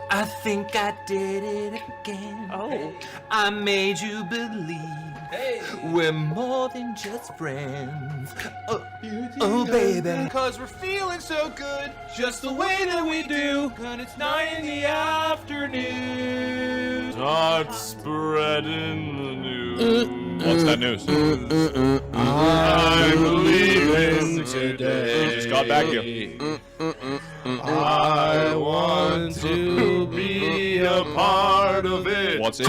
I think I did it again. Oh. I made you believe we're more than just friends. Oh, baby. Cause we're feeling so good, just the way that we do. And it's 9 in the afternoon. Start spreading the news. What's that news? I'm leaving today. Just got back here. I want to be a part of it. What's it?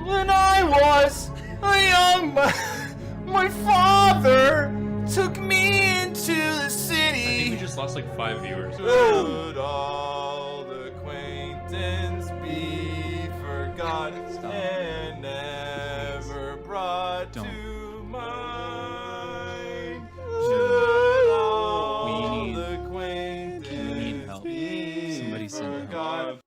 When I was a young man, my father took me into the city. We just lost like 5 viewers. Should all acquaintance be forgotten and never brought to mind? Should all acquaintance help. be Somebody send help. forgotten?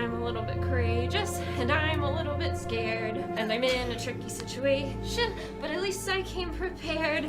I'm a little bit courageous, and I'm a little bit scared, and I'm in a tricky situation, but at least I came prepared.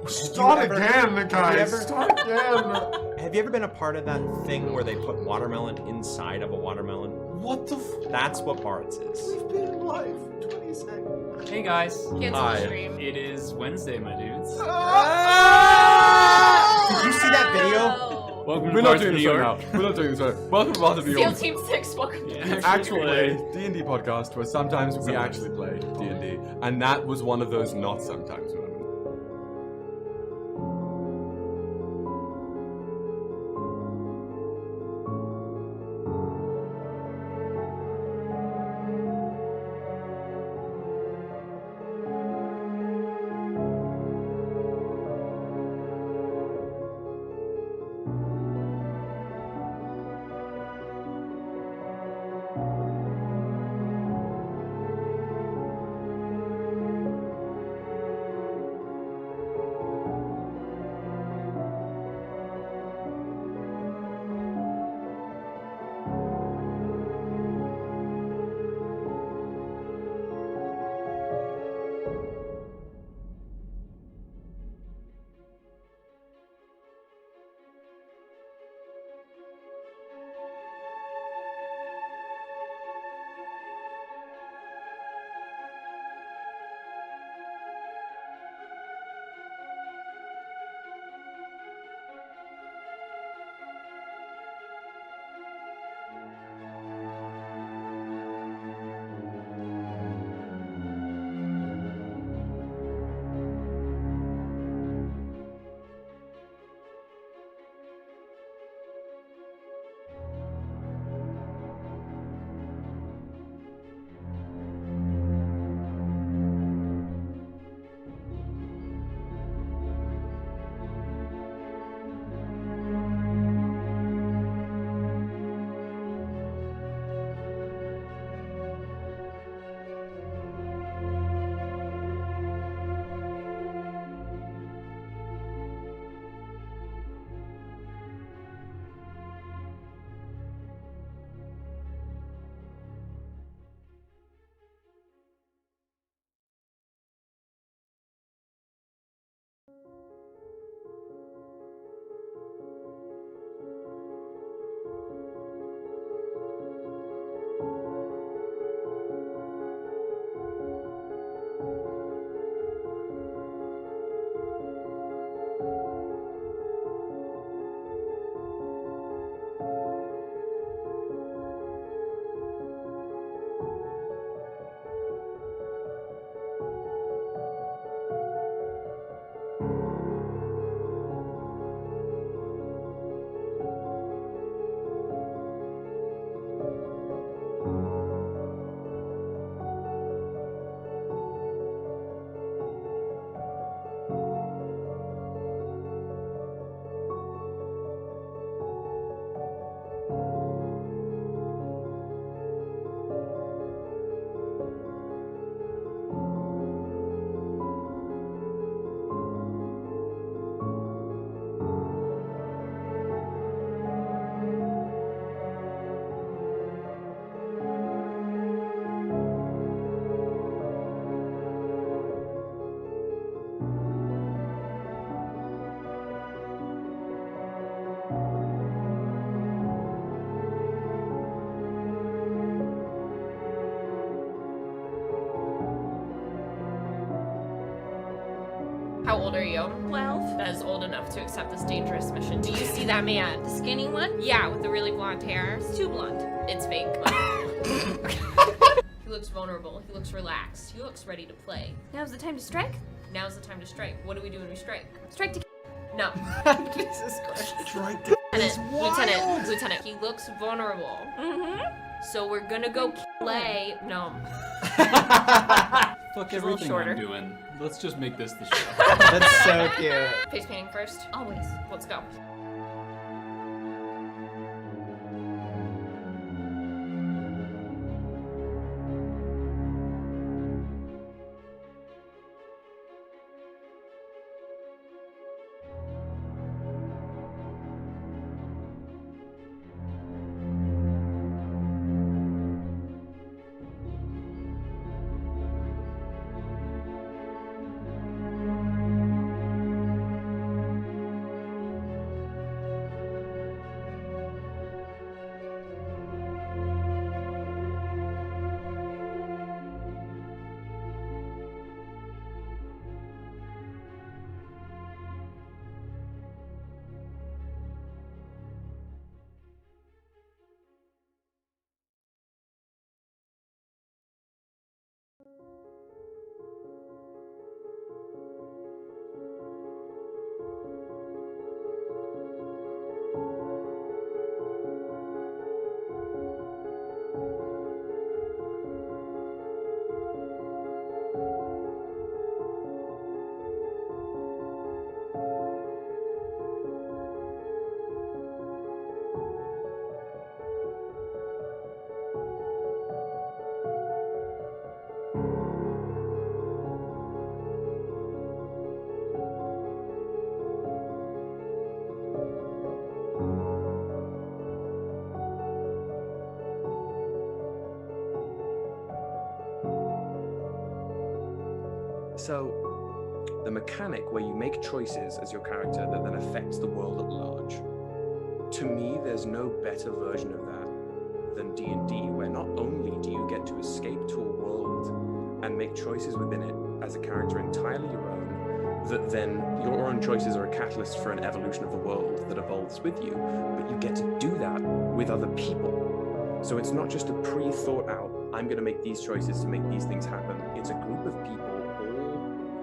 Start again, guys. Start again. Have you ever been a part of that thing where they put watermelon inside of a watermelon? What the That's what Bards is. We've been in life for 20 seconds. Hey guys. Cancel the stream. It is Wednesday, my dudes. Did you see that video? Welcome to We're not Bards of doing New this York. right now. We're not doing this right now. Welcome to Bards of New SEAL York. Team 6, welcome to Yeah. the Actually, D&D podcast where sometimes we actually play D&D, and that was one of those not sometimes moments. How old are you? 12. That is old enough to accept this dangerous mission. Do you see that man? The skinny one? Yeah, with the really blonde hair. It's too blonde. It's fake. He looks vulnerable. He looks relaxed. He looks ready to play. Now's the time to strike? Now's the time to strike. What do we do when we strike? Strike to No. Jesus Christ. Lieutenant, he looks vulnerable. Mm-hmm. So we're gonna go play. No. Fuck He's a little everything shorter. I'm doing. Let's just make this the show. That's so cute. Face painting first? Always. Let's go. So, the mechanic where you make choices as your character that then affects the world at large. To me, there's no better version of that than D&D, where not only do you get to escape to a world and make choices within it as a character entirely your own, that then your own choices are a catalyst for an evolution of the world that evolves with you, but you get to do that with other people. So it's not just a pre-thought out, I'm going to make these choices to make these things happen. It's a group of people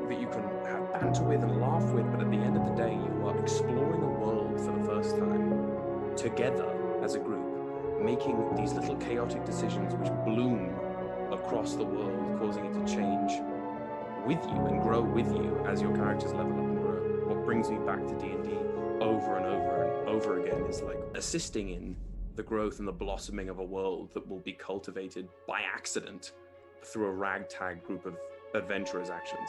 all that you can have banter with and laugh with, but at the end of the day, you are exploring a world for the first time together as a group, making these little chaotic decisions which bloom across the world, causing it to change with you and grow with you as your characters level up and grow. What brings me back to D&D over and over and over again is like assisting in the growth and the blossoming of a world that will be cultivated by accident through a ragtag group of adventurers' actions.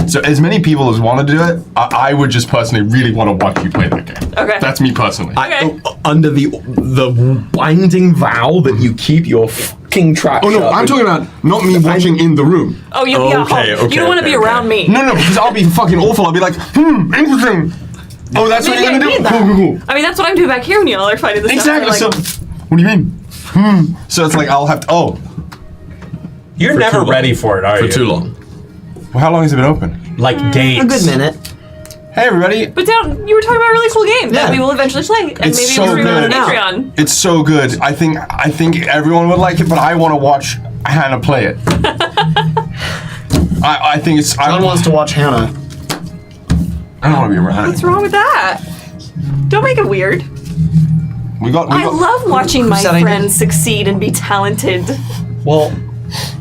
So as many people as want to do it, I would just personally really want to watch you play that game. Okay. That's me personally. Under the binding vow that you keep your fucking trap. Oh no, I'm talking about not me watching in the room. Oh, you you don't want to be around me. No, because I'll be fucking awful. I'll be like, interesting. Oh, that's what you're gonna do? Cool. I mean, that's what I'm doing back here when y'all are fighting this Exactly. stuff. So, what do you mean? So it's like I'll have to. You're For never too ready for it, are you? For too long. Well, how long has it been open? Like days. A good minute. Hey, everybody. But down, you were talking about a really cool game that we will eventually play, and It's maybe so we'll stream it on good. Patreon. It's so good. I think everyone would like it, but I want to watch Hannah play it. I think it's. John wants to watch Hannah. I don't want to be around. What's wrong with that? Don't make it weird. We got. I love watching my setting- friends succeed and be talented. Well,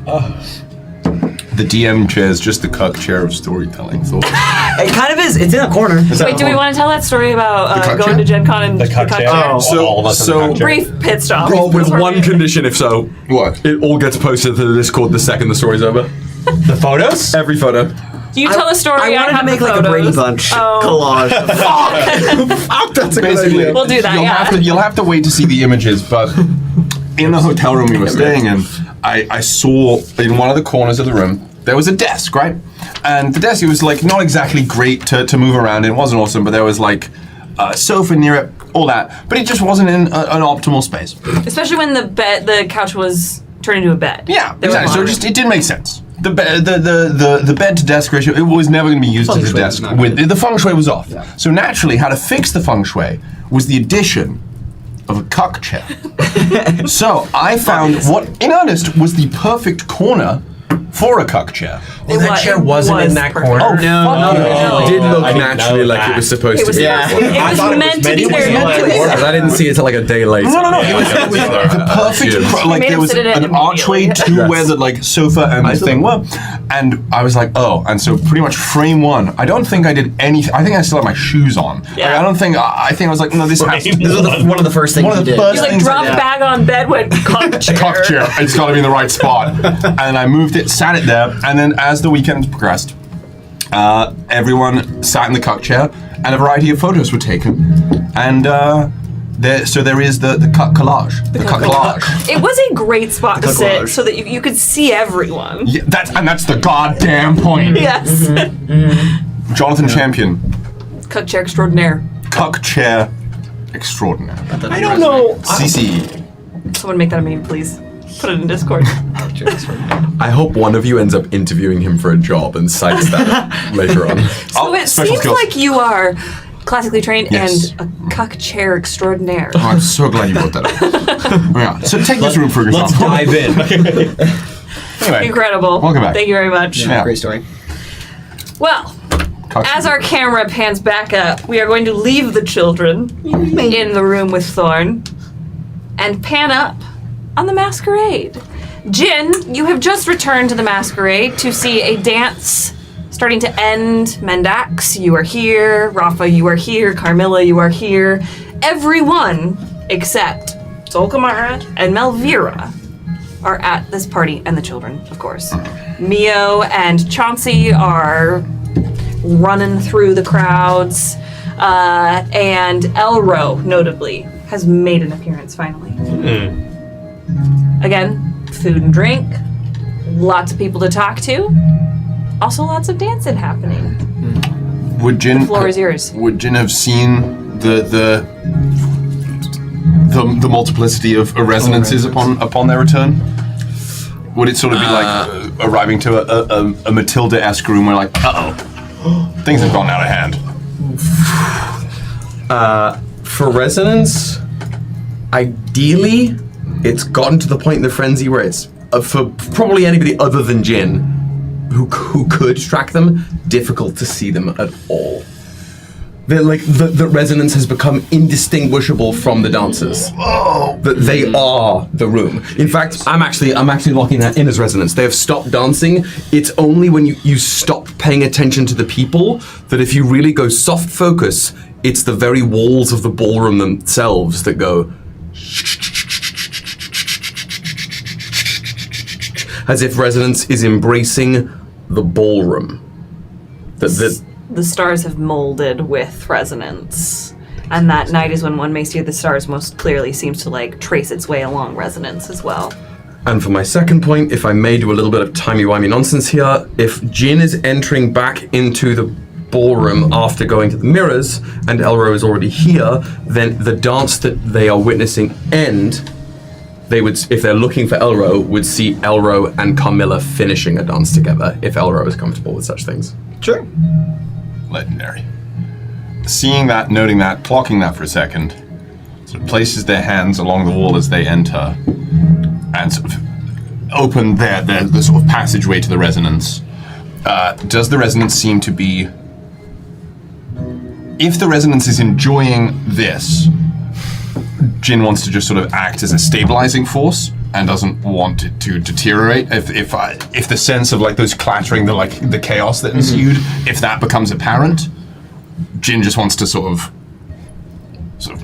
the DM chair is just the cuck chair of storytelling. So It kind of is. It's in a corner. Wait, do we want to tell that story about The cuck going chair? to Gen Con and The cuck chair? all of us in the cuck chair. brief pit stop? With one condition, if so. What? It all gets posted to the Discord the second the story's over. The photos? Every photo. You tell a story. I wanted to have make the like a Brady photos. Bunch Oh. collage. Fuck, that's a good idea. We'll do that, yeah. You'll have to wait to see the images, but in the hotel room we were staying in, I saw in one of the corners of the room there was a desk, right? And the desk, it was like not exactly great to move around. It wasn't awesome, but there was like a sofa near it, all that. But it just wasn't in an optimal space. Especially when the couch was turned into a bed. Yeah, There was exactly. So one. it didn't make sense. The bed to desk ratio, it was never going to be used Feng as a shui desk. was not The feng shui was off. So naturally, how to fix the feng shui was the addition of a cuck chair. So I found what, in earnest, was the perfect corner for a cuck chair. Oh, that chair wasn't in that corner? Oh, It did look I didn't naturally know like that. it was supposed It was, to be. it was meant to be there. Because I didn't see it till like a day later. No. It was the perfect. Like made there him was sit in it an archway to Yes. where the like sofa and the thing were, and I was like, oh, and so pretty much frame one. I don't think I did anything. I think I still had my shoes on. Like, I don't think. I think I was like, no, this has to. This was one of the first things One of you the did. first You like things I dropped did. bag on bed, went cock chair. Cock chair. It's got to be in the right spot. And I moved it, sat it there, and then as the weekend progressed, everyone sat in the cuck chair, and a variety of photos were taken. And there is the cuck collage. The cuck collage. It was a great spot to The sit collage. so that you could see everyone. Yeah, that's the goddamn point. Yes. Jonathan Champion, Cuck chair extraordinaire. cuck chair extraordinaire. I don't know. CC. Someone make that a meme, please. Put it in Discord. I hope one of you ends up interviewing him for a job and cites that later on. So it special seems skills. like you are classically trained Yes. and a cuck chair extraordinaire. Oh, I'm so glad you brought that up. Yeah. So take this room for Let's example. dive in. Anyway, Incredible. welcome back. Thank you very much. Yeah. Great story. Well, as our camera pans back up, we are going to leave the children in the room with Thorn and pan up on the masquerade. Jin, you have just returned to the masquerade to see a dance starting to end. Mendax, you are here. Rafa, you are here. Carmilla, you are here. Everyone except Zolkamara and Melvira are at this party, and the children, of course. Mio and Chauncey are running through the crowds, and Elro, notably, has made an appearance finally. Again, food and drink, lots of people to talk to, also lots of dancing happening. Would Jin? The floor is yours. Would Jin have seen the multiplicity of resonances upon their return? Would it sort of be like arriving to a Matilda-esque room where like, things have gone out of hand? For resonance, ideally, it's gotten to the point in the frenzy where it's for probably anybody other than Jin who could track them, difficult to see them at all. They're like the resonance has become indistinguishable from the dancers. That they are the room. In fact, I'm actually locking that in as resonance. They have stopped dancing. It's only when you stop paying attention to the people that if you really go soft focus, it's the very walls of the ballroom themselves that go as if resonance is embracing the ballroom. The stars have molded with resonance. And that night is when one may see the stars most clearly seems to like trace its way along resonance as well. And for my second point, if I may do a little bit of timey-wimey nonsense here, if Jin is entering back into the ballroom after going to the mirrors and Elro is already here, then the dance that they are witnessing end, they would, if they're looking for Elro, would see Elro and Carmilla finishing a dance together, if Elro is comfortable with such things. Sure. Legendary. Seeing that, noting that, clocking that for a second, sort of places their hands along the wall as they enter and sort of open the sort of passageway to the resonance. Does the resonance seem to be... If the resonance is enjoying this, Jin wants to just sort of act as a stabilizing force and doesn't want it to deteriorate. If the sense of like those clattering, the chaos that ensued, if that becomes apparent, Jin just wants to sort of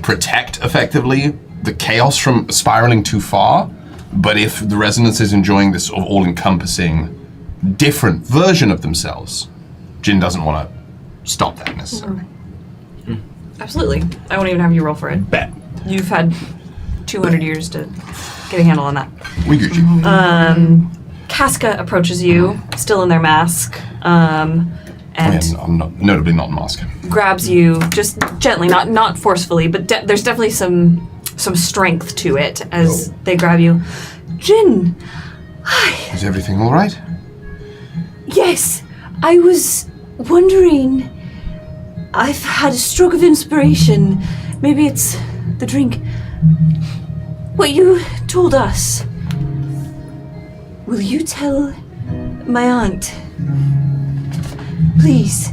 protect effectively the chaos from spiraling too far. But if the resonance is enjoying this sort of all-encompassing different version of themselves, Jin doesn't want to stop that necessarily. Absolutely. I won't even have you roll for it. Bet. You've had 200 years to get a handle on that. We get you. Casca approaches you, still in their mask, and I'm notably not masked. grabs you just gently, not forcefully, but there's definitely some strength to it as they grab you. Jin, hi. Is everything all right? Yes, I was wondering. I've had a stroke of inspiration. Maybe it's the drink. What you told us. Will you tell my aunt? Please.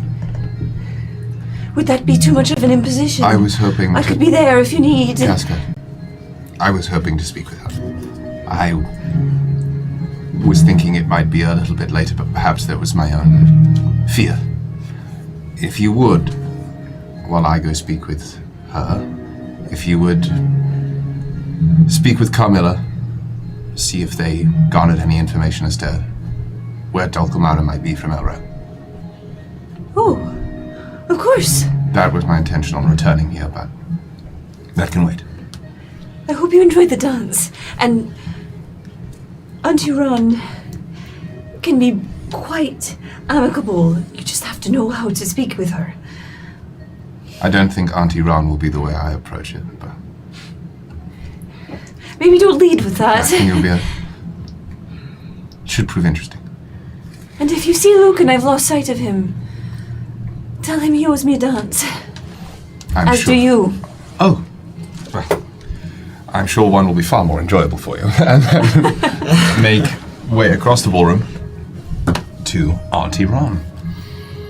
Would that be too much of an imposition? I was hoping I could be there if you need. Casca, I was hoping to speak with her. I was thinking it might be a little bit later, but perhaps that was my own fear. If you would, while I go speak with her, if you would speak with Carmilla, see if they garnered any information as to where Dulcamara might be from Elro. Oh, of course. That was my intention on returning here, but that can wait. I hope you enjoyed the dance. And Auntie Ron can be quite amicable. You just have to know how to speak with her. I don't think Auntie Ron will be the way I approach it, but Maybe don't lead with I that. think it'll be should prove interesting. And if you see Luke and I've lost sight of him, tell him he owes me a dance. I'm As sure. do you. Oh, well, I'm sure one will be far more enjoyable for you. And then make way across the ballroom to Auntie Ron.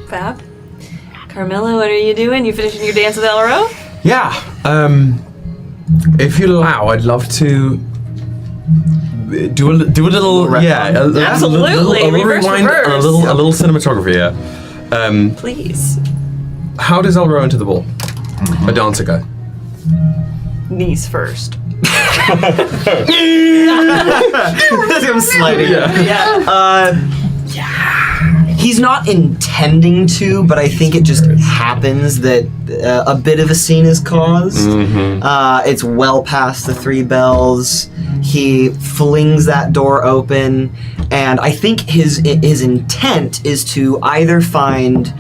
Fab. Carmilla, what are you doing? You finishing your dance with Elro? Yeah. If you'll allow, I'd love to do a little Absolutely. a little Reverse, rewind and a reverse. little cinematography here. Please. How does Elro enter the ball? A dancer go. Knees first. I'm sliding. He's not intending to, but I think it just happens that a bit of a scene is caused. It's well past the 3 bells. He flings that door open, and I think his intent is to either find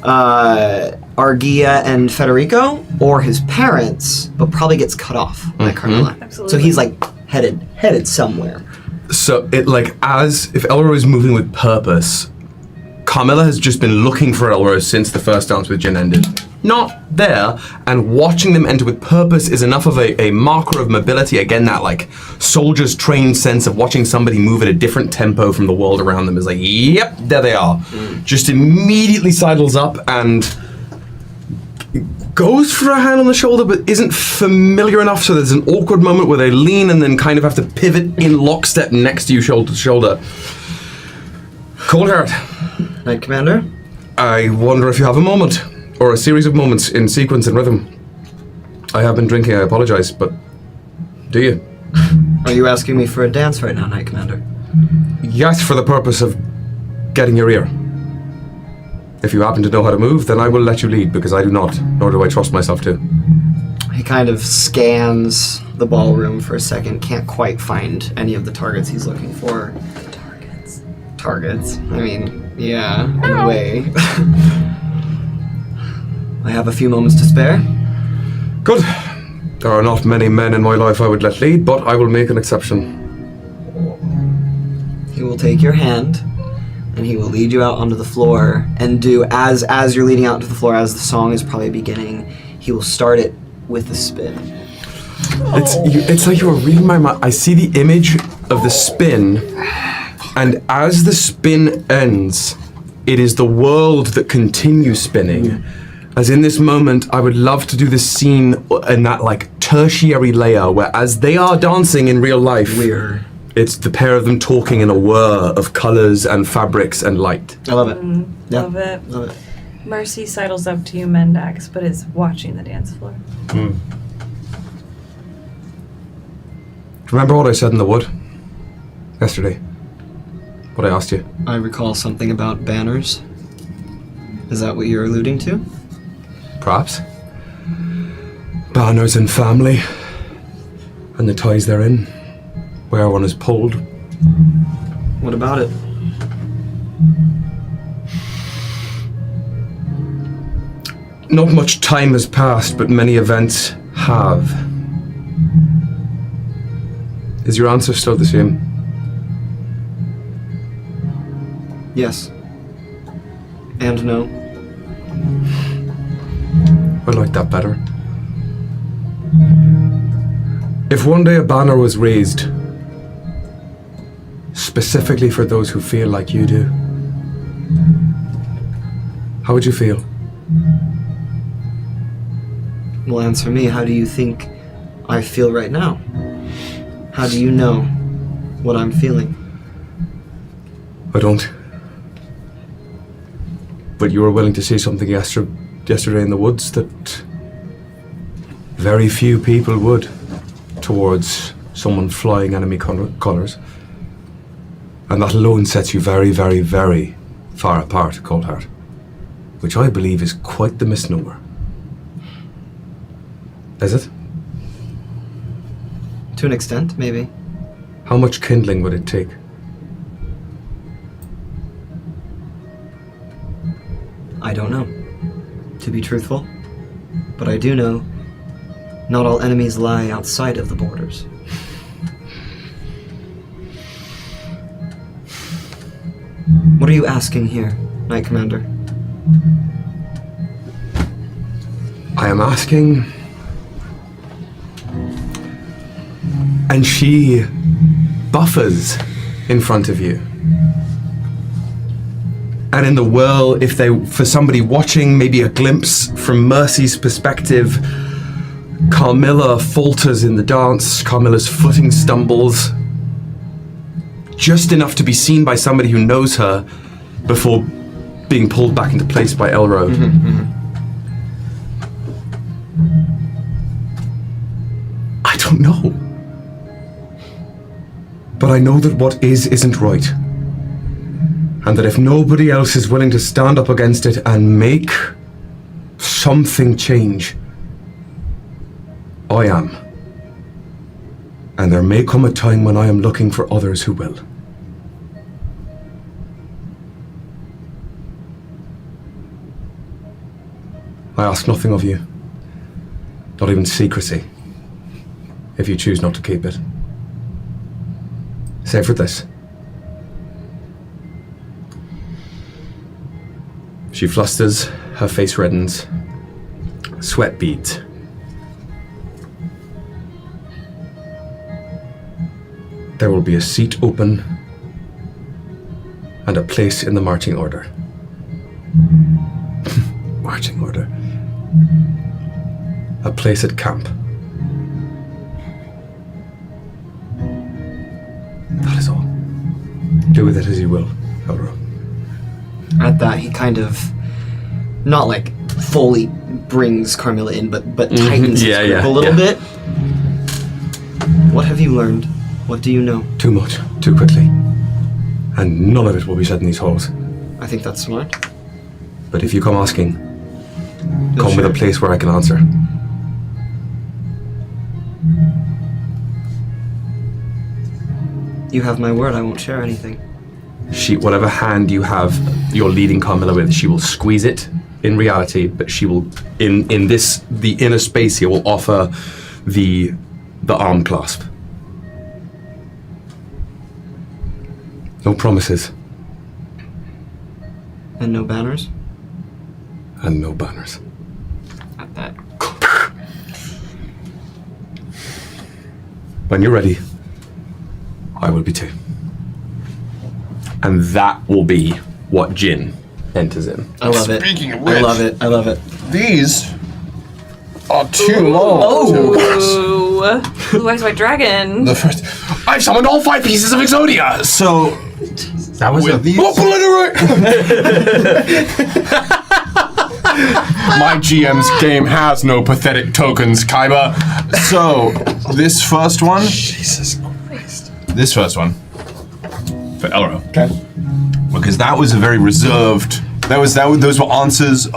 Argia and Federico or his parents, but probably gets cut off by Carmilla. Absolutely. So he's like headed somewhere. So it as if Elro is moving with purpose, Carmilla has just been looking for Elro since the first dance with Jin ended. Not there, and watching them enter with purpose is enough of a marker of mobility. Again, that soldier's trained sense of watching somebody move at a different tempo from the world around them is like, yep, there they are. Just immediately sidles up and goes for a hand on the shoulder, but isn't familiar enough, so there's an awkward moment where they lean and then kind of have to pivot in lockstep next to you shoulder to shoulder. Cold Heart. Knight Commander? I wonder if you have a moment, or a series of moments in sequence and rhythm. I have been drinking, I apologize, but do you? Are you asking me for a dance right now, Knight Commander? Yes, for the purpose of getting your ear. If you happen to know how to move, then I will let you lead, because I do not, nor do I trust myself to. He kind of scans the ballroom for a second, can't quite find any of the targets he's looking for. Targets? I mean, yeah, in a way. I have a few moments to spare. Good. There are not many men in my life I would let lead, but I will make an exception. He will take your hand, and he will lead you out onto the floor, and do, as you're leading out to the floor, as the song is probably beginning, he will start it with a spin. It's like you were reading my mind. I see the image of the spin, and as the spin ends, it is the world that continues spinning. As in this moment, I would love to do this scene in that like tertiary layer where as they are dancing in real life, it's the pair of them talking in a whir of colors and fabrics and light. I love it. Yeah. Love it. Love it. Mercy sidles up to you, Mendax, but is watching the dance floor. Remember what I said in the wood yesterday? What I asked you? I recall something about banners. Is that what you're alluding to? Perhaps. Banners and family, and the ties therein, where one is pulled. What about it? Not much time has passed, but many events have. Is your answer still the same? Yes. And no. I like that better. If one day a banner was raised, specifically for those who feel like you do, how would you feel? Well, answer me. How do you think I feel right now? How do you know what I'm feeling? I don't. But you were willing to say something yesterday in the woods that very few people would towards someone flying enemy colours. And that alone sets you very, very, very far apart, Coldheart, which I believe is quite the misnomer. Is it? To an extent, maybe. How much kindling would it take? I don't know, to be truthful. But I do know not all enemies lie outside of the borders. What are you asking here, Knight Commander? I am asking... And she buffers in front of you. And in the whirl, if for somebody watching, maybe a glimpse from Mercy's perspective, Carmilla falters in the dance, Carmilla's footing stumbles, just enough to be seen by somebody who knows her before being pulled back into place by Elro. I don't know. But I know that what isn't right. And that if nobody else is willing to stand up against it and make something change, I am. And there may come a time when I am looking for others who will. I ask nothing of you. Not even secrecy, if you choose not to keep it. Save for this. She flusters, her face reddens. Sweat beads. There will be a seat open and a place in the marching order. Marching order. A place at camp. That is all. Do with it as you will, Elro. At that, he kind of, not like fully brings Carmilla in, but tightens his grip a little bit. What have you learned? What do you know? Too much, too quickly. And none of it will be said in these halls. I think that's smart. But if you come asking, come with a place where I can answer. You have my word, I won't share anything. Whatever hand you have, you're leading Carmilla with, she will squeeze it in reality, but she will, in the inner space here, will offer the arm clasp. No promises. And no banners? And no banners. At that. When you're ready, I will be too. And that will be what Jin enters in. I love it. Speaking of which, I love it. I love it. These are two more. Ooh. Blue Eyes White Dragon. The first. I've summoned all 5 pieces of Exodia. So that was with these. My GM's game has no pathetic tokens, Kaiba. So this first one. Jesus Christ. This first one. For Elro. Okay. Because that was a very reserved. Those were answers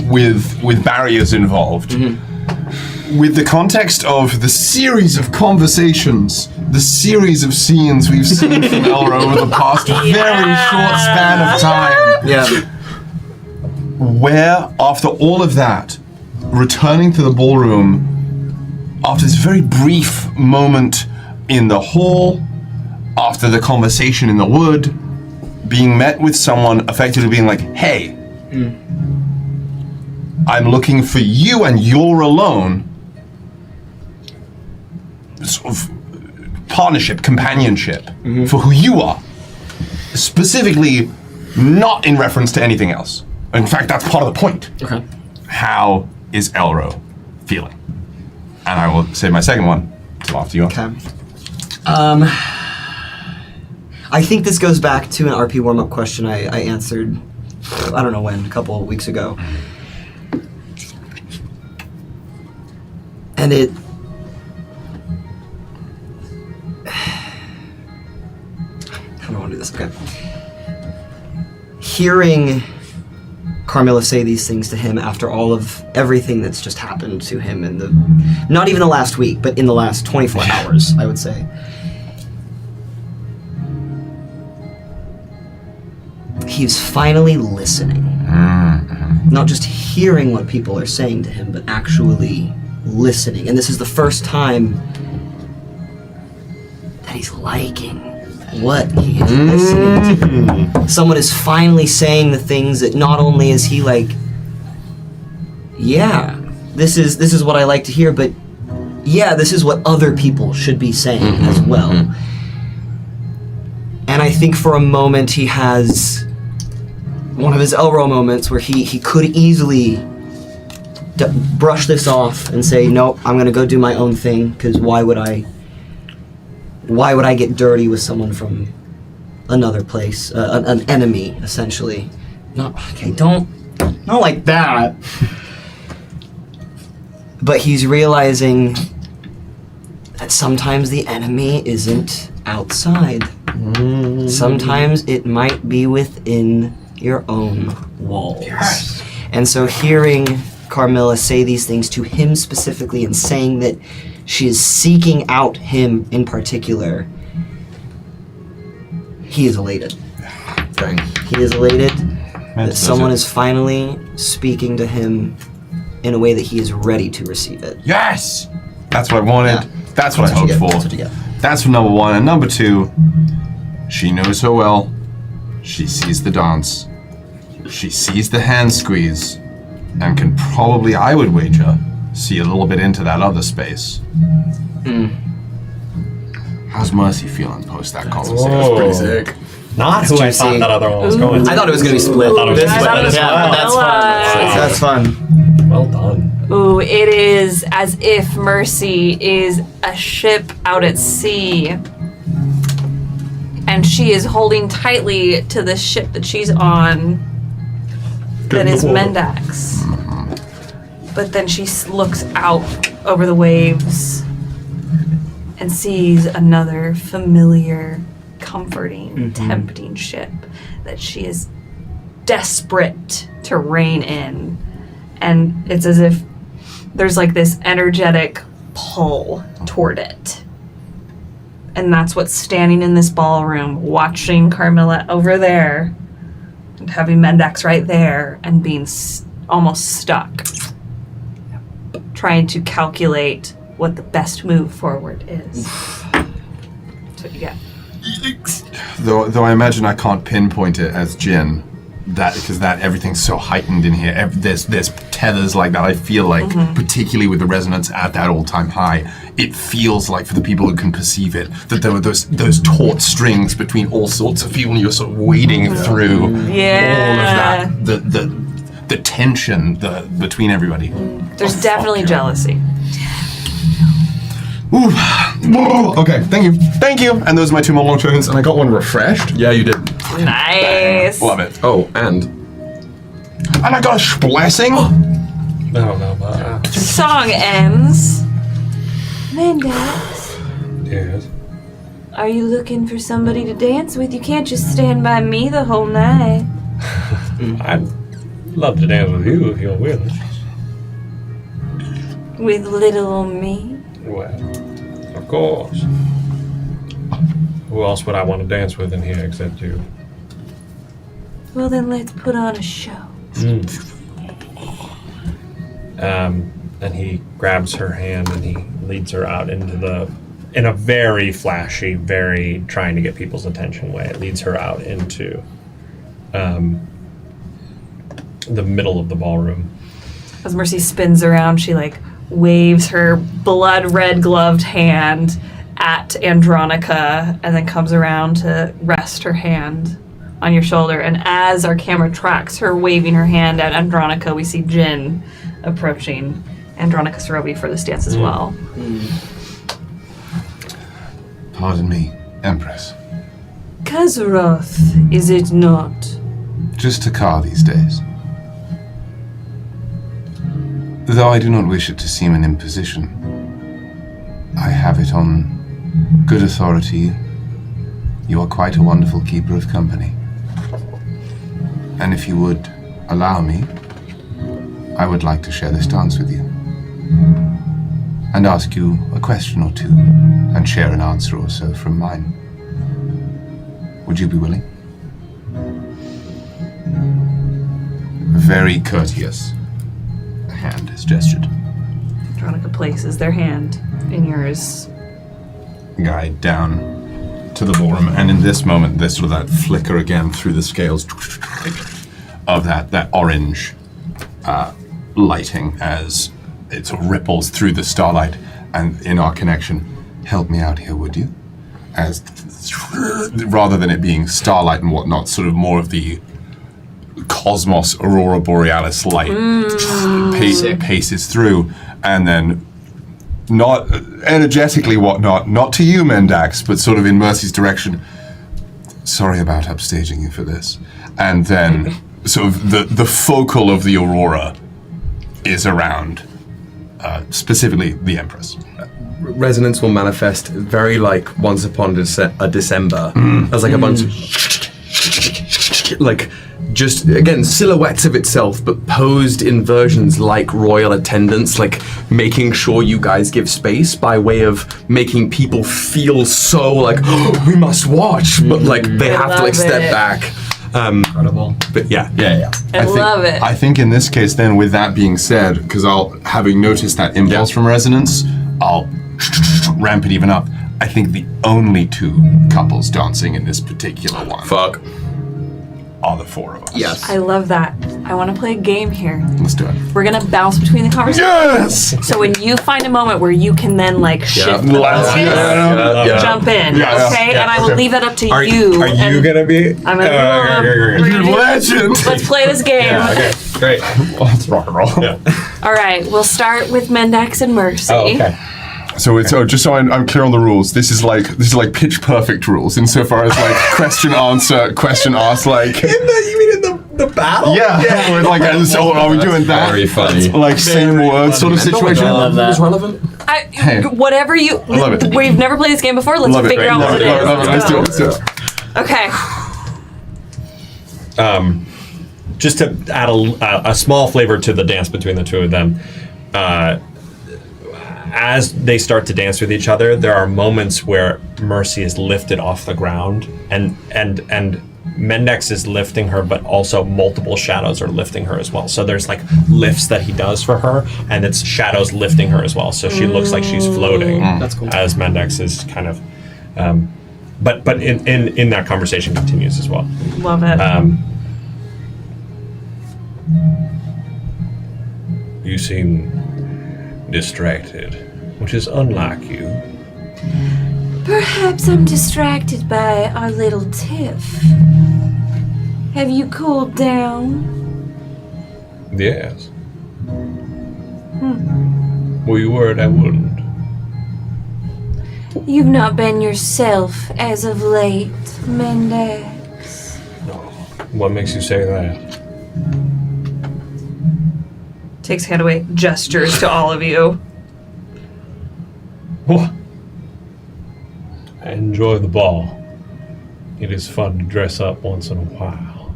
with barriers involved. Mm-hmm. With the context of the series of conversations, the series of scenes we've seen from Elro over the past very short span of time. Yeah. Where, after all of that, returning to the ballroom, after this very brief moment in the hall, after the conversation in the wood, being met with someone effectively being like, hey, I'm looking for you and you're alone. Sort of partnership, companionship for who you are. Specifically, not in reference to anything else. In fact, that's part of the point. Okay. How is Elro feeling? And I will say my second one till after you. Okay. I think this goes back to an RP warm-up question I answered, I don't know when, a couple of weeks ago. And it... How do I want to do this? Okay. Hearing Carmilla say these things to him after all of everything that's just happened to him in the... Not even the last week, but in the last 24 hours, I would say. He's finally listening. Not just hearing what people are saying to him, but actually listening. And this is the first time that he's liking what he is listening to. Someone is finally saying the things that not only is he like, yeah, this is what I like to hear, but yeah, this is what other people should be saying as well. And I think for a moment he has one of his Elro moments where he could easily brush this off and say, nope, I'm gonna go do my own thing, because why would I get dirty with someone from another place, an enemy, essentially. Not like that. But he's realizing that sometimes the enemy isn't outside. Sometimes it might be within your own walls. Yes. And so hearing Carmilla say these things to him specifically and saying that she is seeking out him in particular, he is elated. Dang. He is elated that someone is finally speaking to him in a way that he is ready to receive it. Yes! That's what I wanted. Yeah. That's what I hoped for. That's what you get. That's for number one. And number two, she knows her well. She sees the dance. She sees the hand squeeze. And can probably, I would wager, see a little bit into that other space. How's Mercy feeling post that conversation? That's pretty sick. Not who I thought that other one was going to. I thought it was going to be split. I thought it was That's fun. Well done. Ooh, it is as if Mercy is a ship out at sea. And she is holding tightly to the ship that she's on. That is Mendax. But then she looks out over the waves and sees another familiar, comforting, tempting ship that she is desperate to rein in. And it's as if there's like this energetic pull toward it. And that's what's standing in this ballroom, watching Carmilla over there, and having Mendax right there, and being almost stuck. Trying to calculate what the best move forward is. That's what you get. Though I imagine I can't pinpoint it as Jinn, because everything's so heightened in here. There's tethers like that. I feel like, particularly with the resonance at that all-time high, it feels like for the people who can perceive it, that there were those taut strings between all sorts of people, and you're sort of wading through all of that. The tension between everybody. There's definitely jealousy. Ooh. Okay, thank you. And those are my 2 more long turns, and I got one refreshed. Yeah, you did. Nice. Love it. Oh, and I got a blessing. Song ends. Mendax, Yes. Are you looking for somebody to dance with? You can't just stand by me the whole night. I'd love to dance with you if you're willing. With little old me? Well, of course. Who else would I want to dance with in here except you? Well, then let's put on a show. And he grabs her hand and he leads her out in a very flashy, very trying to get people's attention way. It leads her out into the middle of the ballroom. As Mercy spins around, she like waves her blood red gloved hand at Andronica and then comes around to rest her hand on your shoulder. And as our camera tracks her waving her hand at Andronica, we see Jinn approaching Andronica Sorobi for this dance as well. Pardon me, Empress. Kazaroth, is it not? Just a car these days. Though I do not wish it to seem an imposition, I have it on good authority. You are quite a wonderful keeper of company. And if you would allow me, I would like to share this dance with you. And ask you a question or two, and share an answer or so from mine. Would you be willing? Very courteous. A hand is gestured. Andronica places their hand in yours. Guide down to the ballroom, and in this moment, there's sort of that flicker again through the scales of that orange lighting as it sort of ripples through the starlight, and in our connection, help me out here, would you? As rather than it being starlight and whatnot, sort of more of the cosmos aurora borealis light paces through, and then not energetically whatnot, not to you, Mendax, but sort of in Mercy's direction. Sorry about upstaging you for this. And then sort of the focal of the aurora is around specifically the Empress. Resonance will manifest very like Once Upon a December. As like a bunch of like just again silhouettes of itself, but posed in versions like royal attendants, like making sure you guys give space by way of making people feel so like, oh, we must watch, but like they have to like step back. Incredible. But yeah. I love it. I think in this case then, with that being said, because having noticed that impulse from Resonance, I'll ramp it even up. I think the only 2 couples dancing in this particular one are the 4 of us. Yes. I love that. I want to play a game here. Let's do it. We're going to bounce between the conversations. Yes! So when you find a moment where you can then like shift the focus, jump in, okay? And I will leave that up to you. Are you going to be? I'm going to legend. Let's play this game. Okay, great. Let's rock and roll. Yeah. All right, we'll start with Mendax and Mercy. Oh, okay. So it's just so I'm clear on the rules. This is like pitch perfect rules insofar as like question answer, question ask. Like you mean in the battle? Yeah. Or like, so are we doing that? Very funny. Like same word sort of situation. I love that. Relevant. Whatever you. I love it. We've never played this game before. Let's figure out what it is. Let's do it. Okay. just to add a small flavor to the dance between the two of them, as they start to dance with each other, there are moments where Mercy is lifted off the ground, and Mendex is lifting her, but also multiple shadows are lifting her as well. So there's like lifts that he does for her, and it's shadows lifting her as well. So she looks like she's floating. That's cool. As Mendex is kind of, but in that conversation continues as well. Love it. You seem distracted, which is unlike you. Perhaps I'm distracted by our little tiff. Have you cooled down? Yes. Were you worried I wouldn't? You've not been yourself as of late, Mendex. What makes you say that? Takes hand away, gestures to all of you. What? I enjoy the ball. It is fun to dress up once in a while.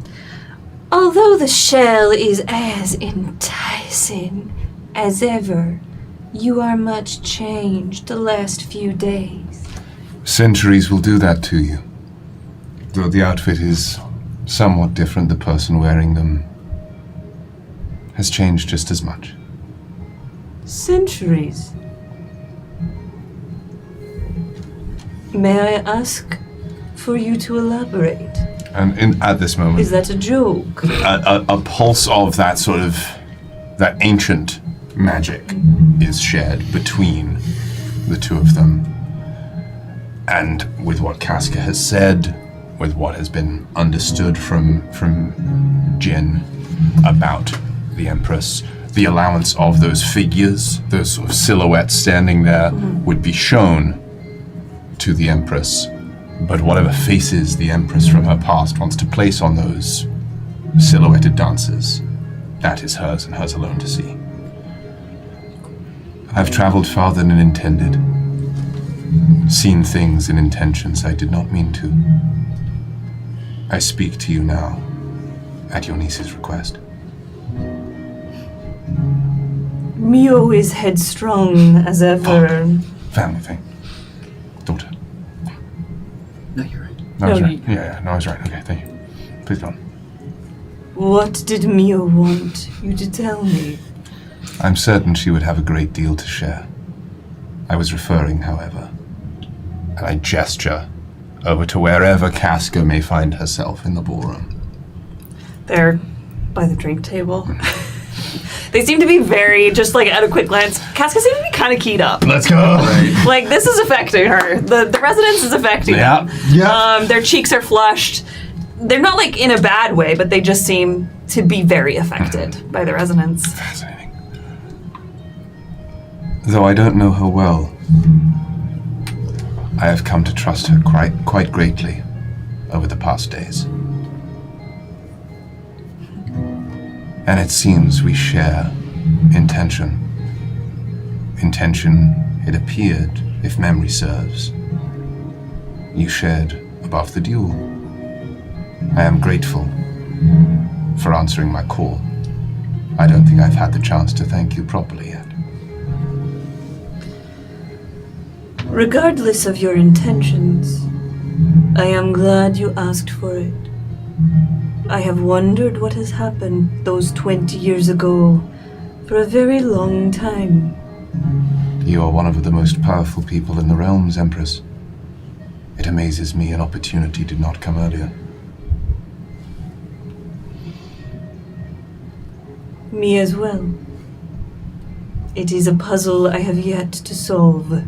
Although the shell is as enticing as ever, you are much changed the last few days. Centuries will do that to you. Though the outfit is somewhat different, the person wearing them has changed just as much. Centuries? May I ask for you to elaborate? And at this moment, Is that a joke? a pulse of that sort of, that ancient magic is shared between the two of them. And with what Casca has said, with what has been understood from Jin about the Empress, the allowance of those figures, those sort of silhouettes standing there, would be shown to the Empress. But whatever faces the Empress from her past wants to place on those silhouetted dancers, that is hers and hers alone to see. I've traveled farther than intended, seen things and intentions I did not mean to. I speak to you now, at your niece's request. Mio is headstrong as ever. Family thing. Daughter. No, you're right. No, I was No, right. Yeah, no, I was right. Okay, thank you. Please don't. What did Mio want you to tell me? I'm certain she would have a great deal to share. I was referring, however, and I gesture over to wherever Casca may find herself in the ballroom. They're by the drink table. They seem to be very, just like at a quick glance, Casca seems to be kind of keyed up. Let's go! Like, this is affecting her. The resonance is affecting them. Yeah. Their cheeks are flushed. They're not like in a bad way, but they just seem to be very affected by the resonance. Fascinating. Though I don't know her well, I have come to trust her quite greatly over the past days. And it seems we share intention. Intention, it appeared, if memory serves, you shared above the duel. I am grateful for answering my call. I don't think I've had the chance to thank you properly yet. Regardless of your intentions, I am glad you asked for it. I have wondered what has happened those 20 years ago for a very long time. You are one of the most powerful people in the realms, Empress. It amazes me an opportunity did not come earlier. Me as well. It is a puzzle I have yet to solve.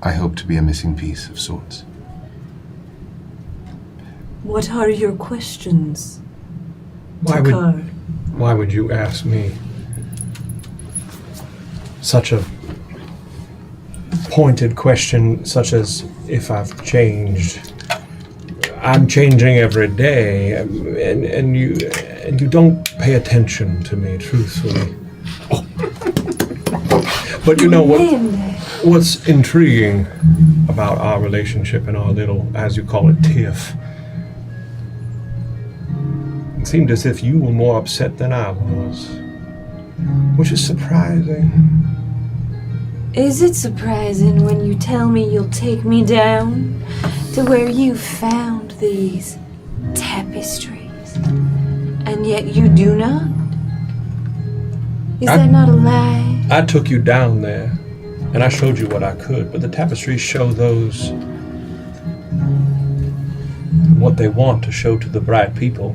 I hope to be a missing piece of sorts. What are your questions? Why would you ask me such a pointed question, such as if I've changed? I'm changing every day, and you don't pay attention to me, truthfully. But you know what's intriguing about our relationship and our little, as you call it, tiff, It seemed as if you were more upset than I was, which is surprising. Is it surprising when you tell me you'll take me down to where you found these tapestries, and yet you do not? Is that not a lie? I took you down there, and I showed you what I could, but the tapestries show those what they want to show to the bright people.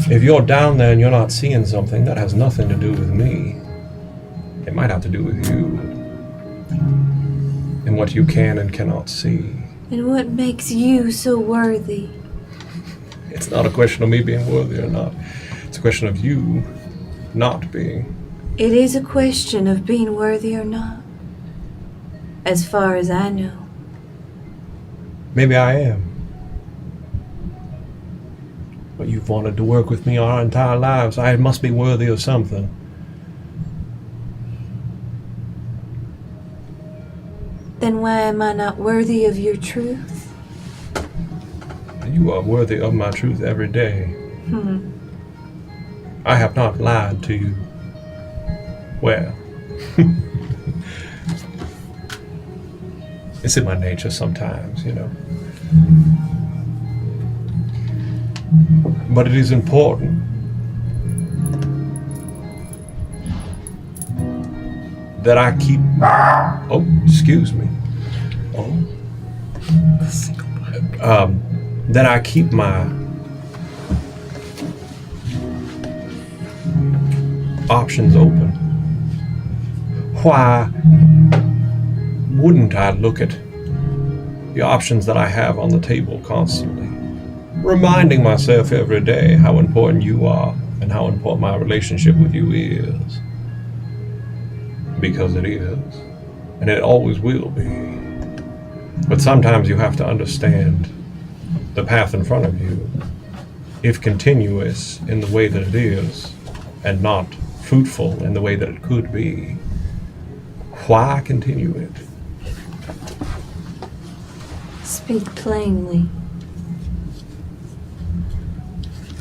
If you're down there and you're not seeing something, that has nothing to do with me. It might have to do with you and what you can and cannot see. And what makes you so worthy? It's not a question of me being worthy or not. It's a question of you not being. It is a question of being worthy or not, as far as I know. Maybe I am. But you've wanted to work with me our entire lives. I must be worthy of something. Then why am I not worthy of your truth? You are worthy of my truth every day. I have not lied to you. Well, it's in my nature sometimes, you know. But it is important that I keep. Oh, excuse me. That I keep my options open. Why wouldn't I look at the options that I have on the table constantly? Reminding myself every day how important you are and how important my relationship with you is. Because it is. And it always will be. But sometimes you have to understand the path in front of you, if continuous in the way that it is, and not fruitful in the way that it could be, why continue it? Speak plainly.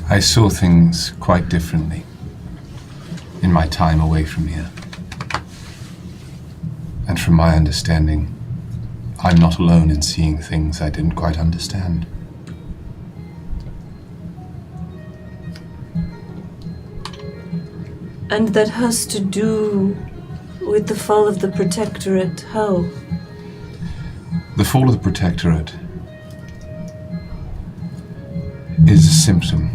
I saw things quite differently in my time away from here. And from my understanding, I'm not alone in seeing things I didn't quite understand. And that has to do with the fall of the Protectorate. How? The fall of the Protectorate is a symptom.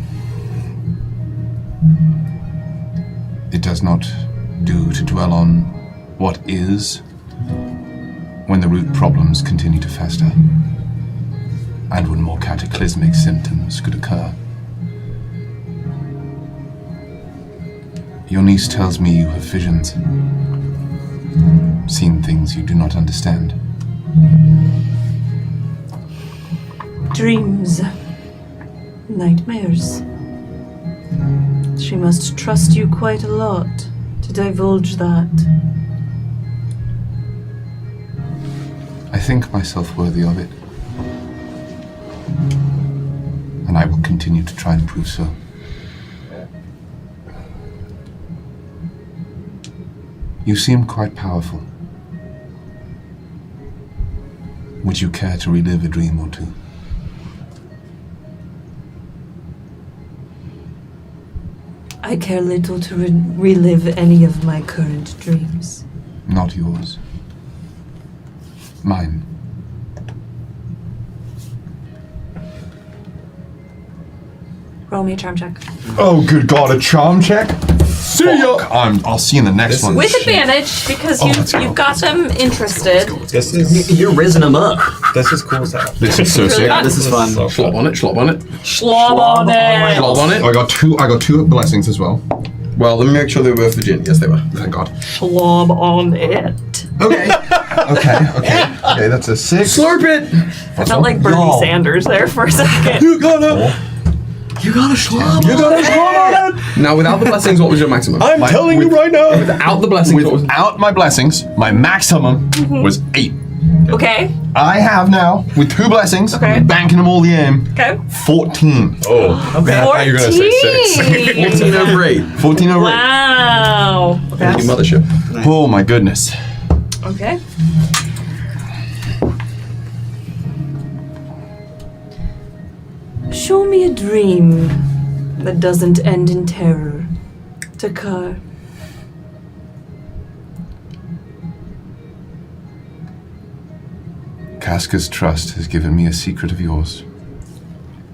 It does not do to dwell on what is when the root problems continue to fester and when more cataclysmic symptoms could occur. Your niece tells me you have visions, seen things you do not understand. Dreams. Nightmares. She must trust you quite a lot to divulge that. I think myself worthy of it, and I will continue to try and prove so. You seem quite powerful. Would you care to relive a dream or two? I care little to relive any of my current dreams. Not yours. Mine. Roll me a charm check. Oh, good God, a charm check? See ya! I'll see you in the next one. With advantage, because you've got them interested. This is You're rizzing them up. This is cool stuff. This is so sick. This is fun. Schlop on it, schlop on it. Schlob on it. Schlop on it. I got two blessings as well. Well, let me make sure they were both legit. Yes, they were. Thank God. Schlob on it. Okay. Okay, that's a 6. Slurp it! I felt like Bernie Sanders there for a second. You gotta schlop on it! Now, without the blessings, what was your maximum? I'm telling you right now. Without the blessings, what was Without my blessings, my maximum was 8. Okay. I have now, with 2 blessings, banking them all the aim. Okay. 14. Oh, okay. I thought you were gonna say 6. 14 over 8. 14 over 8. Wow. Thank you, Mothership. Oh my goodness. Okay. Show me a dream that doesn't end in terror. Takar. Casca's trust has given me a secret of yours.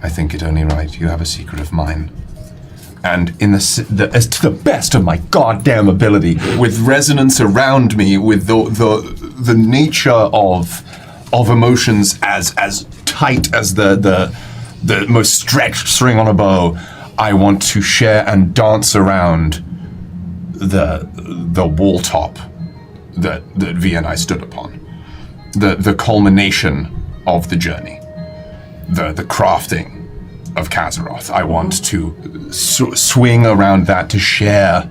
I think it only right you have a secret of mine. And in as to the best of my goddamn ability, with resonance around me, with the nature of emotions as tight as the most stretched string on a bow, I want to share and dance around the wall top that V and I stood upon. The culmination of the journey, the crafting of Kazaroth. I want to swing around that to share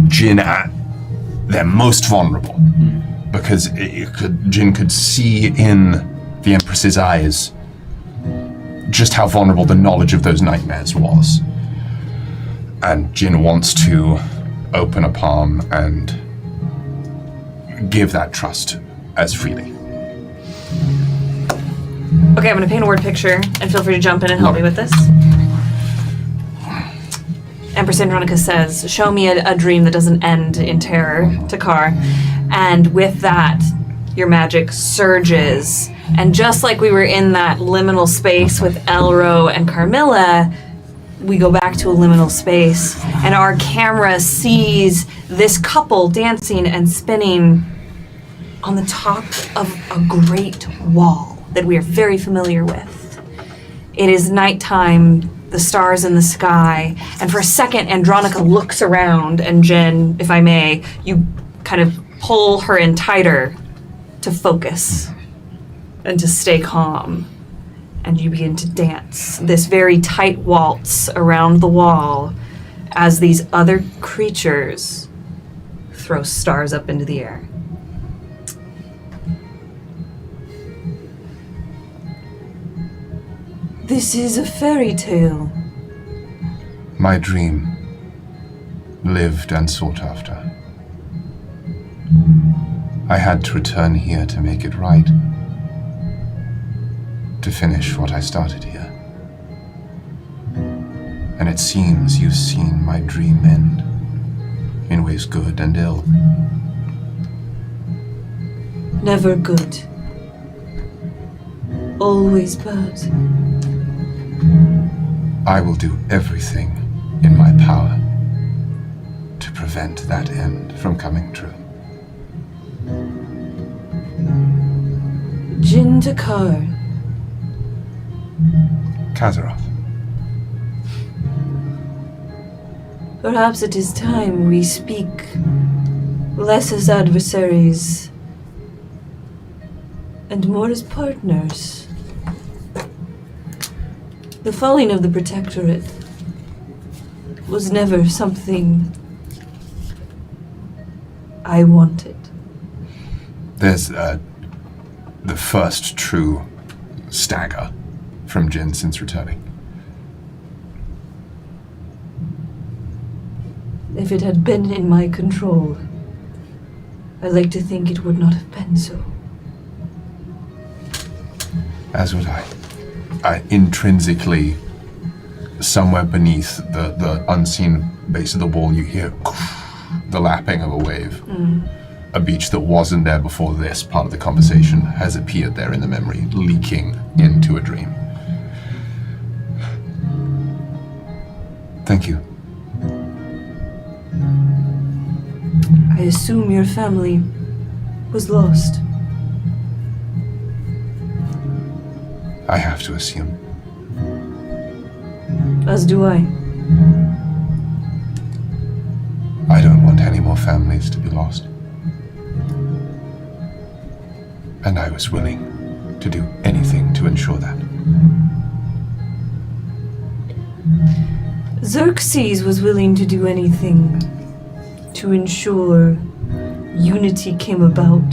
Jin at their most vulnerable, because Jin could see in the Empress's eyes just how vulnerable the knowledge of those nightmares was. And Jin wants to open a palm and give that trust as freely. Okay, I'm gonna paint a word picture, and feel free to jump in and help me with this. Empress Andronica says, show me a dream that doesn't end in terror, Takar. And with that, your magic surges. And just like we were in that liminal space with Elro and Carmilla, we go back to a liminal space, and our camera sees this couple dancing and spinning on the top of a great wall that we are very familiar with. It is nighttime, the stars in the sky, and for a second, Andronica looks around, and Jen, if I may, you kind of pull her in tighter to focus and to stay calm, and you begin to dance this very tight waltz around the wall as these other creatures throw stars up into the air. This is a fairy tale. My dream, lived and sought after. I had to return here to make it right. To finish what I started here. And it seems you've seen my dream end, in ways good and ill. Never good. Always bad. I will do everything in my power to prevent that end from coming true. Jin Takar. Kazaroth. Perhaps it is time we speak less as adversaries and more as partners. The falling of the Protectorate was never something I wanted. There's the first true stagger from Jin since returning. If it had been in my control, I like to think it would not have been so. As would I. Intrinsically, somewhere beneath the unseen base of the wall, you hear the lapping of a wave. A beach that wasn't there before this part of the conversation has appeared there in the memory, leaking into a dream. Thank you. I assume your family was lost. I have to assume. As do I. I don't want any more families to be lost. And I was willing to do anything to ensure that. Xerxes was willing to do anything to ensure unity came about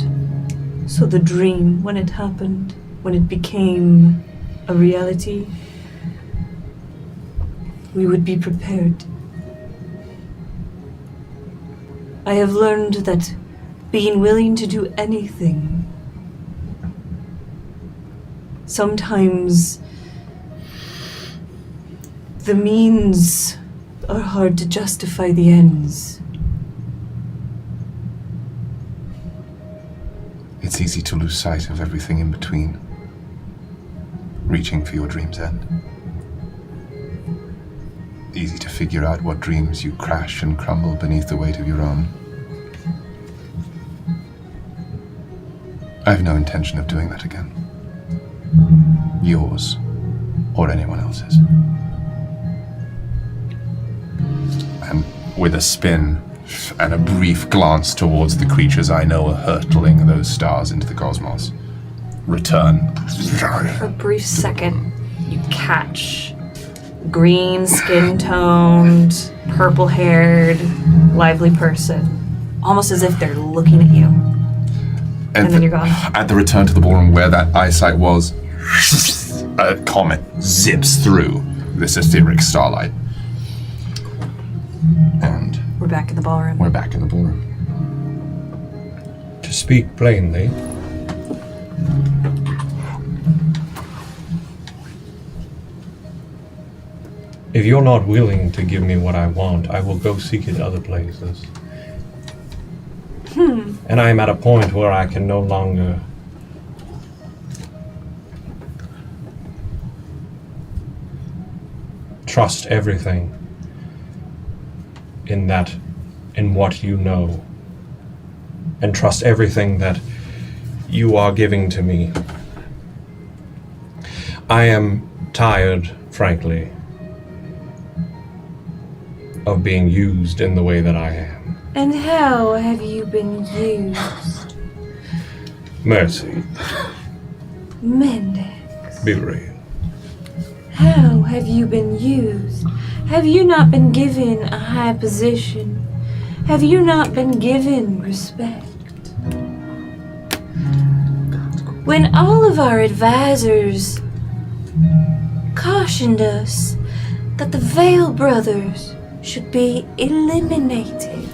So the dream, when it happened, when it became a reality, we would be prepared. I have learned that being willing to do anything, sometimes the means are hard to justify the ends. It's easy to lose sight of everything in between, reaching for your dream's end. Easy to figure out what dreams you crash and crumble beneath the weight of your own. I have no intention of doing that again. Yours, or anyone else's. And with a spin and a brief glance towards the creatures I know are hurtling those stars into the cosmos, return. For a brief second, you catch green skin-toned, purple-haired, lively person, almost as if they're looking at you. And then you're gone. At the return to the ballroom where that eyesight was, a comet zips through this etheric starlight. And We're back in the ballroom. we're back in the ballroom. To speak plainly, if you're not willing to give me what I want, I will go seek it other places. And I am at a point where I can no longer trust everything in what you know, and trust everything that you are giving to me. I am tired, frankly, of being used in the way that I am. And how have you been used? Mercy, Mendex, be real. how have you been used? Have you not been given a high position? Have you not been given respect? When all of our advisors cautioned us that the Veil Brothers should be eliminated,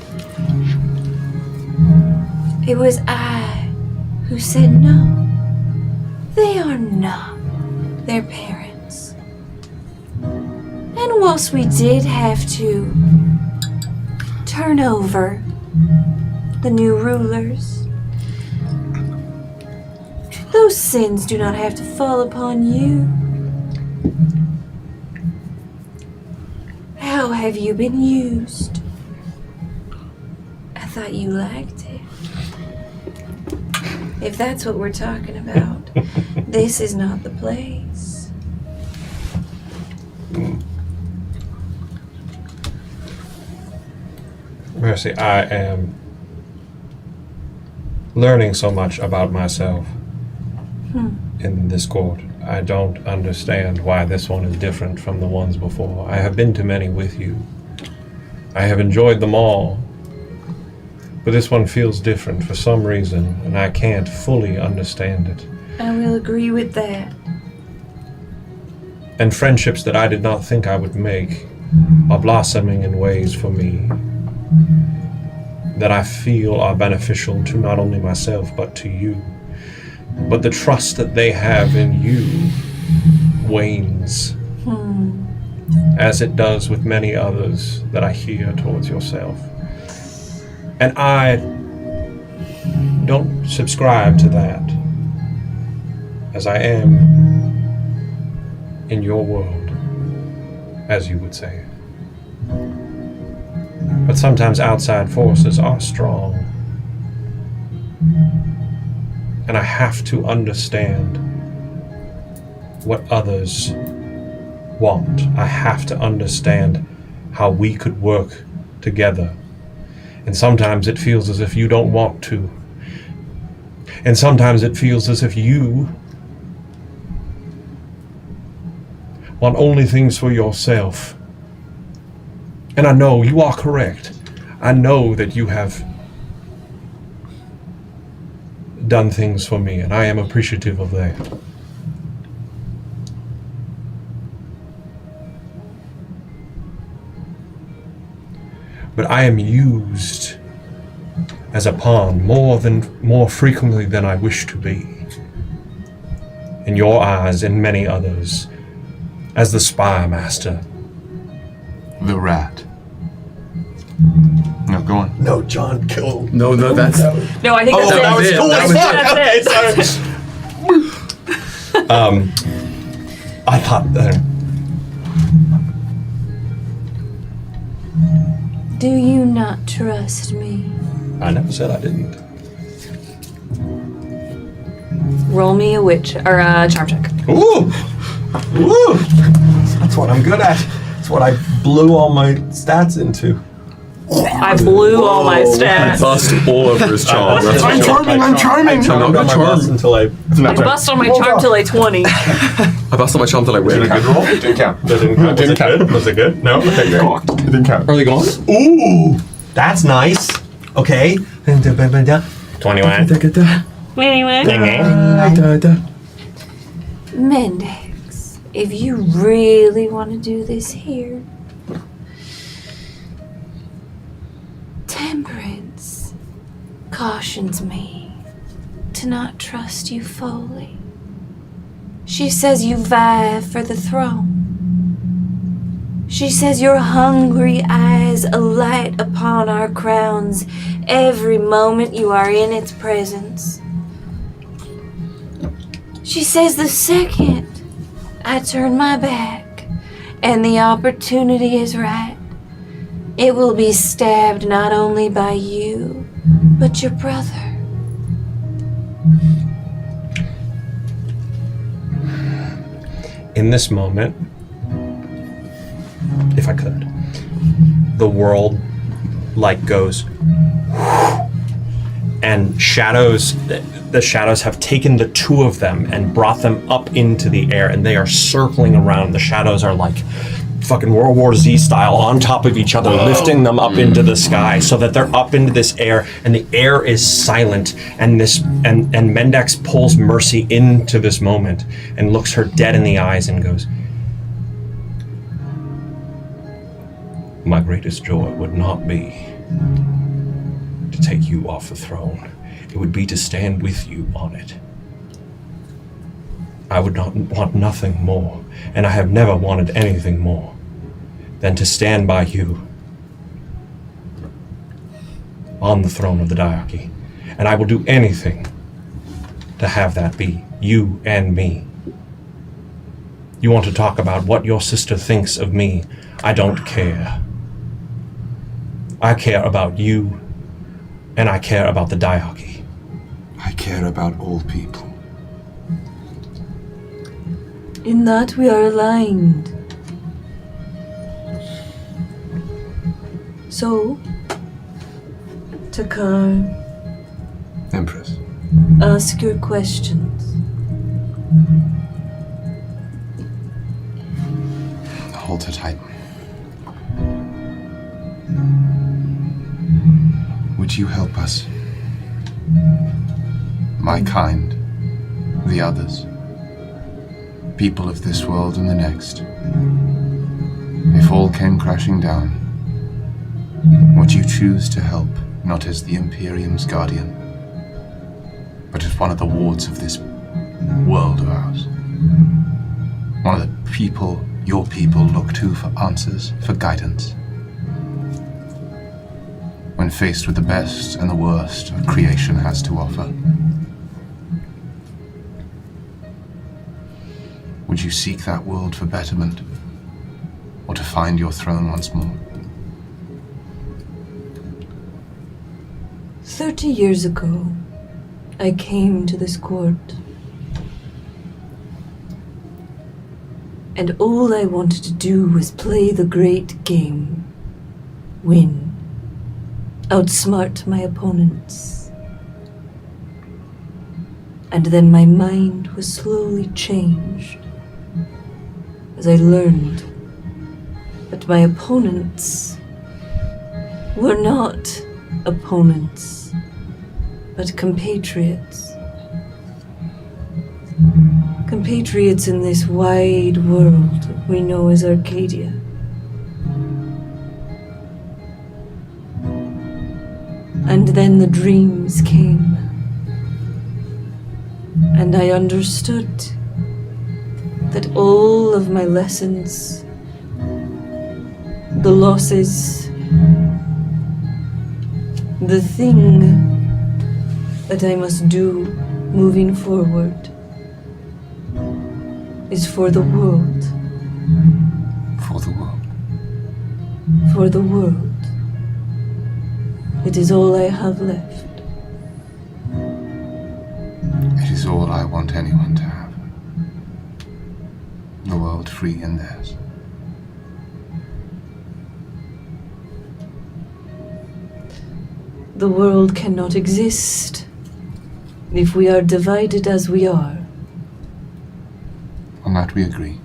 it was I who said no. They are not their parents. And whilst we did have to turn over the new rulers, those sins do not have to fall upon you. How have you been used? I thought you liked it. If that's what we're talking about, this is not the place. Mercy, I am learning so much about myself in this court. I don't understand why this one is different from the ones before. I have been to many with you. I have enjoyed them all. But this one feels different for some reason, and I can't fully understand it. I will agree with that. And friendships that I did not think I would make are blossoming in ways for me that I feel are beneficial to not only myself, but to you. But the trust that they have in you wanes, as it does with many others that I hear towards yourself. And I don't subscribe to that, as I am in your world, as you would say. But sometimes outside forces are strong. And I have to understand what others want. I have to understand how we could work together. And sometimes it feels as if you don't want to. And sometimes it feels as if you want only things for yourself. And I know you are correct. I know that you have done things for me, and I am appreciative of that. But I am used as a pawn more frequently than I wish to be. In your eyes and many others, as the spy master. The rat. No, go on. No, John, kill. No, that's. No, I think that was it. cool as fuck. That's it. I thought Do you not trust me? I never said I didn't. Roll me a witch or a charm check. Ooh! Ooh! That's what I'm good at. That's what I blew all my stats into. I blew all my stats. Bust all over his charm. I'm charming. I'm not not charm. until I. I bust on my charm till I 20. I bust on my charm till I win. Good roll? It didn't count. That didn't count. Didn't count. Was it good? No? Okay, great. It didn't count. Are they gone? Ooh! That's nice. Okay. 21. Anyway. Mendex, if you really want to do this here, Temperance cautions me to not trust you fully. She says you vie for the throne. She says your hungry eyes alight upon our crowns every moment you are in its presence. She says the second I turn my back and the opportunity is right, it will be stabbed not only by you, but your brother. In this moment, if I could, the world like goes and the shadows have taken the two of them and brought them up into the air, and they are circling around. The shadows are like fucking World War Z style on top of each other, lifting them up into the sky so that they're up into this air, and the air is silent, and Mendex pulls Mercy into this moment and looks her dead in the eyes and goes, my greatest joy would not be to take you off the throne. It would be to stand with you on it. I would not want nothing more, and I have never wanted anything more than to stand by you on the throne of the diarchy. And I will do anything to have that be you and me. You want to talk about what your sister thinks of me? I don't care. I care about you, and I care about the diarchy. I care about all people. In that we are aligned. So, Takar, Empress. ask your questions. Hold her tight. Would you help us? My kind, the others, people of this world and the next. If all came crashing down, would you choose to help, not as the Imperium's guardian, but as one of the wards of this world of ours? One of the people your people look to for answers, for guidance. When faced with the best and the worst creation has to offer. Would you seek that world for betterment, or to find your throne once more? 30 years ago, I came to this court. And all I wanted to do was play the great game. Win. Outsmart my opponents. And then my mind was slowly changed as I learned that my opponents were not opponents, but compatriots. compatriots in this wide world we know as Arcadia. And then the dreams came. And I understood that all of my lessons, the losses, the thing that I must do moving forward is for the world. For the world. For the world. It is all I have left. It is all I want anyone to have. The world free and theirs. The world cannot exist if we are divided as we are. On that we agree.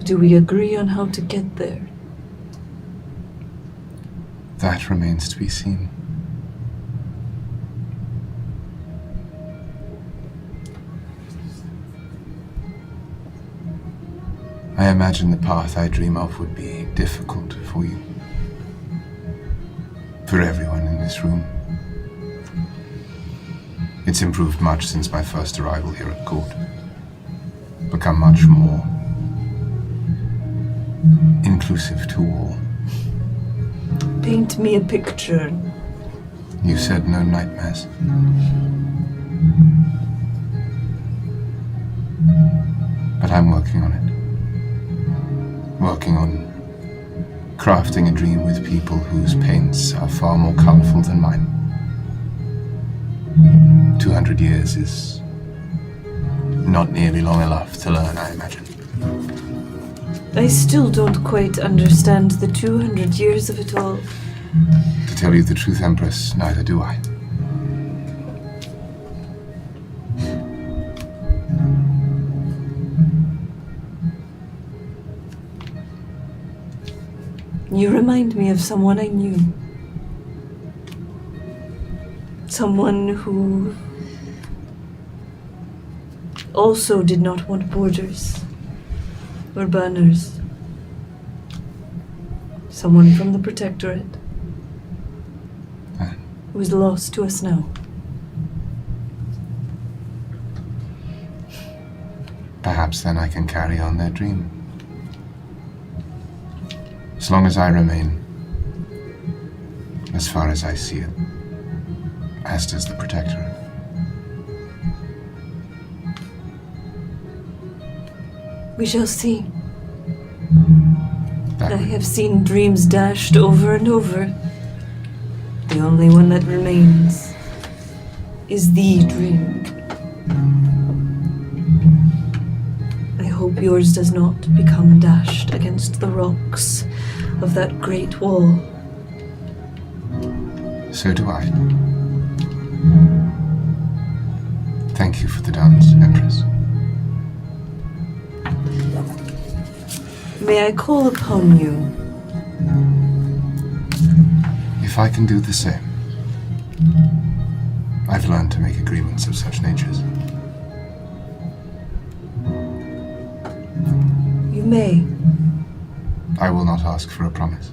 Do we agree on how to get there? That remains to be seen. I imagine the path I dream of would be difficult for you. For everyone in this room. It's improved much since my first arrival here at court. Become much more inclusive to all. Paint me a picture. You said no nightmares. But I'm working on it. Working on crafting a dream with people whose paints are far more colorful than mine. 200 years is not nearly long enough to learn, I imagine. I still don't quite understand the 200 years of it all. To tell you the truth, Empress, neither do I. You remind me of someone I knew. Someone who also did not want borders or banners. Someone from the Protectorate who is lost to us now. Perhaps then I can carry on their dream. As long as I remain, as far as I see it, as does the Protectorate. We shall see. I have seen dreams dashed over and over. The only one that remains is the dream. I hope yours does not become dashed against the rocks of that great wall. So do I. Thank you for the dance, Empress. May I call upon you? If I can do the same. I've learned to make agreements of such natures. You may. I will not ask for a promise.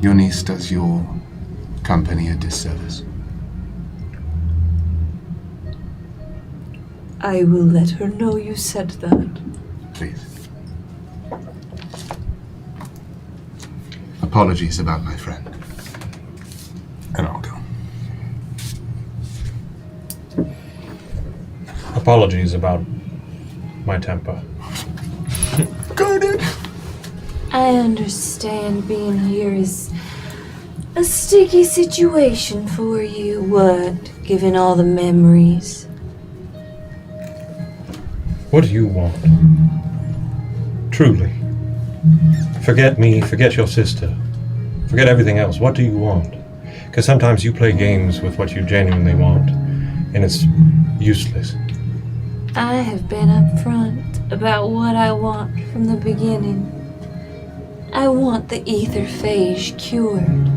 Your niece does your company a disservice. I will let her know you said that. Please. Apologies about my friend. And I'll go. Apologies about my temper. Gilded! I understand being here is a sticky situation for you, what, given all the memories? What do you want? Truly. Forget me, forget your sister. Forget everything else. What do you want? Because sometimes you play games with what you genuinely want, and it's useless. I have been upfront about what I want from the beginning. I want the ether phage cured.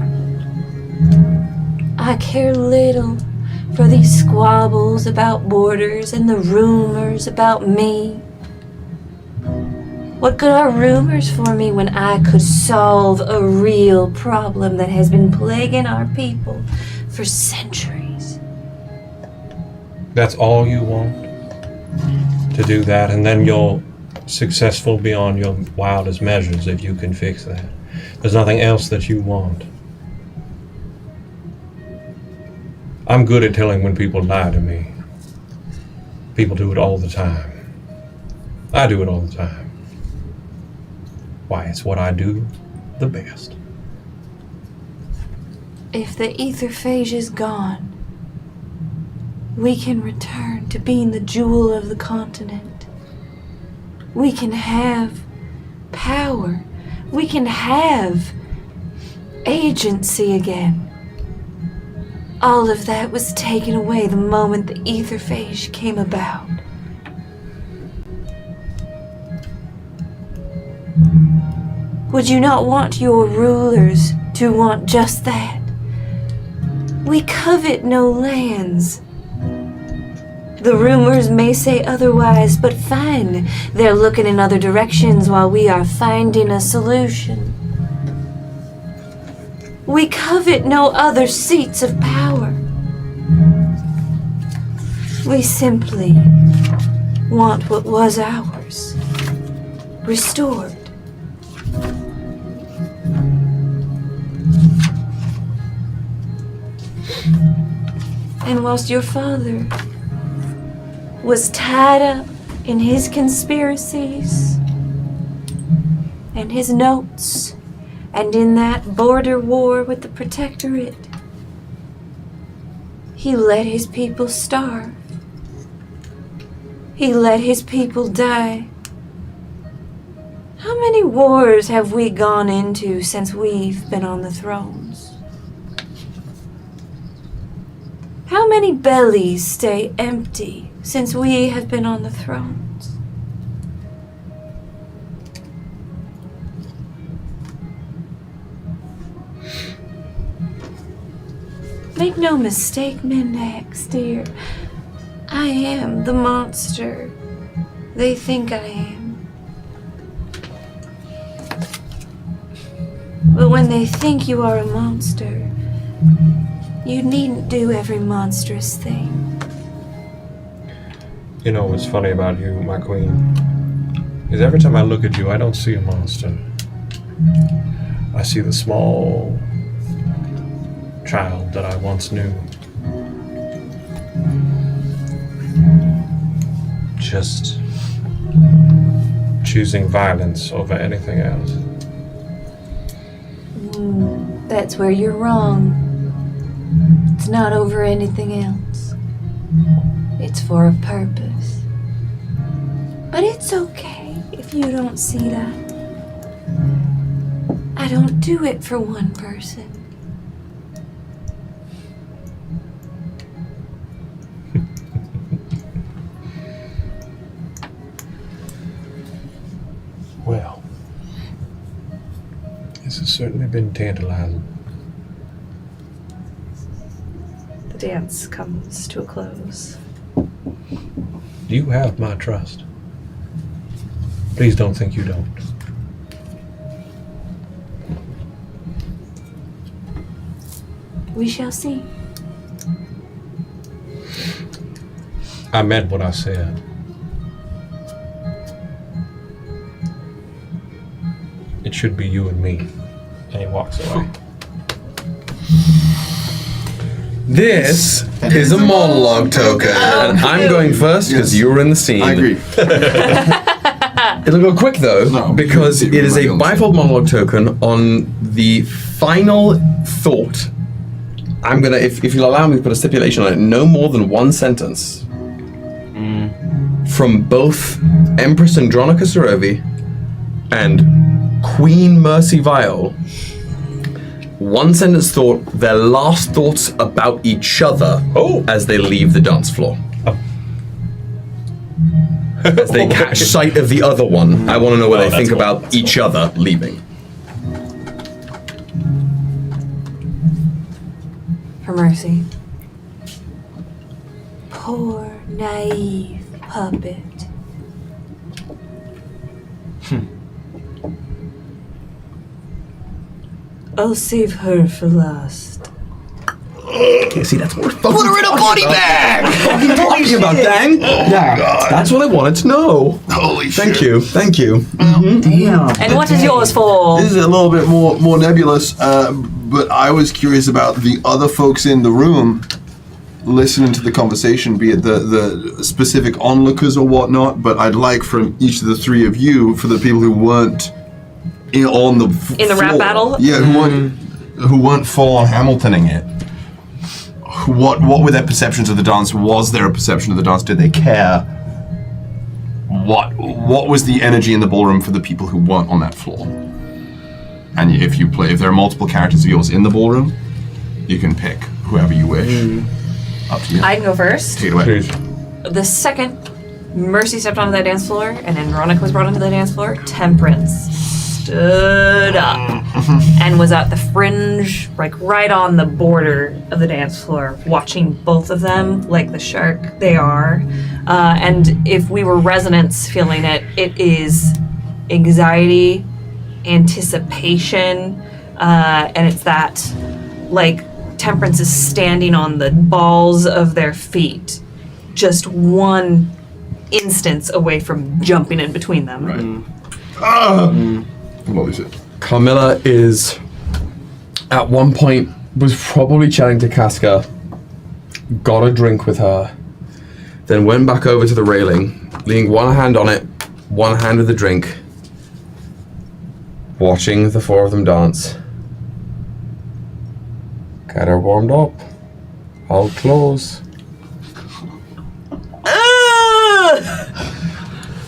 I care little for these squabbles about borders and the rumors about me. What good are rumors for me when I could solve a real problem that has been plaguing our people for centuries? That's all you want? To do that, and then you're successful beyond your wildest measures if you can fix that. There's nothing else that you want. I'm good at telling when people lie to me. People do it all the time. I do it all the time. Why, it's what I do the best. If the etherphage is gone, we can return to being the jewel of the continent. We can have power. We can have agency again. All of that was taken away the moment the etherphage came about. Would you not want your rulers to want just that? We covet no lands. The rumors may say otherwise, but fine. They're looking in other directions while we are finding a solution. We covet no other seats of power. We simply want what was ours, restored. And whilst your father was tied up in his conspiracies and his notes and in that border war with the Protectorate, he let his people starve. He let his people die. How many wars have we gone into since we've been on the thrones? How many bellies stay empty since we have been on the thrones? Make no mistake, Mendax, dear. I am the monster they think I am. But when they think you are a monster, you needn't do every monstrous thing. You know what's funny about you, my queen, is every time I look at you, I don't see a monster. I see the small child that I once knew. Just choosing violence over anything else. That's where you're wrong. It's not over anything else. It's for a purpose. But it's okay if you don't see that. I don't do it for one person. Well, this has certainly been tantalizing. The dance comes to a close. You have my trust. Please don't think you don't. We shall see. I meant what I said. It should be you and me. And he walks away. This is a monologue token, and I'm going first because you were in the scene. I agree. It'll go quick though, because it is a bifold monologue token on the final thought. I'm gonna, if you'll allow me to put a stipulation on it, no more than one sentence from both Empress Andronica Serovi and Queen Mercy Viol. One sentence thought, their last thoughts about each other as they leave the dance floor. As they catch sight of the other one, I want to know what they think about each other leaving. Mercy. Poor, naive puppet. I'll save her for last. See, that's what we're Put her in a body bag! fucking talking about, dang. Yeah, that's what I wanted to know. Holy Thank you. Damn. And what is yours for? This is a little bit more nebulous, but I was curious about the other folks in the room listening to the conversation, be it the specific onlookers or whatnot, but I'd like from each of the three of you, for the people who weren't on the In the rap floor, battle? yeah, who weren't full on Hamiltoning it. What were their perceptions of the dance? Was there a perception of the dance? Did they care? What was the energy in the ballroom for the people who weren't on that floor? And if there are multiple characters of yours in the ballroom, you can pick whoever you wish. Up to you. I can go first. Take it away. The second Mercy stepped onto that dance floor and Andronica was brought onto the dance floor, Temperance stood up and was at the fringe, like right on the border of the dance floor, watching both of them like the shark they are. And if we were resonance feeling it, it is anxiety, anticipation, and it's that, like, Temperance is standing on the balls of their feet, just one instance away from jumping in between them. Right. What was it? Carmilla is, at one point, was probably chatting to Casca, got a drink with her, then went back over to the railing, leaning one hand on it, one hand with the drink, watching the four of them dance. Got her warmed up. I'll close.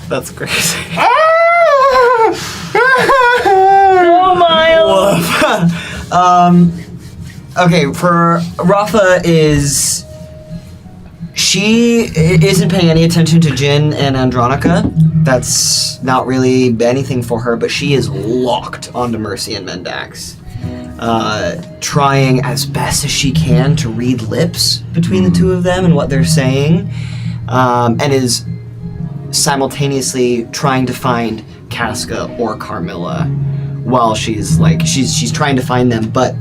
That's crazy. Oh, Miles! Okay, for Rafa she isn't paying any attention to Jin and Andronica. That's not really anything for her, but she is locked onto Mercy and Mendax. Trying as best as she can to read lips between the two of them and what they're saying, and is simultaneously trying to find Casca or Carmilla while she's trying to find them, but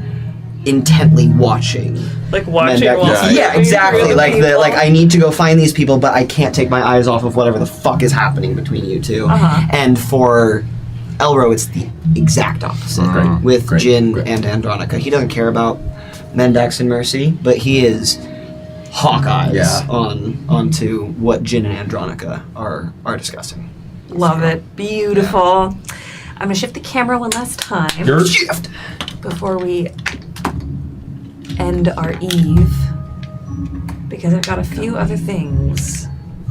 intently watching. Like watching Mendax. while Yeah, exactly. Like I need to go find these people, but I can't take my eyes off of whatever the fuck is happening between you two. And for Elro, it's the exact opposite with Jin and Andronica. He doesn't care about Mendax and Mercy, but he is Hawkeyes onto what Jin and Andronica are discussing. Love it. Beautiful. I'm gonna shift the camera one last time. Shift! Before we end our eve, because I've got a few other things.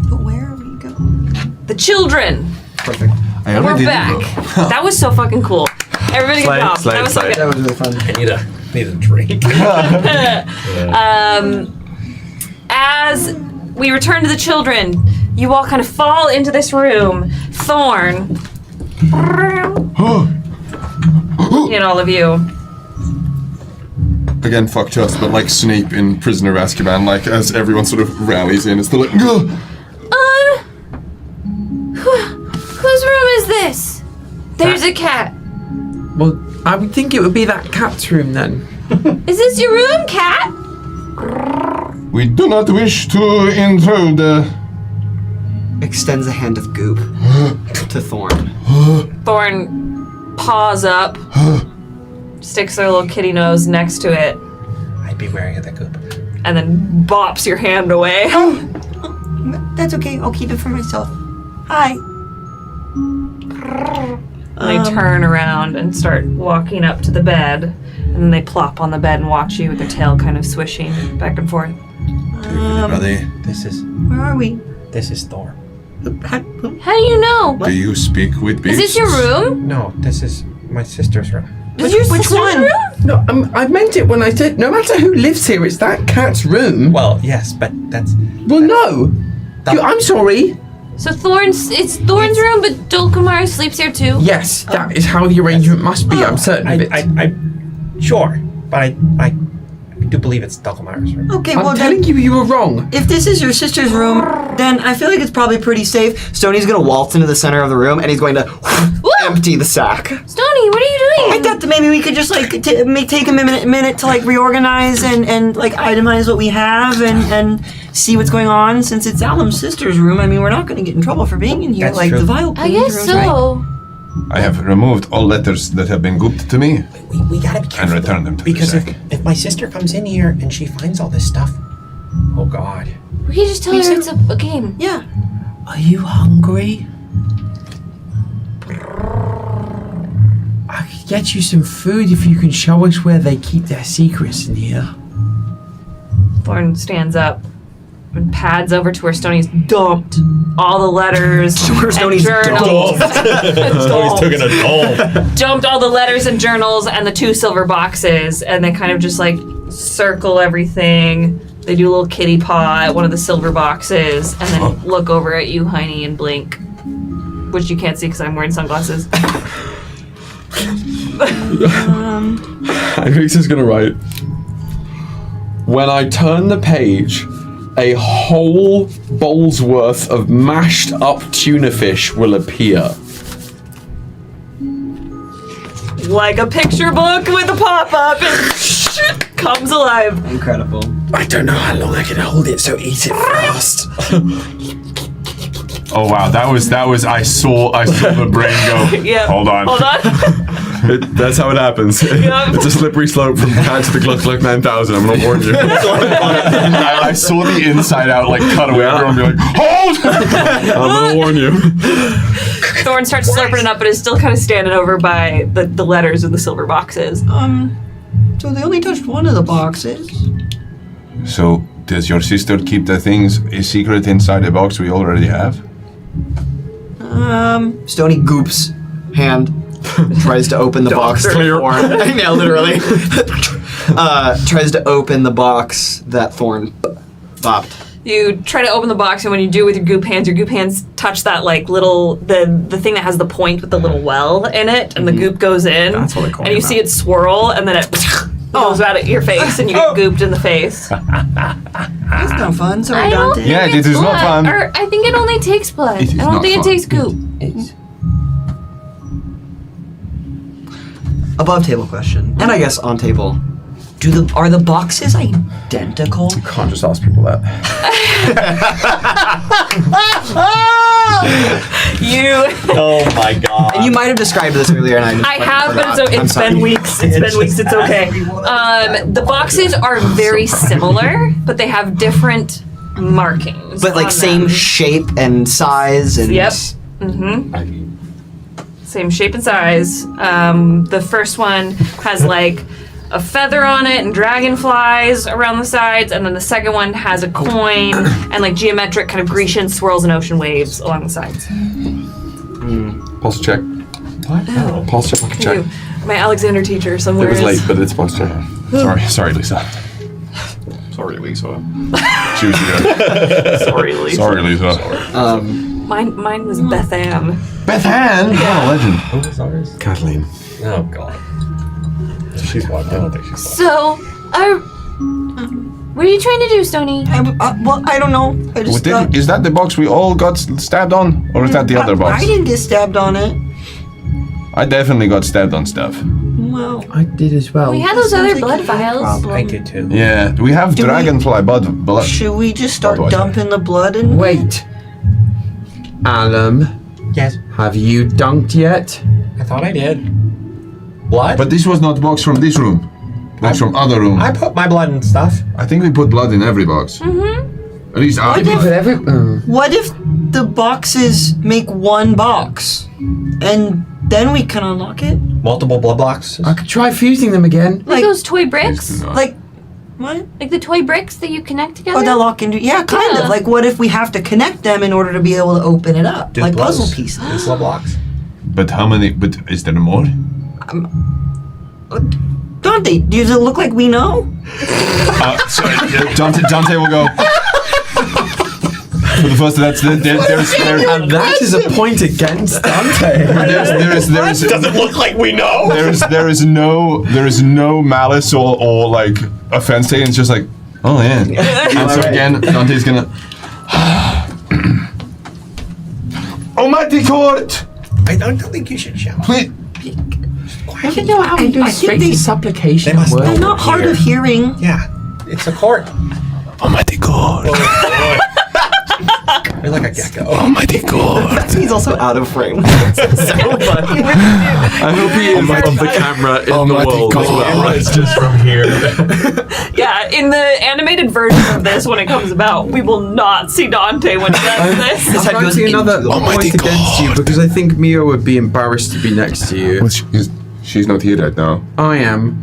But where are we going? The children! Perfect. And we're back. That was so fucking cool. Everybody get off. That was so good. That was really fun. I need a drink. As we return to the children, you all kind of fall into this room. Thorn. And all of you. Again, fuck us, but like Snape in Prisoner of Azkaban, like as everyone sort of rallies in, it's the like, Whose room is this? There's a cat. Well, I would think it would be that cat's room then. Is this your room, cat? We do not wish to intrude. Extends a hand of goop to Thorn. Thorn paws up, sticks their little kitty nose next to it, I'd be wearing that goop. and then bops your hand away. That's okay. I'll keep it for myself. Hi. And they turn around and start walking up to the bed, and then they plop on the bed and watch you with their tail kind of swishing back and forth. This is Where are we? this is Thor. How do you know? do you speak with beasts? Is this your room? No, this is my sister's room. Is your Which sister's one? room? No, I meant it when I said no matter who lives here, it's that cat's room. Well, yes, but that's Well, no. I'm sorry. So it's Thorn's room, but Dulcamar sleeps here too? Yes, that is how the arrangement must be. I'm certain of it. I sure, but I do believe it's Dogglemeyer's room. Okay, I'm well telling then, you were wrong. if this is your sister's room, then I feel like it's probably pretty safe. Stoney's gonna waltz into the center of the room and he's going to empty the sack. Stoney, what are you doing? I thought that maybe we could just like take a minute to like reorganize and like itemize what we have and see what's going on. Since it's Alum's sister's room, I mean, we're not going to get in trouble for being in here. That's like true. the vial. I guess rooms, so. right? I have removed all letters that have been gooped to me We gotta be careful. and returned them to because the sack. if my sister comes in here and she finds all this stuff, oh God. We can just tell her it's a game. Yeah. Are you hungry? I could get you some food if you can show us where they keep their secrets in here. Thorn stands up and pads over to where Stoney's dumped all the letters Where and Stoney's journals. Stoney's took a dump. Dumped all the letters and journals and the 2 silver boxes, and they kind of just like circle everything. They do a little kitty paw at one of the silver boxes, and then look over at you, Heine, and blink, which you can't see because I'm wearing sunglasses. Heinrichs is gonna write. When I turn the page, a whole bowl's worth of mashed up tuna fish will appear. Like a picture book with a pop-up, and comes alive. Incredible. I don't know how long I can hold it, so eat it fast. Oh wow, that was I saw the brain go. Yeah. Hold on. That's how it happens. It's a slippery slope from that to the Gluck Gluck 9000. I'm gonna warn you. I saw the inside out like cut away. Everyone be like, hold! I'm gonna warn you. Thorn starts slurping it up, but is still kind of standing over by the letters in the silver boxes. So they only touched one of the boxes. So does your sister keep the things a secret inside the box we already have? Stony goops hand. Tries to open the box. Clear. Yeah, literally. Tries to open the box that Thorn bopped. You try to open the box, and when you do with your goop hands touch that like little the thing that has the point with the little well in it, and the goop goes in. That's what I call and you see it swirl, and then it goes out at your face, and you get gooped in the face. That's not fun. Sorry, I don't Dante. think Yeah, it's it is not blood. fun. Or I think it only takes blood. It is I don't not think fun. it takes goop. Above table question, and I guess on table. Are the boxes identical? You can't just ask people that. Oh my God. And you might have described this earlier, and I have, but it's been weeks. It's been weeks. It's okay. The boxes are very similar, but they have different markings. But like on same them. shape and size and. Yep. Same shape and size. The first one has like a feather on it and dragonflies around the sides, and then the second one has a coin and like geometric kind of Grecian swirls and ocean waves along the sides. Pulse check. What? Oh. Pulse check. Check. Ew. My Alexander teacher somewhere It was is. late, but it's pulse check. Sorry, Lisa. Sorry, Lisa. She was here. Sorry, Lisa. Sorry, Lisa. Mine was Beth Ann. Beth Ann? Oh, legend. Who was ours? Kathleen. Oh God. She's one. I don't think she's one. So, what are you trying to do, Stony? Well, I don't know. I just Is that the box we all got stabbed on? Or is that the other box? I didn't get stabbed on it. I definitely got stabbed on stuff. Well, I did as well. We had those other blood vials. I did too. Yeah, we have dragonfly blood. should we just start Budweiser. dumping the blood in? Wait. Alum, Yes. have you dunked yet? I thought I did. Blood? But this was not box from this room. That's from other room. I put my blood in stuff. I think we put blood in every box. At least I Did we put every? What if the boxes make one box, and then we can unlock it? Multiple blood blocks. I could try fusing them again. Like those toy bricks? Like, what? Like the toy bricks that you connect together? Oh, they lock into. Yeah, kind of. Like, what if we have to connect them in order to be able to open it up, like puzzle pieces? It's blood blocks. But how many? But is there more? Dante, does it look like we know? Sorry, Dante will go. For the first, that's and that is a point against Dante. There's doesn't look like we know. There is no malice or like offense taken. It's just like, oh yeah. And so again, Dante's gonna. Almighty court! I don't think you should shout. Please. I don't know how to do straight to supplication. They're not hard of hearing. Yeah, it's a court. Almighty God. You're like a gecko. Almighty God. He's also out of frame. So funny. I hope he is on the camera in the world as well. It's just from here. Yeah, in the animated version of this, when it comes about, we will not see Dante when he does this. I'm writing another point against you because I think Mio would be embarrassed to be next to you. She's not here right now. I am.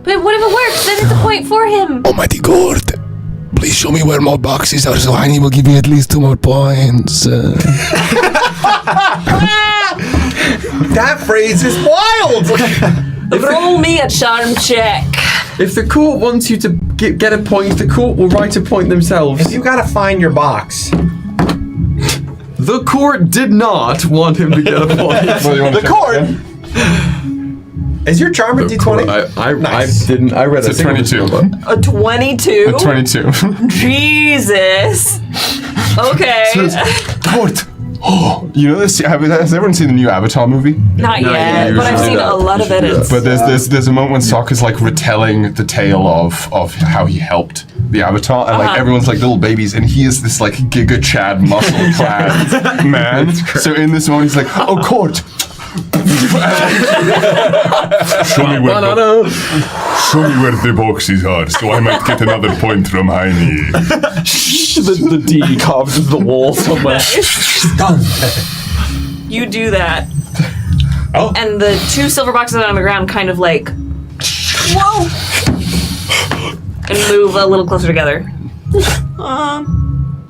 But what if it works? Then it's a point for him. Almighty God. Please show me where more boxes are so Heine will give me at least 2 more points. That phrase is wild! Roll me a charm check. If the court wants you to get a point, the court will write a point themselves. If you gotta find your box. The court did not want him to get a point. The court? Is your charm a D20? I read it's a 22. A 22? A 22. Jesus. Okay. So it's court. Oh, you know this? Has everyone seen the new Avatar movie? Not yet, but I've seen a lot of edits. But there's a moment when Sokka's like retelling the tale of how he helped the Avatar, and like everyone's like little babies, and he is this like Giga Chad muscle clad man. So in this moment he's like, oh court. Show me where the boxes are so I might get another point from Heine. the D carved into the wall somewhere. Done. You do that. Oh. And the 2 silver boxes on the ground kind of like, whoa, and move a little closer together.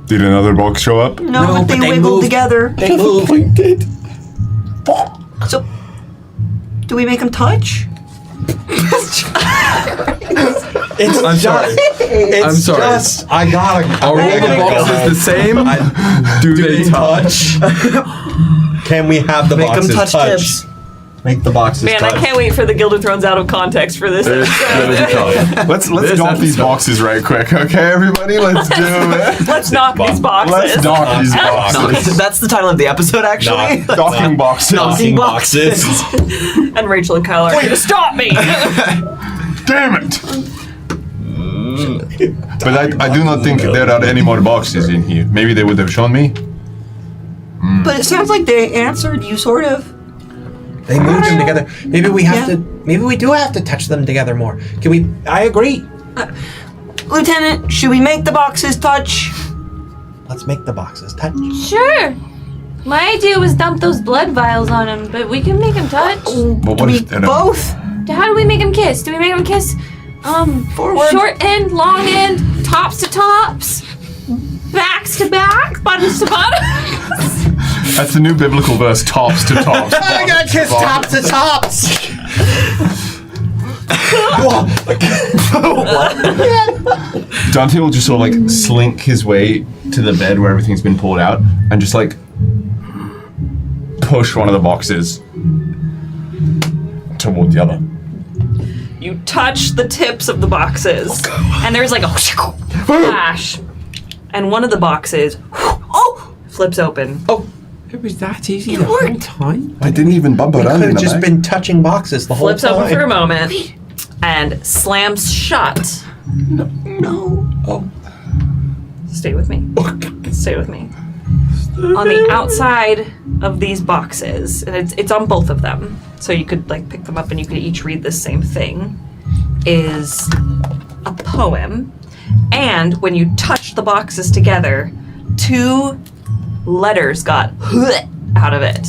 Did another box show up? No, but they wiggled moved. together. They moved. So, do we make them touch? I'm sorry. I'm sorry. Just, I gotta. Are all the boxes the same? Do they touch? Can we have the Make them boxes touch tips. Make the boxes Man, touch. I can't wait for the Gilded Thrones out of context for this. Let's dock these boxes right quick, okay, everybody? Let's do it. Let's knock these boxes. Let's dock these boxes. That's the title of the episode, actually. Docking boxes. Docking boxes. And Rachel and Kyle are going to stop me. Damn it! But I do not think there are any more boxes in here. Maybe they would have shown me. But it sounds like they answered you, sort of. They moved them together. Maybe we have to. Maybe we do have to touch them together more. Can we? I agree. Lieutenant, should we make the boxes touch? Let's make the boxes touch. Sure. My idea was dump those blood vials on him, but we can make him touch. But what if Both? How do we make him kiss? Do we make him kiss? Forward. Short end, long end, tops to tops, backs to back, buttons to buttons. That's the new biblical verse, tops to tops. I gotta kiss tops to tops. Dante will just sort of like slink his way to the bed where everything's been pulled out and just like push one of the boxes toward the other. You touch the tips of the boxes, and there's like a flash, and one of the boxes flips open. Oh, it was that easy the whole time? I didn't even bump We around could in have the just back. been touching boxes the whole Flips time. open for a moment, and slams shut. No. Oh. Stay with me. Stay with me. On the outside of these boxes, and it's on both of them, so you could like pick them up and you could each read the same thing, is a poem. And when you touch the boxes together, 2 letters got out of it.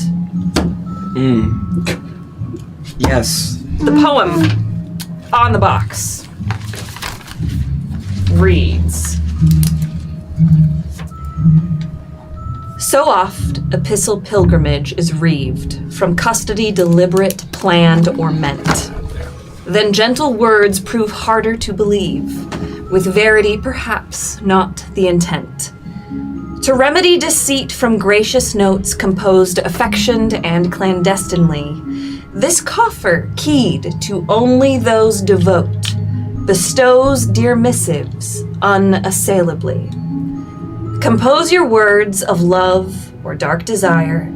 Yes. The poem on the box reads, so oft epistle pilgrimage is reaved, from custody deliberate, planned, or meant. Then gentle words prove harder to believe, with verity perhaps not the intent. To remedy deceit from gracious notes composed affectioned and clandestinely, this coffer keyed to only those devote, bestows dear missives unassailably. Compose your words of love or dark desire,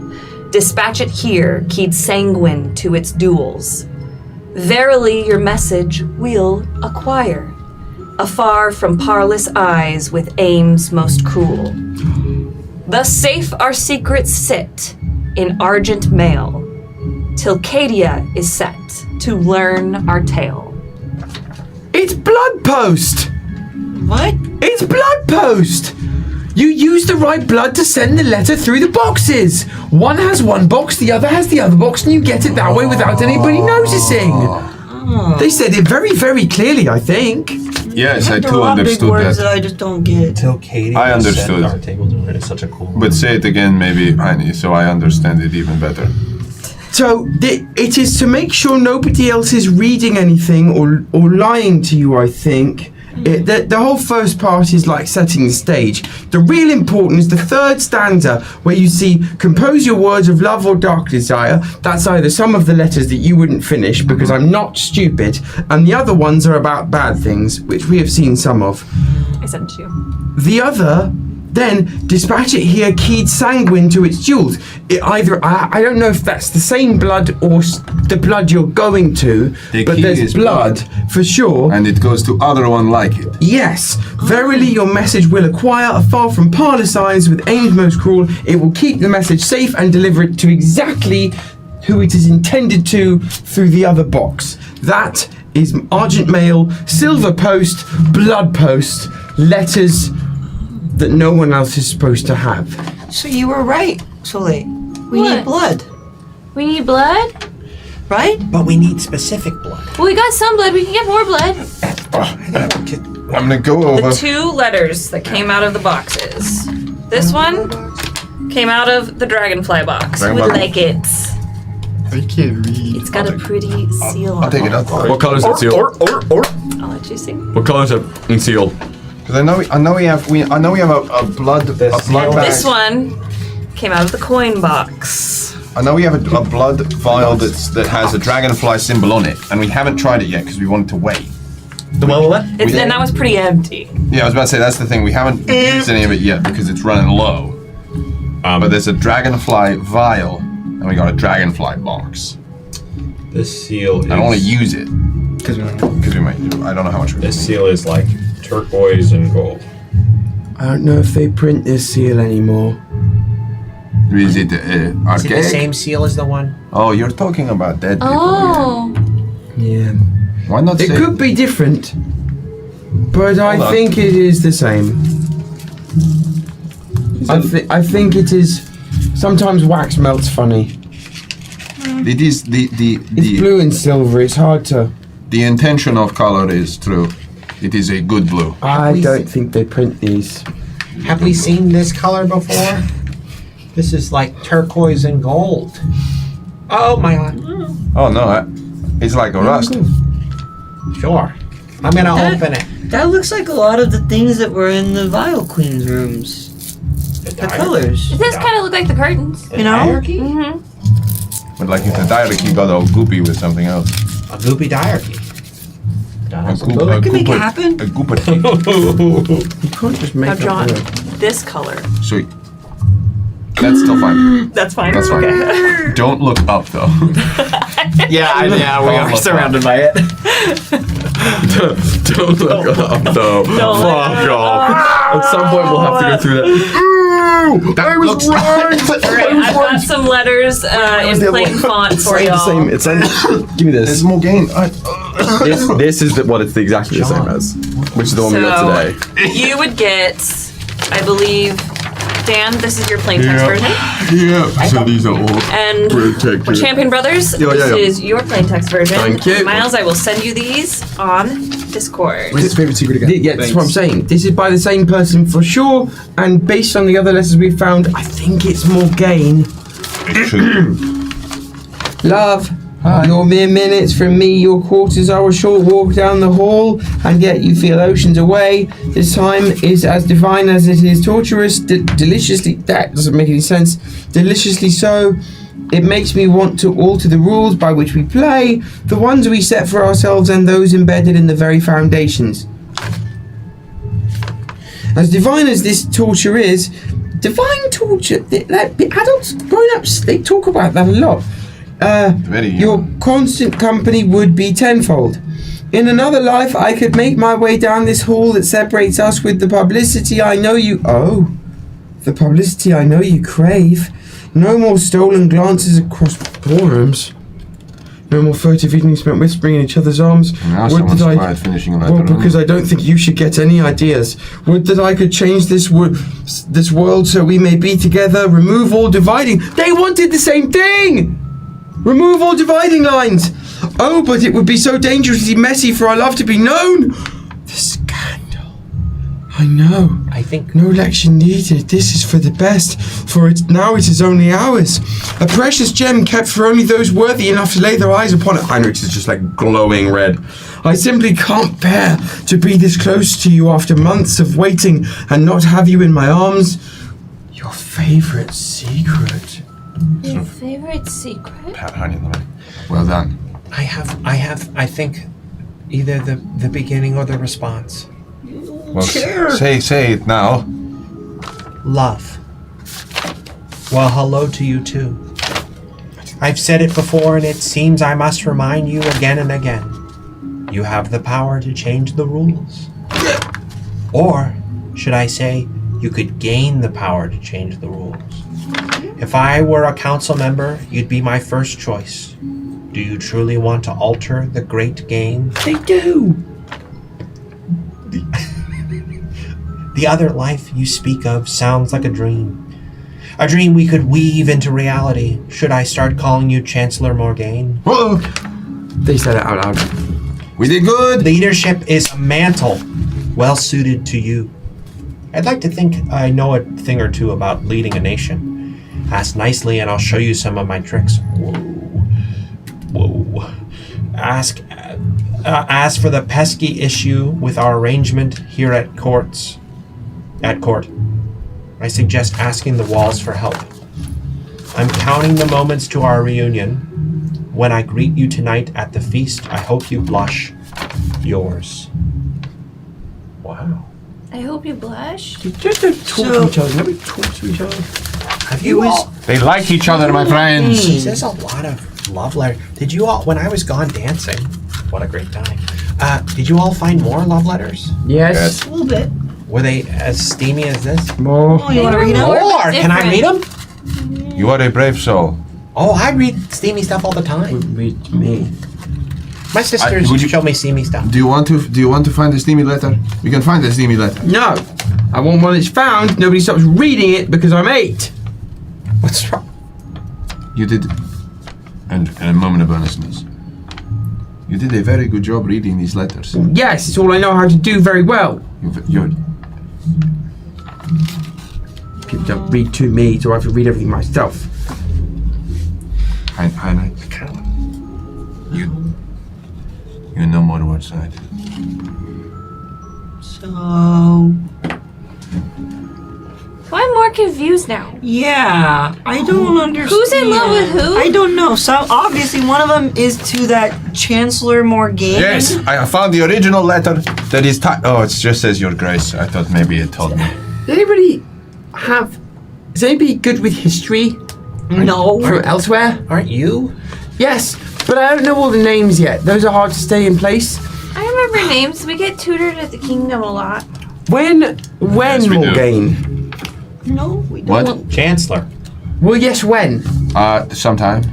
dispatch it here keyed sanguine to its duels. Verily your message we'll acquire, afar from parlous eyes with aims most cruel. Thus safe our secrets sit in argent mail, till Cadia is set to learn our tale. It's blood post! What? It's blood post! You use the right blood to send the letter through the boxes. One has one box, the other has the other box, and you get it that way without anybody noticing. They said it very, very clearly, I think. Yes, I There are a too lot of big understood words that. that I just don't get. Till Katie I was understood. set our table to it. It's such a cool. But say it again, maybe, Heine, so I understand it even better. So it is to make sure nobody else is reading anything or lying to you, I think. The whole first part is like setting the stage. The real important is the third stanza where you see, compose your words of love or dark desire. That's either some of the letters that you wouldn't finish because I'm not stupid, and the other ones are about bad things, which we have seen some of. I sent it to you. The other, then dispatch it here keyed sanguine to its jewels. I don't know if that's the same blood or the blood you're going to, but key there's is blood for sure. And it goes to other one like it. Yes, verily your message will acquire afar from parlous eyes with aims most cruel. It will keep the message safe and deliver it to exactly who it is intended to through the other box. That is argent mail, silver post, blood post, letters that no one else is supposed to have. So you were right, Soleil. We What? need blood, We need blood? right? But we need specific blood. Well, we got some blood. We can get more blood. I'm gonna go over. The two letters that came out of the boxes. This one came out of the dragonfly box. Who would like it? I can't read. It's got a pretty seal on I'll take it up. What color is that seal? I'll let you see. What color is that seal? Because I know we have a blood bag. This one came out of the coin box. I know we have a blood vial that has a dragonfly symbol on it, and we haven't tried it yet because we wanted to wait. The one with what? And that was pretty empty. Yeah, I was about to say that's the thing. We haven't used any of it yet because it's running low. But there's a dragonfly vial, and we got a dragonfly box. This seal is... I don't want to use it because we might do. I don't know how much. This seal is like turquoise and gold. I don't know if they print this seal anymore. Is it Is it archaic? the same seal as the one? Oh, you're talking about dead people. Oh. Yeah. Why not It say... could be different, but I Hold on. think it is the same. I think it is. Sometimes wax melts funny. It is It's blue and silver. It's hard to. the intention of color is true. It is a good blue. I don't think they print these. Have we seen this color before? This is like turquoise and gold. Oh my god. Oh no, it's like a rust. Sure. I'm gonna open it. That looks like a lot of the things that were in the Vial Queen's rooms. The colors. It does kind of look like the curtains. You know? Mm-hmm. But like if the diarchy got all goopy with something else. A goopy diarchy. I can make it happen. A goopa. You can't just make Now, up John, words. this color. Sweet. That's still fine. That's fine. That's fine. Okay. Don't look up though. Yeah, we are surrounded by it. Don't look up though. Fuck off. At some point we'll have to go through that. That was right. All right, I've got some letters in plain font for It's the y'all. same. It's give me this. There's more gain. This is what it's exactly the same as, which is the one we got today. You would get, I believe, Dan, this is your plain text version. Yeah. So these are all And protected. Champion Brothers, Yeah, this yeah. is your plain text version. Thank you. Miles, I will send you these on Discord. What's his favorite secret again? Yeah, that's what I'm saying. This is by the same person for sure, and based on the other letters we found, I think it's more gain. Love, You're mere minutes from me. Your quarters are a short walk down the hall, and yet you feel oceans away. This time is as divine as it is torturous. Deliciously, that doesn't make any sense. Deliciously so. It makes me want to alter the rules by which we play, the ones we set for ourselves and those embedded in the very foundations. As divine as this torture is, divine torture, adults, grown-ups, they talk about that a lot. Your constant company would be tenfold. In another life, I could make my way down this hall that separates us with the publicity I know you... Oh, the publicity I know you crave. No more stolen glances across ballrooms. No more furtive evenings spent whispering in each other's arms. Now someone's quiet finishing a letter. Well, because I don't think you should get any ideas. Would that I could change this world so we may be together. Remove all dividing... They wanted the same thing! Remove all dividing lines! Oh, but it would be so dangerously messy for our love to be known! The scandal. I know. I think... No election needed. This is for the best. For it now it is only ours. A precious gem kept for only those worthy enough to lay their eyes upon it. Heinrich's is just like glowing red. I simply can't bear to be this close to you after months of waiting and not have you in my arms. Your favorite secret. Your favorite secret? Pat honey in the way. Well done. I think, either the beginning or the response. Well, say it now. Love. Well, hello to you too. I've said it before, and it seems I must remind you again and again. You have the power to change the rules. Or, should I say, you could gain the power to change the rules. If I were a council member, you'd be my first choice. Do you truly want to alter the great game? They do! The other life you speak of sounds like a dream. A dream we could weave into reality. Should I start calling you Chancellor Morgaine? Whoa! They said it out loud. We did good! Leadership is a mantle well suited to you. I'd like to think I know a thing or two about leading a nation. Ask nicely and I'll show you some of my tricks. Whoa. Ask for the pesky issue with our arrangement here at court. I suggest asking the walls for help. I'm counting the moments to our reunion. When I greet you tonight at the feast, I hope you blush. Yours. Wow. I hope you blush. Just don't talk to each other. Nobody talk to each other. Have you all... They like each other, my friends. There's a lot of love letters. Did you all, when I was gone dancing, what a great time. Did you all find more love letters? Yes. A little bit. Were they as steamy as this? More. Oh, you want to read them? More? Can I read them? You are a brave soul. Oh, I read steamy stuff all the time. Read to me. My sisters would you show me steamy stuff. Do you want to find a steamy letter? We can find a steamy letter. No. I want one that's found. Nobody stops reading it because I'm 8. What's wrong? You did, and a moment of earnestness. You did a very good job reading these letters. Yes, it's all I know how to do very well. You're People don't read to me, so I have to read everything myself. Heinrich. You know more words than I do. So... Well, I'm more confused now. Yeah, I don't understand. Who's in love with who? I don't know. So obviously one of them is to that Chancellor Morgaine. Yes, I found the original letter that is oh, it just says Your Grace. I thought maybe it told me. Does anybody have... Is anybody good with history? No. From elsewhere? Aren't you? Yes, but I don't know all the names yet. Those are hard to stay in place. I remember names. We get tutored at the kingdom a lot. When Yes, we do. Morgaine? No, we don't. What? Chancellor. Well, yes, when? Sometime.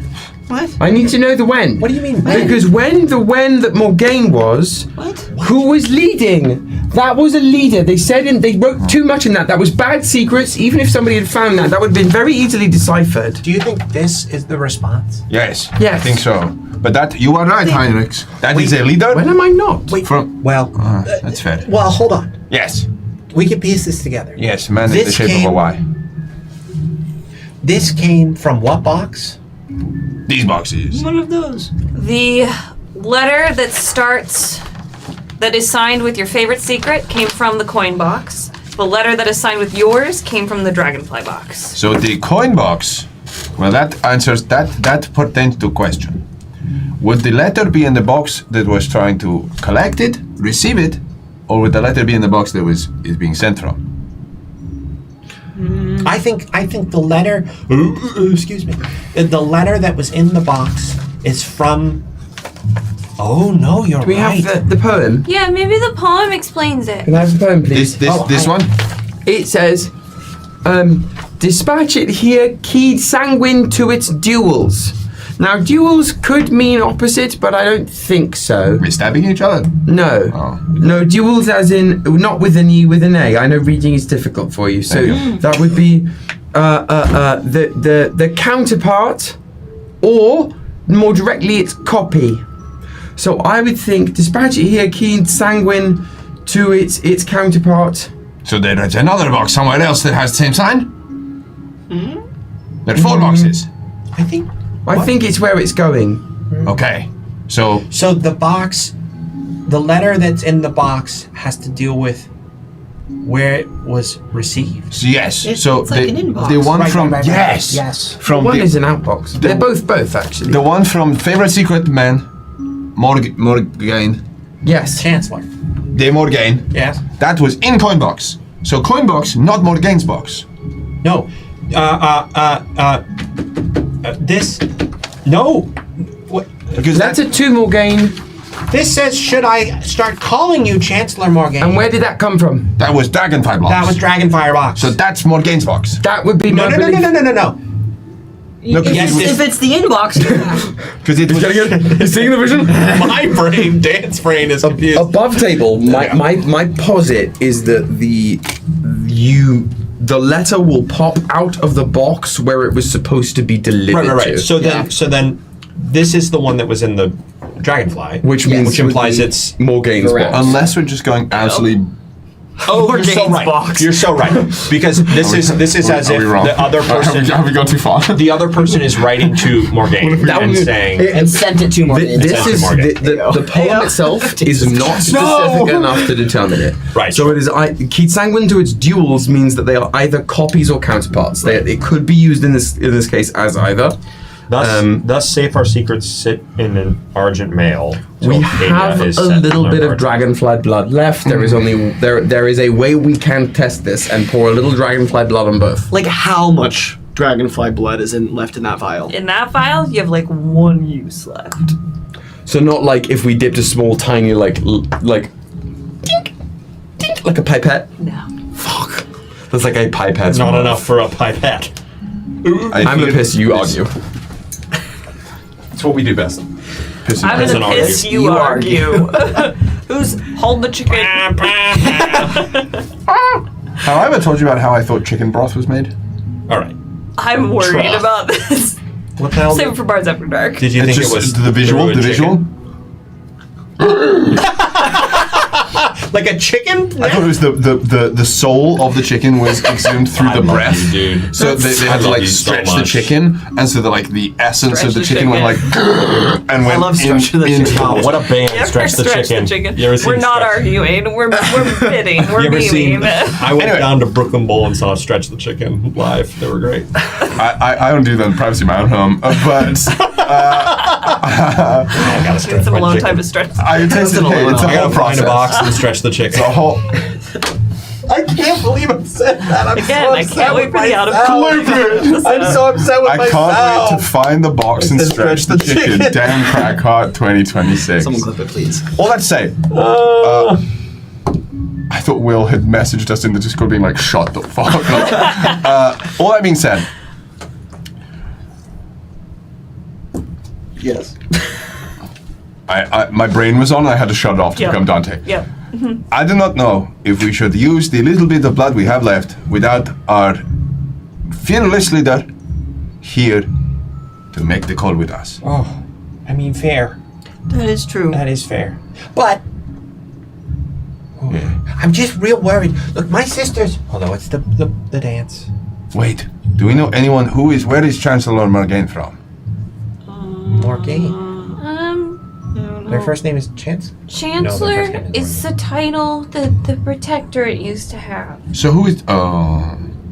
What? I need to know the when. What do you mean when? Because when that Morgaine was, What? who was leading? That was a leader. They said they wrote too much in that. That was bad secrets. Even if somebody had found that, that would have been very easily deciphered. Do you think this is the response? Yes. Yes. I think so. But that you are right, Heinrich. That is a leader. When am I not? Wait. From Well, that's fair. well, hold on. Yes. We can piece this together. Yes. Man in This the shape came- of a Y. This came from what box? These boxes. One of those. The letter that is signed with your favorite secret came from the coin box. The letter that is signed with yours came from the dragonfly box. So the coin box, well, that answers that pertains to question. Would the letter be in the box that was trying to collect it, receive it, or would the letter be in the box that is being sent from? I think the letter. Excuse me. The letter that was in the box is from. Oh no, you're Do we right. have the poem? Yeah, maybe the poem explains it. Can I have the poem, please? This one? It says, dispatch it here, keyed sanguine to its duels. Now, duels could mean opposite, but I don't think so. We're stabbing each other? No. Oh. No, duels as in, not with an E, with an A. I know reading is difficult for you, so that would be the counterpart, or more directly, its copy. So I would think, dispatch it here, keyed sanguine to its counterpart. So there's another box somewhere else that has the same sign? There are 4 boxes. I think it's where it's going. Okay. So the box, the letter that's in the box has to deal with where it was received. Yes. It's so like an inbox. the one Right, from right. yes, from One the, is an outbox. They're both actually. the one from favorite secret man, Morgaine. Yes. Chancellor. The Morgaine. Yes. That was in Coinbox. So Coinbox, not Morgaine's box. No. This. No. What? Because That's a 2 Morgaine. This says, should I start calling you Chancellor Morgaine? And where did that come from? that was Dragonfire box. That was Dragonfire box. So that's Morgaine's box. That would be no. No, If it's the inbox, because it was. You seeing the vision? My brain, Dan's brain, is confused. Above table, my posit is that the letter will pop out of the box where it was supposed to be delivered Right. to. So then, this is the one that was in the dragonfly, Which implies it's Morgaine's box. Unless we're just going absolutely. Oh, you're so right. box. You're so right. Because this is as if the other person. Have we gone too far? The other person is writing to Morgaine and saying. and sent it to Morgan. This is the poem itself is not specific enough to determine it. Right. So it is keyed sanguine to its duals means that they are either copies or counterparts. It could be used in this case as either. Thus, safe our secrets sit in an argent mail. We have a little bit of dragonfly blood left. There is only there is a way we can test this and pour a little dragonfly blood on both. Like how much dragonfly blood is left in that vial? In that vial, you have like 1 use left. So not like if we dipped a small tiny like tink, tink, like a pipette. No. Fuck. That's like a pipette. Not enough for a pipette. I'm gonna piss. You argue. That's what we do best. I'm gonna piss, you argue. Who's hold the chicken? Have I ever told you about how I thought chicken broth was made? All right. I'm worried Trough. about this. What the hell? Save it for Bards After Dark. Did you It's think just it was the visual? through a The visual? Like a chicken? I thought it was the soul of the chicken was exhumed through the breath. You, dude. So they had to like stretch the chicken, and so the essence of the chicken went like and went love Stretch the into Chicken. Oh, what a band! You ever Stretch the chicken. You ever seen We're not Stretch- arguing. We're bidding. We're You ever seen? memeing. I went Anyway. down to Brooklyn Bowl and saw Stretch the Chicken live. They were great. I don't do that in privacy of my own home, but I gotta stretch Need some my alone chicken. time to stretch. I tasted it. It's a I whole gotta find process. a box and stretch the chicken. It's a whole. I can't believe I said that. I'm Again, I can't wait for the out of I'm so upset with I myself. can't wait to find the box and stretch the chicken. Damn Crackheart 2026. Someone clip it, please. All that to say, I thought Will had messaged us in the Discord being like, shut the fuck up. All that being said, Yes. my brain was on, I had to shut it off to become Dante. Yep. I do not know if we should use the little bit of blood we have left without our fearless leader here to make the call with us. Oh, I mean, fair. That is true. That is fair. But I'm just real worried. Look, my sisters. Although it's the dance. Wait, do we know anyone where is Chancellor Morgaine from? Morgaine. Their first name is Chance? Chancellor is the title that the Protectorate used to have. So who is?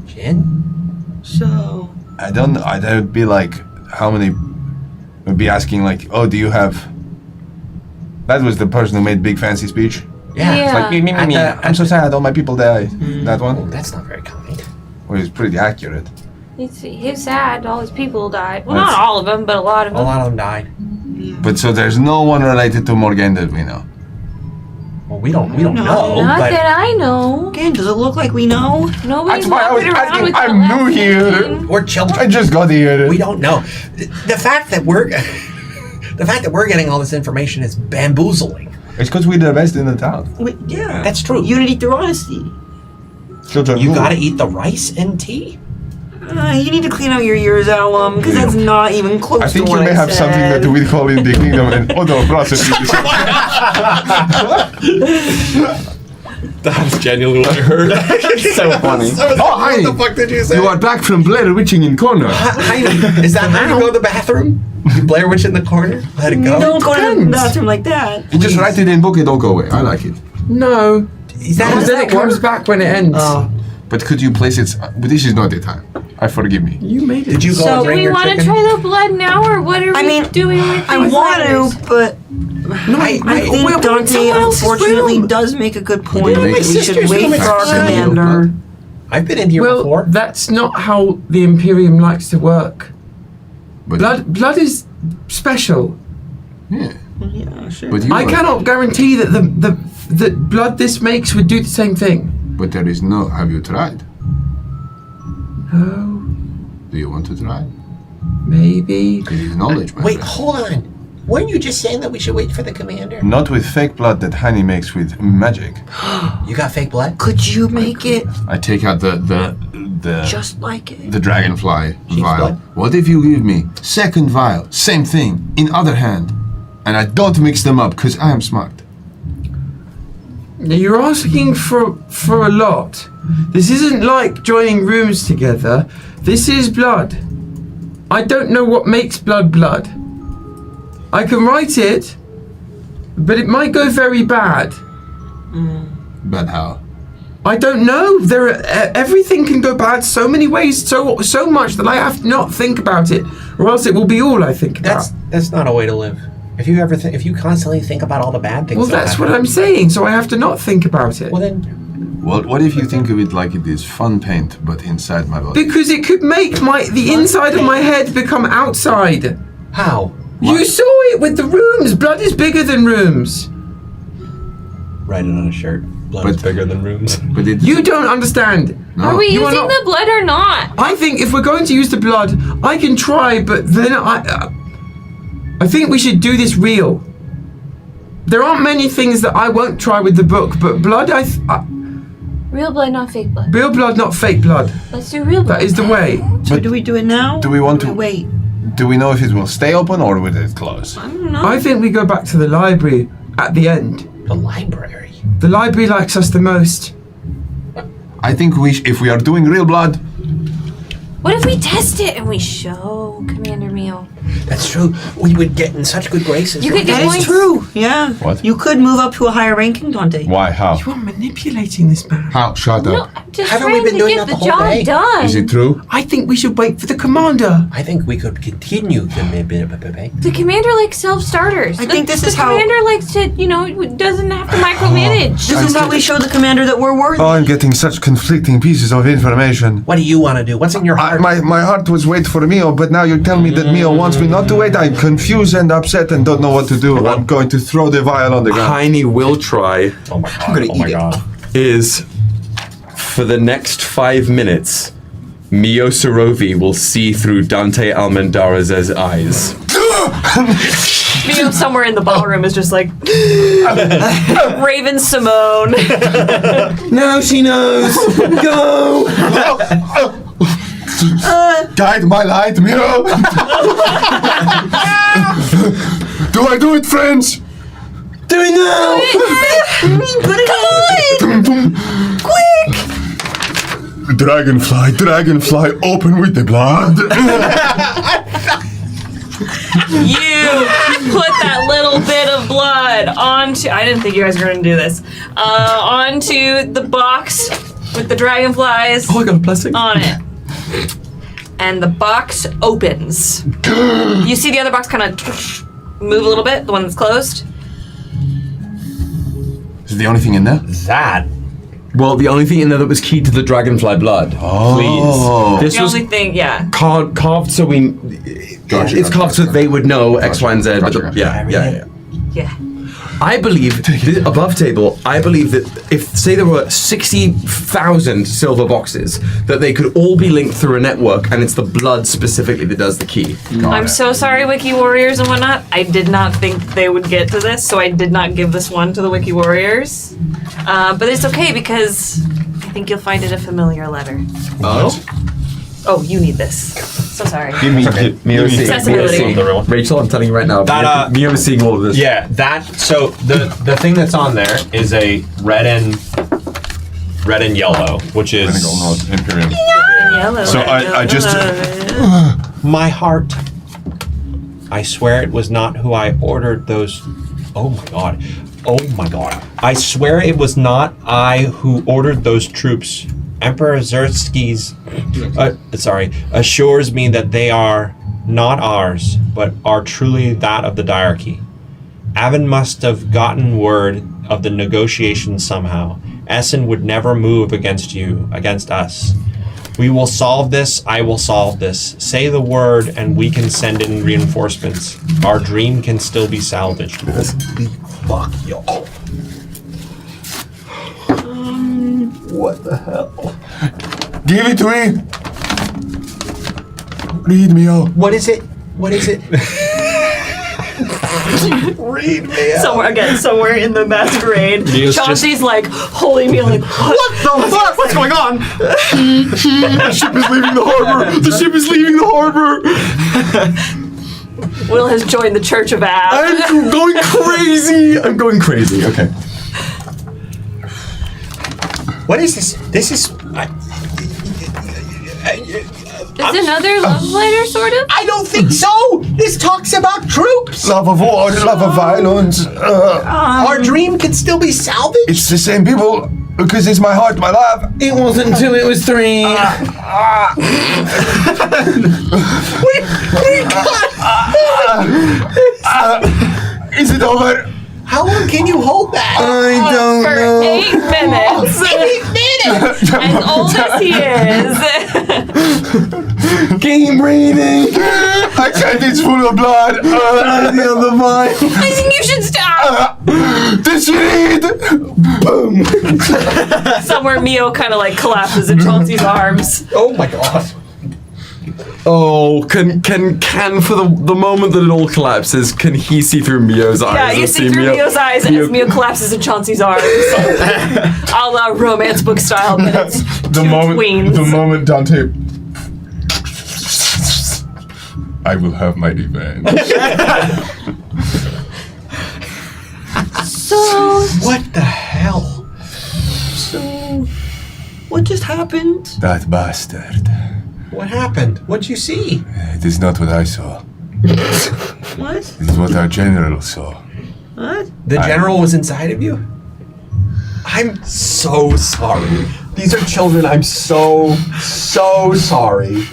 Jen. So. I don't know. That would be like how many? Would be asking like, oh, do you have? That was the person who made big fancy speech. Yeah. It's like me. I'm so sad. All my people died. That one. Oh, that's not very kind. Well, it's pretty accurate. He's sad. All his people died. Well, That's- not all of them, but a lot of them. A lot of them died. But so there's no one related to Morgaine that we know. Well, we don't know. Not but that I know. Again, does it look like we know? Nobody's That's why I was walking around asking. with I'm the new left here. hand. we're children. I just got here. We don't know. The fact that we're getting all this information is bamboozling. It's because we're the best in the town. Yeah. That's true. Unity through honesty. Children, You gotta eat the rice and tea. You need to clean out your ears, Alum, because that's not even close I think to you what may have something said. that we call in the kingdom an other process. That was genuinely what I heard. So funny. Oh, hi. What the fuck did you say? You are back from Blair Witching in corner. Heidi, is that how you go to the bathroom? You Blair Witch in the corner? Let it go? Don't go to the bathroom like that. You just write it in book, it don't go away. I like it. No. Is that, Because then it comes back when it ends. But could you place it? But this is not the time. I forgive me. You made it. Did you go So and do bring we your want to chicken? try the blood now, or what are we doing with I these want letters? to, but I think Dante unfortunately does make a good point. My We should sister's wait room for is our fine. commander. I've been in here Well, before. that's not how the Imperium likes to work. But Blood is special. yeah. Yeah, sure. But you I are- cannot guarantee that the blood this makes would do the same thing. But there is no. Have you tried? Oh, Do you want to try? maybe. It is knowledge, man. Wait, hold on. Weren't you just saying that we should wait for the commander? Not with fake blood that Hani makes with magic. You got fake blood? Could you make it I take out the just like it? the dragonfly Sheep's vial. blood? What if you give me second vial, same thing, in other hand, and I don't mix them up because I am smart. Now, you're asking for a lot. This isn't like joining rooms together. This is blood. I don't know what makes blood blood. I can write it, but it might go very bad. But how? I don't know. There are, everything can go bad so many ways, so much that I have to not think about it, or else it will be all I think about. That's not a way to live. If you constantly think about all the bad things. Well, that's what I'm saying. So I have to not think about it. Well then, What if you think of it like it is fun paint, but inside my body? Because it could make the inside of my head become outside. how? You saw it with the rooms. Blood is bigger than rooms. Write it on a shirt. Blood is bigger than rooms. But it, You don't understand. no. Are we You are using not- the blood or not? I think if we're going to use the blood, I can try, but then I think we should do this real. There aren't many things that I won't try with the book, but blood, Real blood, not fake blood. real blood, not fake blood. Let's do real blood. That is the way. So do we do it now? Do we want to wait? Do we know if it will stay open or will it close? I don't know. I think we go back to the library at the end. The library. The library likes us the most. I think if we are doing real blood, What if we test it and we show Commander Meal? That's true. We would get in such good graces. You could get That is points. true. Yeah. What? You could move up to a higher ranking, Dante. why? How? You are manipulating this man. How? Shut No, up. I'm just Haven't we trying been to doing get that the the whole job day? done. Is it true? I think we should wait for the commander. I think we could continue the The commander likes self-starters. I think this the is how- commander likes to, doesn't have to micromanage. This is how we show the commander that we're worthy. Oh, I'm getting such conflicting pieces of information. What do you want to do? What's in your heart? My heart was wait for Mio, but now you tell me that Mio wants me not to wait. I'm confused and upset and don't know what to do. I'm going to throw the vial on the ground. Heine will try Oh my god. gonna eat it. is for the next 5 minutes, Mio Sorovi will see through Dante Almendaraz's eyes. Mio somewhere in the ballroom is just like Raven Simone. Now she knows. Go. Guide my light, Mio. Do I do it, friends? Do it now. Quick! Dragonfly, open with the blood. You put that little bit of blood onto. I didn't think you guys were going to do this. Onto the box with the dragonflies. Oh, I got a blessing on it. And the box opens. You see the other box kind of move a little bit, the one that's closed. Is it the only thing in there? That. Well, the only thing in there that was key to the dragonfly blood. Oh. Please. This The was only thing, yeah. carved so we. It's carved so they would know X, Y, and Z. But yeah. Yeah. I believe above table. I believe that if say there were 60,000 silver boxes, that they could all be linked through a network, and it's the blood specifically that does the key. I'm so sorry, Wiki Warriors and whatnot. I did not think they would get to this, so I did not give this one to the Wiki Warriors. But it's okay because I think you'll find it a familiar letter. Oh? Oh, you need this. So sorry. Accessibility. Rachel, I'm telling you right now. That, Mio is seeing all of this. Yeah, so the thing that's on there is a red and yellow, which is Imperium. Yellow. So I just My heart. I swear it was not who I ordered those. Oh my god. I swear it was not I who ordered those troops. Emperor Xerxes assures me that they are not ours, but are truly that of the diarchy. Avon must have gotten word of the negotiations somehow. Essen would never move against us. We will solve this, I will solve this. Say the word and we can send in reinforcements. Our dream can still be salvaged. Fuck y'all. What the hell? Give it to me. Read me out. What is it? Read me out. Somewhere in the masquerade. Neo's Chauncey's like holding me like, what the fuck? What's going on? The ship is leaving the harbor. The ship is leaving the harbor. Will has joined the Church of Av. I'm going crazy. Okay. What is this? This is. It's another love letter, sort of? I don't think so! This talks about troops! Love of war, love of violence. Our dream can still be salvaged? It's the same people, because it's my heart, my love. It wasn't until it was 3. Is it over? How long can you hold that? I don't know. 8 minutes. As old as he is. Keep breathing. I can't, it's full of blood. The other vine. I think you should stop. Did she read? Boom. Somewhere Mio kind of like collapses in Chauncey's arms. Oh my god. Oh, can for the moment that it all collapses, can he see through Mio's eyes? Yeah, you see through Mio's eyes as Mio collapses in Chauncey's arms. A la romance book style, but it's The moment Dante. I will have my revenge. So what the hell? So what just happened? That bastard. What happened? What'd you see? It is not what I saw. What? It is what our general saw. What? The general was inside of you? I'm so sorry. These are children. I'm so sorry.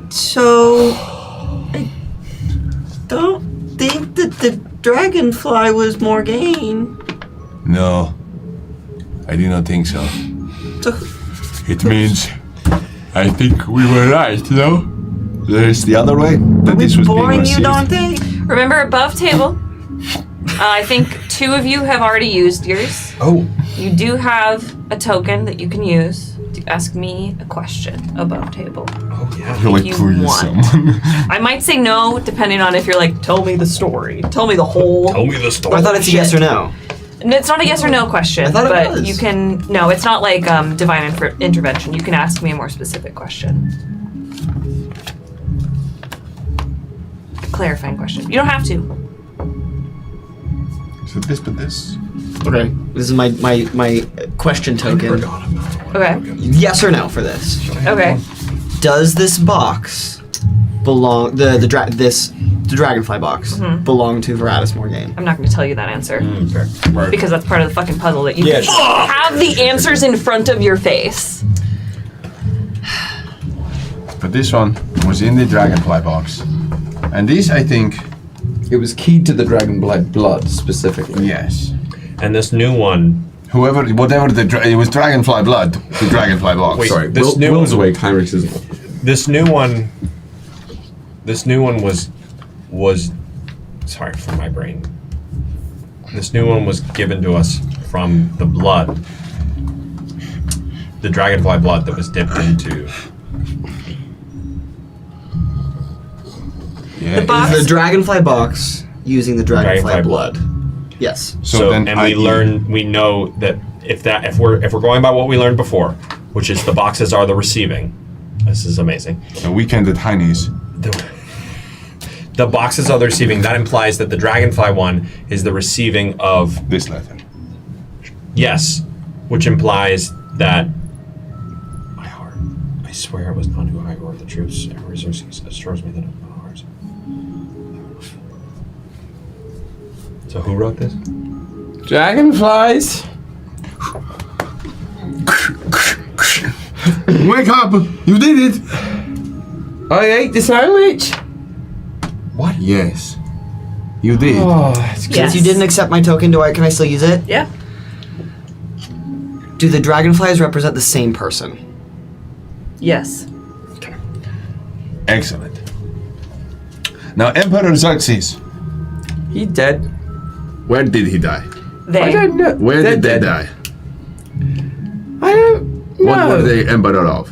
So I don't think that the dragonfly was Morgaine. No, I do not think so. So It means I think we were right, no? There's the other way. That this was being boring you, received. Dante? Remember above table, I think 2 of you have already used yours. Oh. You do have a token that you can use to ask me a question above table. Oh yeah. You're like, you please, want. someone. I might say no, depending on if you're like, tell me the story. Tell me the whole. Tell me the story. I thought it's a yes or no. No, it's not a yes or no question, I thought it but was. you can. No, it's not like divine intervention. You can ask me a more specific question. A clarifying question. You don't have to. Is it this but this? Okay. This is my question token. Okay. Yes or no for this. Okay. Does this box belong this the Dragonfly box belonged to Veratus Morgaine? I'm not going to tell you that answer. Fair. Because that's part of the fucking puzzle that you Yeah, can have the answers in front of your face. But this one was in the Dragonfly box. And this, I think... It was keyed to the Dragonfly blood, specifically. Yes. And this new one... Whatever it was Dragonfly blood, the Dragonfly box. Wait, Sorry, this new Will's one, awake, Heinrich's isn't. This new one was sorry for my brain. This new one was given to us from the blood. The Dragonfly blood that was dipped into. Yeah. The Dragonfly box using the Dragonfly blood. Yes. So and we know that if we're going by what we learned before, which is the boxes are the receiving. This is amazing. The weekend at Heine's. The boxes are the receiving. That implies that the Dragonfly one is the receiving of this letter. Yes, which implies that I swear it was not who I or the truths and resources assures me that it was ours. So who wrote this? Dragonflies. Wake up! You did it! I ate the sandwich. What? Yes. You did. Oh, Since you didn't accept my token, can I still use it? Yeah. Do the Dragonflies represent the same person? Yes. Excellent. Now, Emperor Xerxes. He's dead. Where did he die? I don't know. Where did they die? I don't know. What were they emperor of?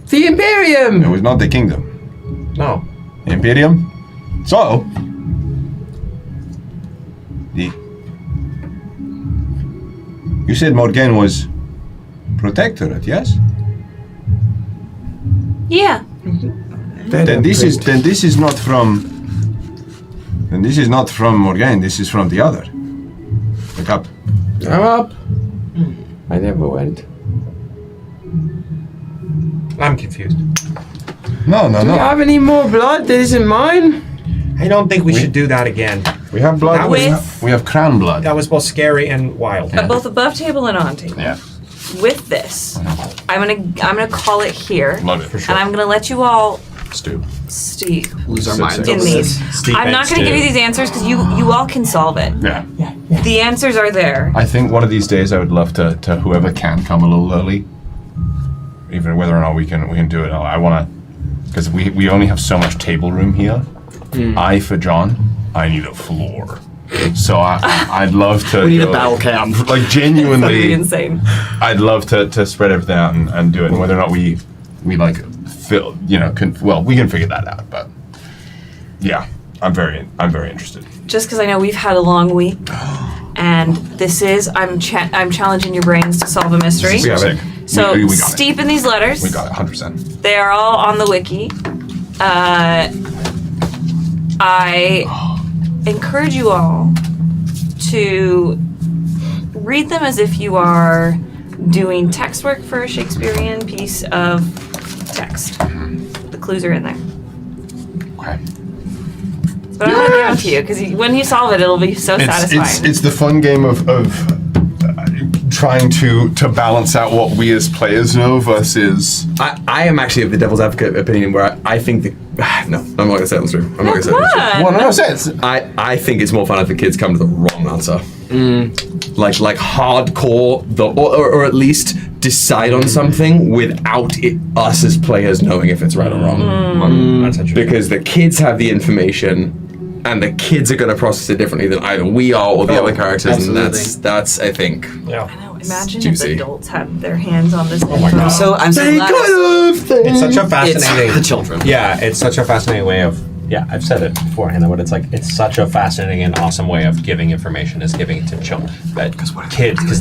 The Imperium. It was not the kingdom. No. The Imperium? So, you said Morgaine was protectorate, yes? Yeah. Then this is not from Morgaine. This is from the other. The cup. I'm up. I never went. I'm confused. No. Do you have any more blood that isn't mine? I don't think we should do that again. We have blood. That was- We have crown blood. That was both scary and wild. Both above table and on table. Yeah. With this, I'm gonna call it here. Love it. For And I'm gonna let you all Stew. Lose our Sip, minds sip. in these. I'm not gonna give you these answers because you all can solve it. Yeah. The answers are there. I think one of these days I would love to whoever can come a little early, even whether or not we can do it. I want to, because we only have so much table room here. For John, I need a floor. So I'd love to. We need a battle camp. Like genuinely, That'd be insane. I'd love to spread everything out and do it. And whether or not we like fill, we can figure that out. But yeah, I'm very interested. Just because I know we've had a long week, and this is I'm challenging your brains to solve a mystery. We have it. So we got it. steep in these letters. We got it 100%. They are all on the wiki. I encourage you all to read them as if you are doing text work for a Shakespearean piece of text. The clues are in there. Okay. But I want to give them to you because when you solve it, it'll be so satisfying. It's the fun game of trying to balance out what we as players know versus. I am actually of the devil's advocate opinion where I think that no, I'm not going to say it on the stream. I'm not going to say it on the stream. Well, no, say it. I think it's more fun if the kids come to the wrong answer. Like hardcore, or at least decide on something without us as players knowing if it's right or wrong. That's interesting. Because the kids have the information, and the kids are going to process it differently than either we are or the other characters, absolutely. and that's I think. Yeah. Imagine juicy. if adults had their hands on this. Oh my God. I'm so glad. It's such a fascinating. It's the children. Yeah, it's such a fascinating way of. Yeah, I've said it before, Hannah, but it's such a fascinating and awesome way of giving information is giving it to children, kids, because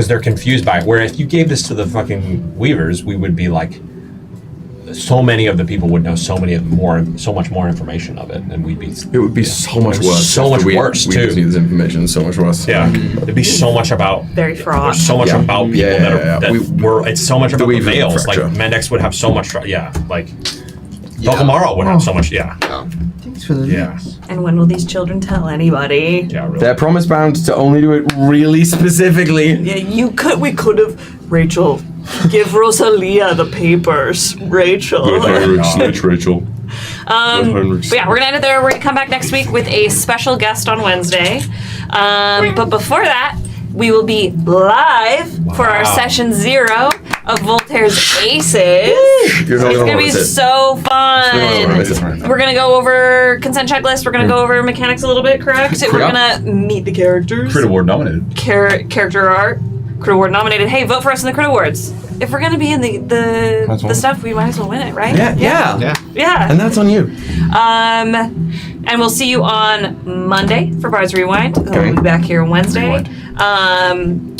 they're confused by it. Whereas if you gave this to the fucking Weavers, we would be like, so many of the people would know so much more information of it, and it would be so much worse. So much worse we too. just need this information so much worse. Yeah, there'd be so much about. Very fraught. There's so much about people that yeah. were. It's so much about the Weaving veils. Like fracture. Mendex would have so much. Tomorrow would have so much. Yeah. Thanks for the news. And when will these children tell anybody? Yeah, really. They're promise bound to only do it really specifically. Yeah, we could have, Rachel, give Rosalia the papers, Rachel. Rachel. But yeah, we're gonna end it there. We're gonna come back next week with a special guest on Wednesday. But before that, we will be live for our session 0 of Voltaire's Aces. It's gonna be so fun. We're gonna go over consent checklist. We're gonna go over mechanics a little bit, correct? We're gonna meet the characters. Crit Award nominated. Character art. Crit Award nominated. Hey, vote for us in the Crit Awards. If we're gonna be in the stuff, we might as well win it, right? Yeah. And that's on you. And we'll see you on Monday for Bards Rewind. We'll be back here Wednesday.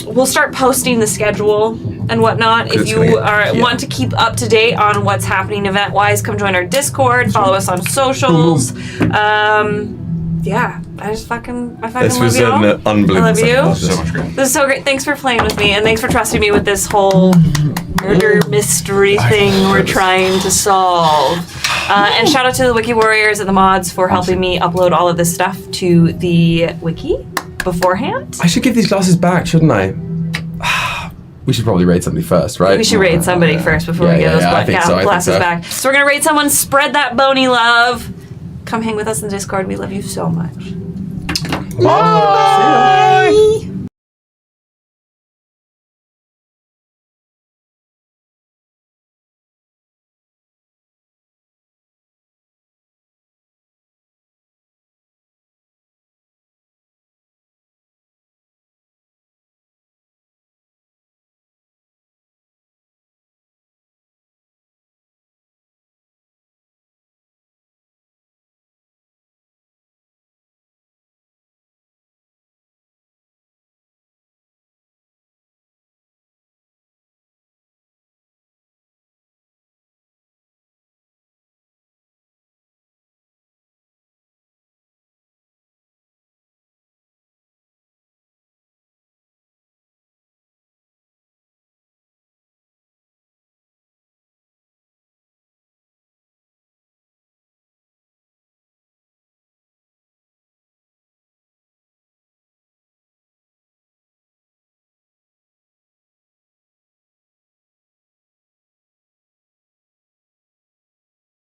We'll start posting the schedule and whatnot. If you want to keep up to date on what's happening event-wise, come join our Discord. Follow us on socials. Yeah, I fucking This love was y'all. an unbelievable I love you. So much great. This is so great. Thanks for playing with me, and thanks for trusting me with this whole murder mystery thing we're trying to solve. And shout out to the Wiki Warriors and the mods for helping me upload all of this stuff to the wiki beforehand. I should give these glasses back, shouldn't I? We should probably raid somebody first, right? We should raid somebody first before we get those glasses back. So we're gonna raid someone. Spread that bony love. Come hang with us in the Discord. We love you so much. Bye.